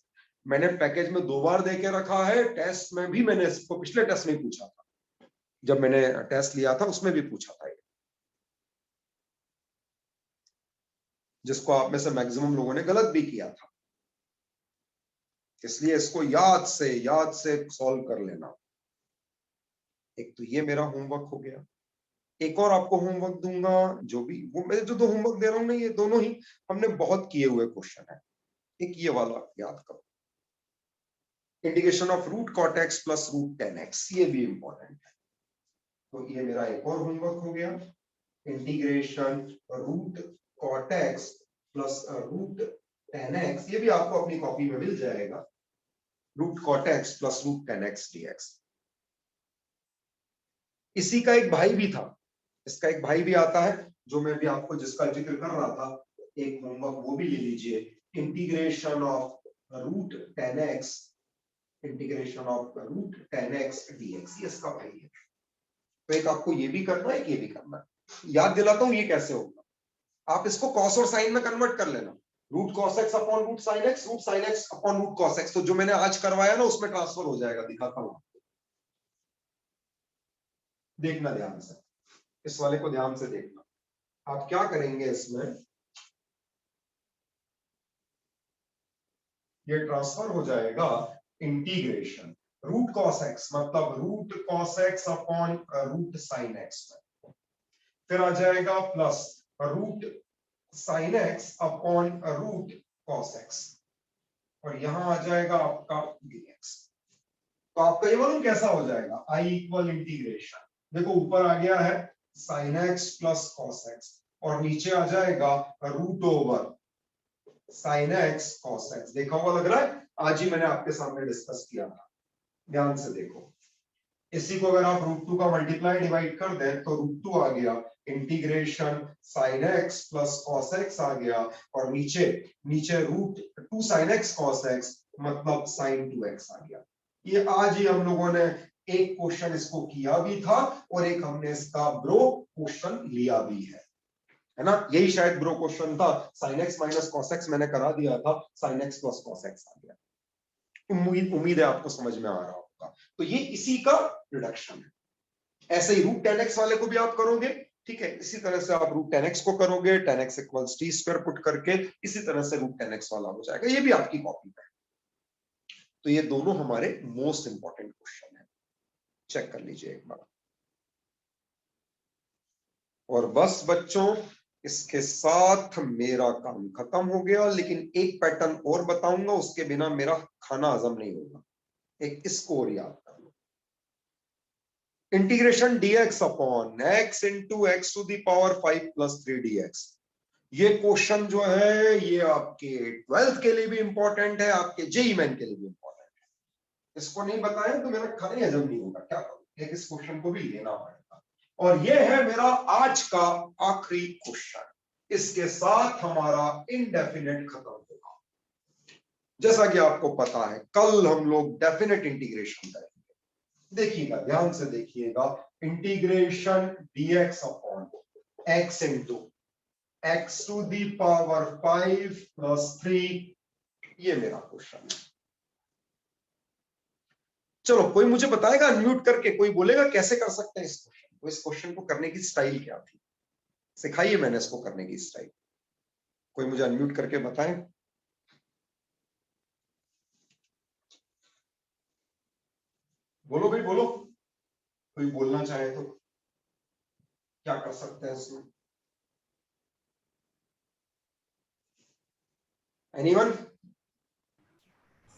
मैंने पैकेज में 2 बार दे के रखा है, टेस्ट में भी मैंने इसको पिछले टेस्ट में पूछा था, जब मैंने टेस्ट लिया था उसमें भी पूछा था, जिसको आप में से मैक्सिमम लोगों ने गलत भी किया था, इसलिए इसको याद से सॉल्व कर लेना। एक तो ये मेरा होमवर्क हो गया, एक और आपको होमवर्क दूंगा, जो भी वो मैं जो 2 होमवर्क दे रहा हूं ना, ये दोनों ही हमने बहुत किए हुए क्वेश्चन है। एक ये वाला याद करो, integration of root cot x plus root tan x, ये भी इंपॉर्टेंट है। तो ये मेरा एक और होमवर्क हो गया, integration root cot x plus root tan x, ये भी आपको अपनी कॉपी में मिल जाएगा, root cot x plus root tan x dx। इसी का एक भाई भी था, इसका एक भाई भी आता है, जो मैं भी आपको जिसका जिक्र कर रहा था, एक होमवर्क वो भी ले लीजिए, integration of root tan x, integration of root tan x dx, ये इसका भाई है। तो एक आपको ये भी करना है, ये भी करना है। याद दिलाता हूं ये कैसे होगा, आप इसको कॉस और साइन में कन्वर्ट कर लेना, root cos x upon root sine x upon root cos x, तो जो मैंने आज करवाया ना उसमें ट्रांसफर हो जाएगा, दिखाता हूं, देखना ध्यान से, इस वाले को ध्यान से देखना। आप क्या करेंगे इसमें, ये ट्रांसफर हो जाएगा इंटीग्रेशन रूट कॉस एक्स, मतलब root cos x upon root sine x में, फिर आ जाएगा plus root sine x upon root cos x, और यहां आ जाएगा आपका dx। तो आपका ये मालूम कैसा हो जाएगा, आई इक्वल इंटीग्रेशन देखो ऊपर आ गया है sin x plus cos x और नीचे आ जाएगा root over sin x cos x। देखा हुआ लग रहा है, आज ही मैंने आपके सामने डिस्कस किया था, ध्यान से देखो। इसी को अगर आप रूट 2 का मल्टीप्लाई डिवाइड कर दें तो रूट 2 आ गया, इंटीग्रेशन sin x plus cos x आ गया और नीचे नीचे root 2 sin x cos x मतलब sin 2x आ गया। ये आज ही हम लोगों ने एक क्वेश्चन इसको किया भी था और एक हमने इसका ब्रो क्वेश्चन लिया भी है ना। यही शायद ब्रो क्वेश्चन था, sin x minus cos x मैंने करा दिया था, sin x plus cos x आ गया। उम्मीद है आपको समझ में आ रहा होगा। तो ये इसी का रिडक्शन है। ऐसे ही रूट 10x वाले को भी आप करोगे, ठीक है, इसी तरह से आप रूट 10x को करोगे, 10x equals T square put करके इसी तरह से रूट 10x वाला हो जाएगा। ये भी आपकी कॉपी पे है। तो ये दोनों हमारे मोस्ट इंपॉर्टेंट क्वेश्चन है, चेक कर लीजिए एक बार। और बस बच्चों, इसके साथ मेरा काम खत्म हो गया, लेकिन एक पैटर्न और बताऊंगा, उसके बिना मेरा खाना हजम नहीं होगा। एक इसको और याद कर लो, integration dx upon x into x to the power 5 plus 3 dx। ये क्वेश्चन जो है ये आपके 12th के लिए भी इंपॉर्टेंट है, आपके जेईई मेन के लिए भी इंपॉर्टेंट है। इसको नहीं बताया तो मेरा खाना हजम नहीं होगा, क्या करूं, एक इस क्वेश्चन को भी लेना पड़ेगा। और ये है मेरा आज का आखिरी क्वेश्चन, इसके साथ हमारा इंडेफिनेट खत्म होगा। जैसा कि आपको पता है कल हम लोग डेफिनेट इंटीग्रेशन करेंगे। देखिएगा, ध्यान से देखिएगा, integration dx upon x into x to the power 5 plus 3, ये मेरा क्वेश्चन है। चलो कोई मुझे बताएगा अनम्यूट करके, कोई बोलेगा कैसे कर सकते हैं इस क्वेश्चन को, इस क्वेश्चन को करने की स्टाइल क्या थी, सिखाइए मैंने इसको करने की स्टाइल, कोई मुझे अनम्यूट करके बताएं। बोलो भाई बोलो, कोई बोलना चाहे तो क्या कर सकते हैं इसमें। Anyone?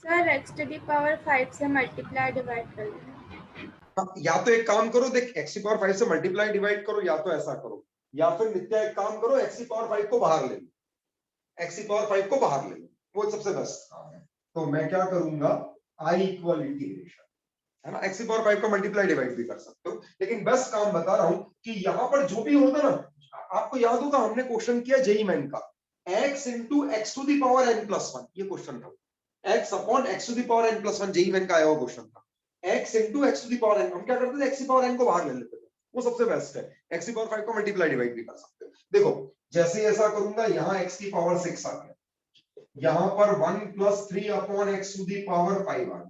Sir x to the power 5 से मल्टीप्लाई डिवाइड कर लेना। या तो एक काम करो, देख x की पावर 5 से मल्टीप्लाई डिवाइड करो, या तो ऐसा करो, या फिर नित्या एक काम करो, x की पावर 5 को बाहर ले लो, x की पावर 5 को बाहर ले लो, वो सबसे बेस्ट काम है। तो मैं क्या करूंगा, i इक्वल इंटीग्रेशन, है ना, x की पावर 5 को मल्टीप्लाई डिवाइड भी कर सकते हो, लेकिन बेस्ट काम बता रहा हूं कि यहां पर जो भी होता ना, आपको याद होगा हमने क्वेश्चन किया जेईई मेन का, x into x to the power n plus 1, ये क्वेश्चन था, x upon x to the power n plus 1 JEE Main का आया हुआ क्वेश्चन था। x into x to the power n, हम क्या करते थे, x की पावर n को बाहर ले लेते थे, वो सबसे बेस्ट है। x की पावर 5 को मल्टीप्लाई डिवाइड भी कर सकते हो। देखो जैसे ऐसा करूंगा, यहां x की पावर 6 आ गया, यहां पर 1 plus 3 upon x to the power 5 आ गया,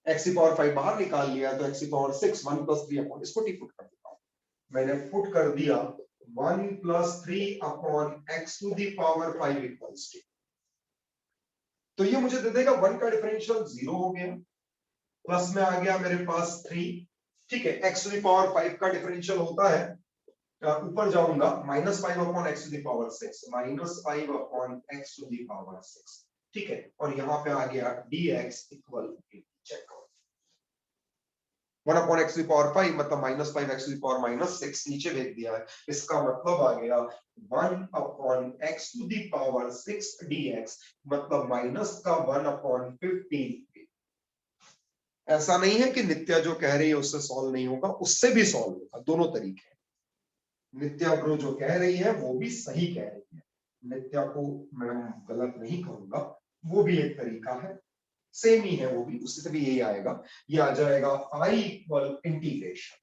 x की पावर 5 बाहर निकाल लिया तो x की पावर 6 1 प्लस 3 अपॉन, इसको टी पुट कर देता हूं, मैंने पुट कर दिया 1 plus 3 upon x to the power 5 equals to, तो ये मुझे दे देगा 1 का डिफरेंशियल 0 हो गया, प्लस में आ गया मेरे पास 3, ठीक है, x टू दी पावर 5 का डिफरेंशियल होता है, ऊपर जाऊंगा minus 5 upon x to the power 6, minus 5 upon x to the power 6, ठीक है, और यहां पे आ गया dx इक्वल, चेक करो 1 upon x to the power 5 मतलब minus 5 x to the power minus 6 नीचे भेज दिया है, इसका मतलब आ गया 1 upon x to the power 6 dx मतलब माइनस का 1 अपॉन 15। ऐसा नहीं है कि नित्या जो कह रही है उससे सॉल्व नहीं होगा, उससे भी सॉल्व होगा, दोनों तरीके हैं। नित्या ब्रो जो कह रही है वो भी सही कह रही है, नित्या को मैं गलत नहीं कहूंगा, वो भी एक तरीका है, सेम ही है वो भी, उससे भी यही आएगा, ये आ जाएगा i इक्वल इंटीग्रेशन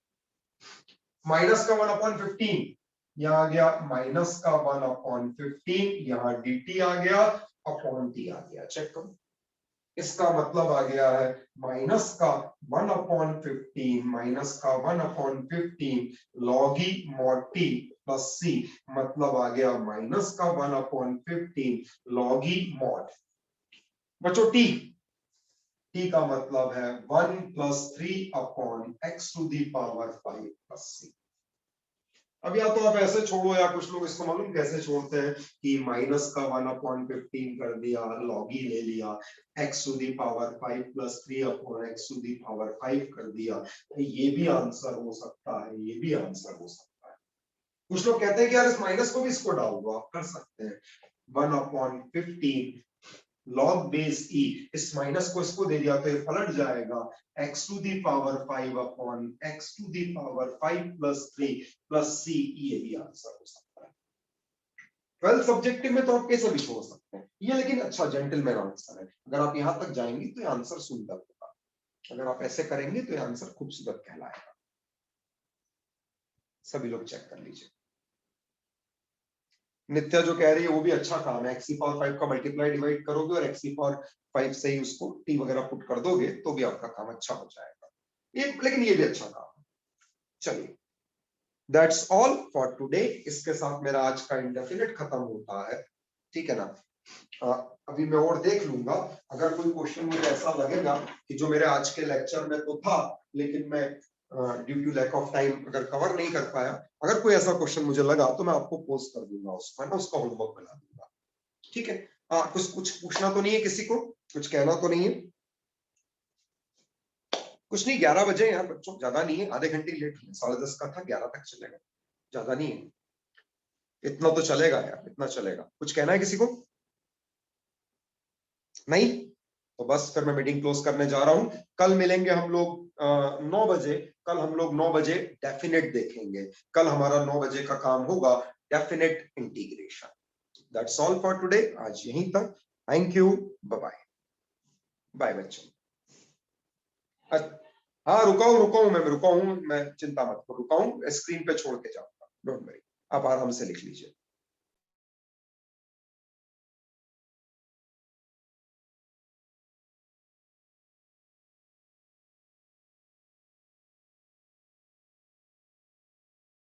माइनस का 1 अपॉन 15, यहाँ आ गया माइनस का 1 अपॉन 15, यहाँ dt आ गया अपॉन t आ गया, चेक करो, इसका मतलब आ गया है माइनस का 1 अपॉन 15 माइनस का 1 upon 15 log e mod t plus c, मतलब आ गया माइनस का 1 अपॉन 15 लॉग ई मॉड, बच्चों टी, t का मतलब है 1 plus 3 upon x to the power 5 plus c. अब या तो आप ऐसे छोड़ो या कुछ लोग इसको मालूम कैसे छोड़ते हैं कि माइनस का 1/15 कर दिया, लॉग ही ले लिया, x to the power 5 + 3/x to the power 5 कर दिया। ये भी आंसर हो सकता है, ये भी आंसर हो सकता है। कुछ लोग कहते हैं कि यार इस माइनस को भी इसको डाल दो, आप कर सकते हैं। 1/15 लॉग बेस ई, इस माइनस को इसको दे दिया तो ये पलट जाएगा x to the power 5/x to the power 5 + 3 + c। ये भी आंसर हो सकता है। 12th सब्जेक्टिव में तो आप कैसे भी छोड़ सकते हैं ये, लेकिन अच्छा जेंटलमैन आंसर है। अगर आप यहां तक जाएंगे तो ये आंसर सुंदर होगा, अगर आप ऐसे करेंगे तो ये आंसर खूबसूरत कहलाएगा। सभी लोग चेक कर लीजिए। नित्या जो कह रही है वो भी अच्छा काम है, x⁵ का मल्टीप्लाई डिवाइड करोगे और x⁵ से ही उसको t वगैरह पुट कर दोगे तो भी आपका काम अच्छा हो जाएगा। ये लेकिन ये भी अच्छा काम है। चलिए, दैट्स ऑल फॉर टुडे। इसके साथ मेरा आज का इंडेफिनिट खत्म होता है, ठीक है ना। अभी मैं और देख लूंगा, अगर कोई क्वेश्चन मुझे ऐसा लगेगा कि जो मेरे आज के लेक्चर में तो था लेकिन मैं due to lack of time अगर कवर नहीं कर पाया, अगर कोई ऐसा क्वेश्चन मुझे लगा तो मैं आपको पोस्ट कर दूंगा उसको, है ना, उसका होमवर्क बना दूंगा, ठीक है। कुछ पूछना तो नहीं है किसी को, कुछ कहना तो नहीं है? कुछ नहीं, 11 बजे यार बच्चों, ज्यादा नहीं है, आधे घंटे लेट है, 10:30 का था, 11 तक चलेगा, ज्यादा नहीं है, इतना तो चलेगा यार, इतना चलेगा। कुछ कहना है किसी को? नहीं तो बस फिर मैं मीटिंग क्लोज करने जा रहा हूं। कल मिलेंगे हम लोग 9 बजे। कल हम लोग 9 बजे डेफिनेट देखेंगे। कल हमारा 9 बजे का काम होगा definite integration. That's all for today, आज यहीं तक। Thank you, bye bye. Bye बच्चों। हाँ रुका हूं मैं, चिंता मत करो, रुका हूं, स्क्रीन पे छोड़ के जाऊंगा, डोंट वरी, आप आराम से लिख लीजिए।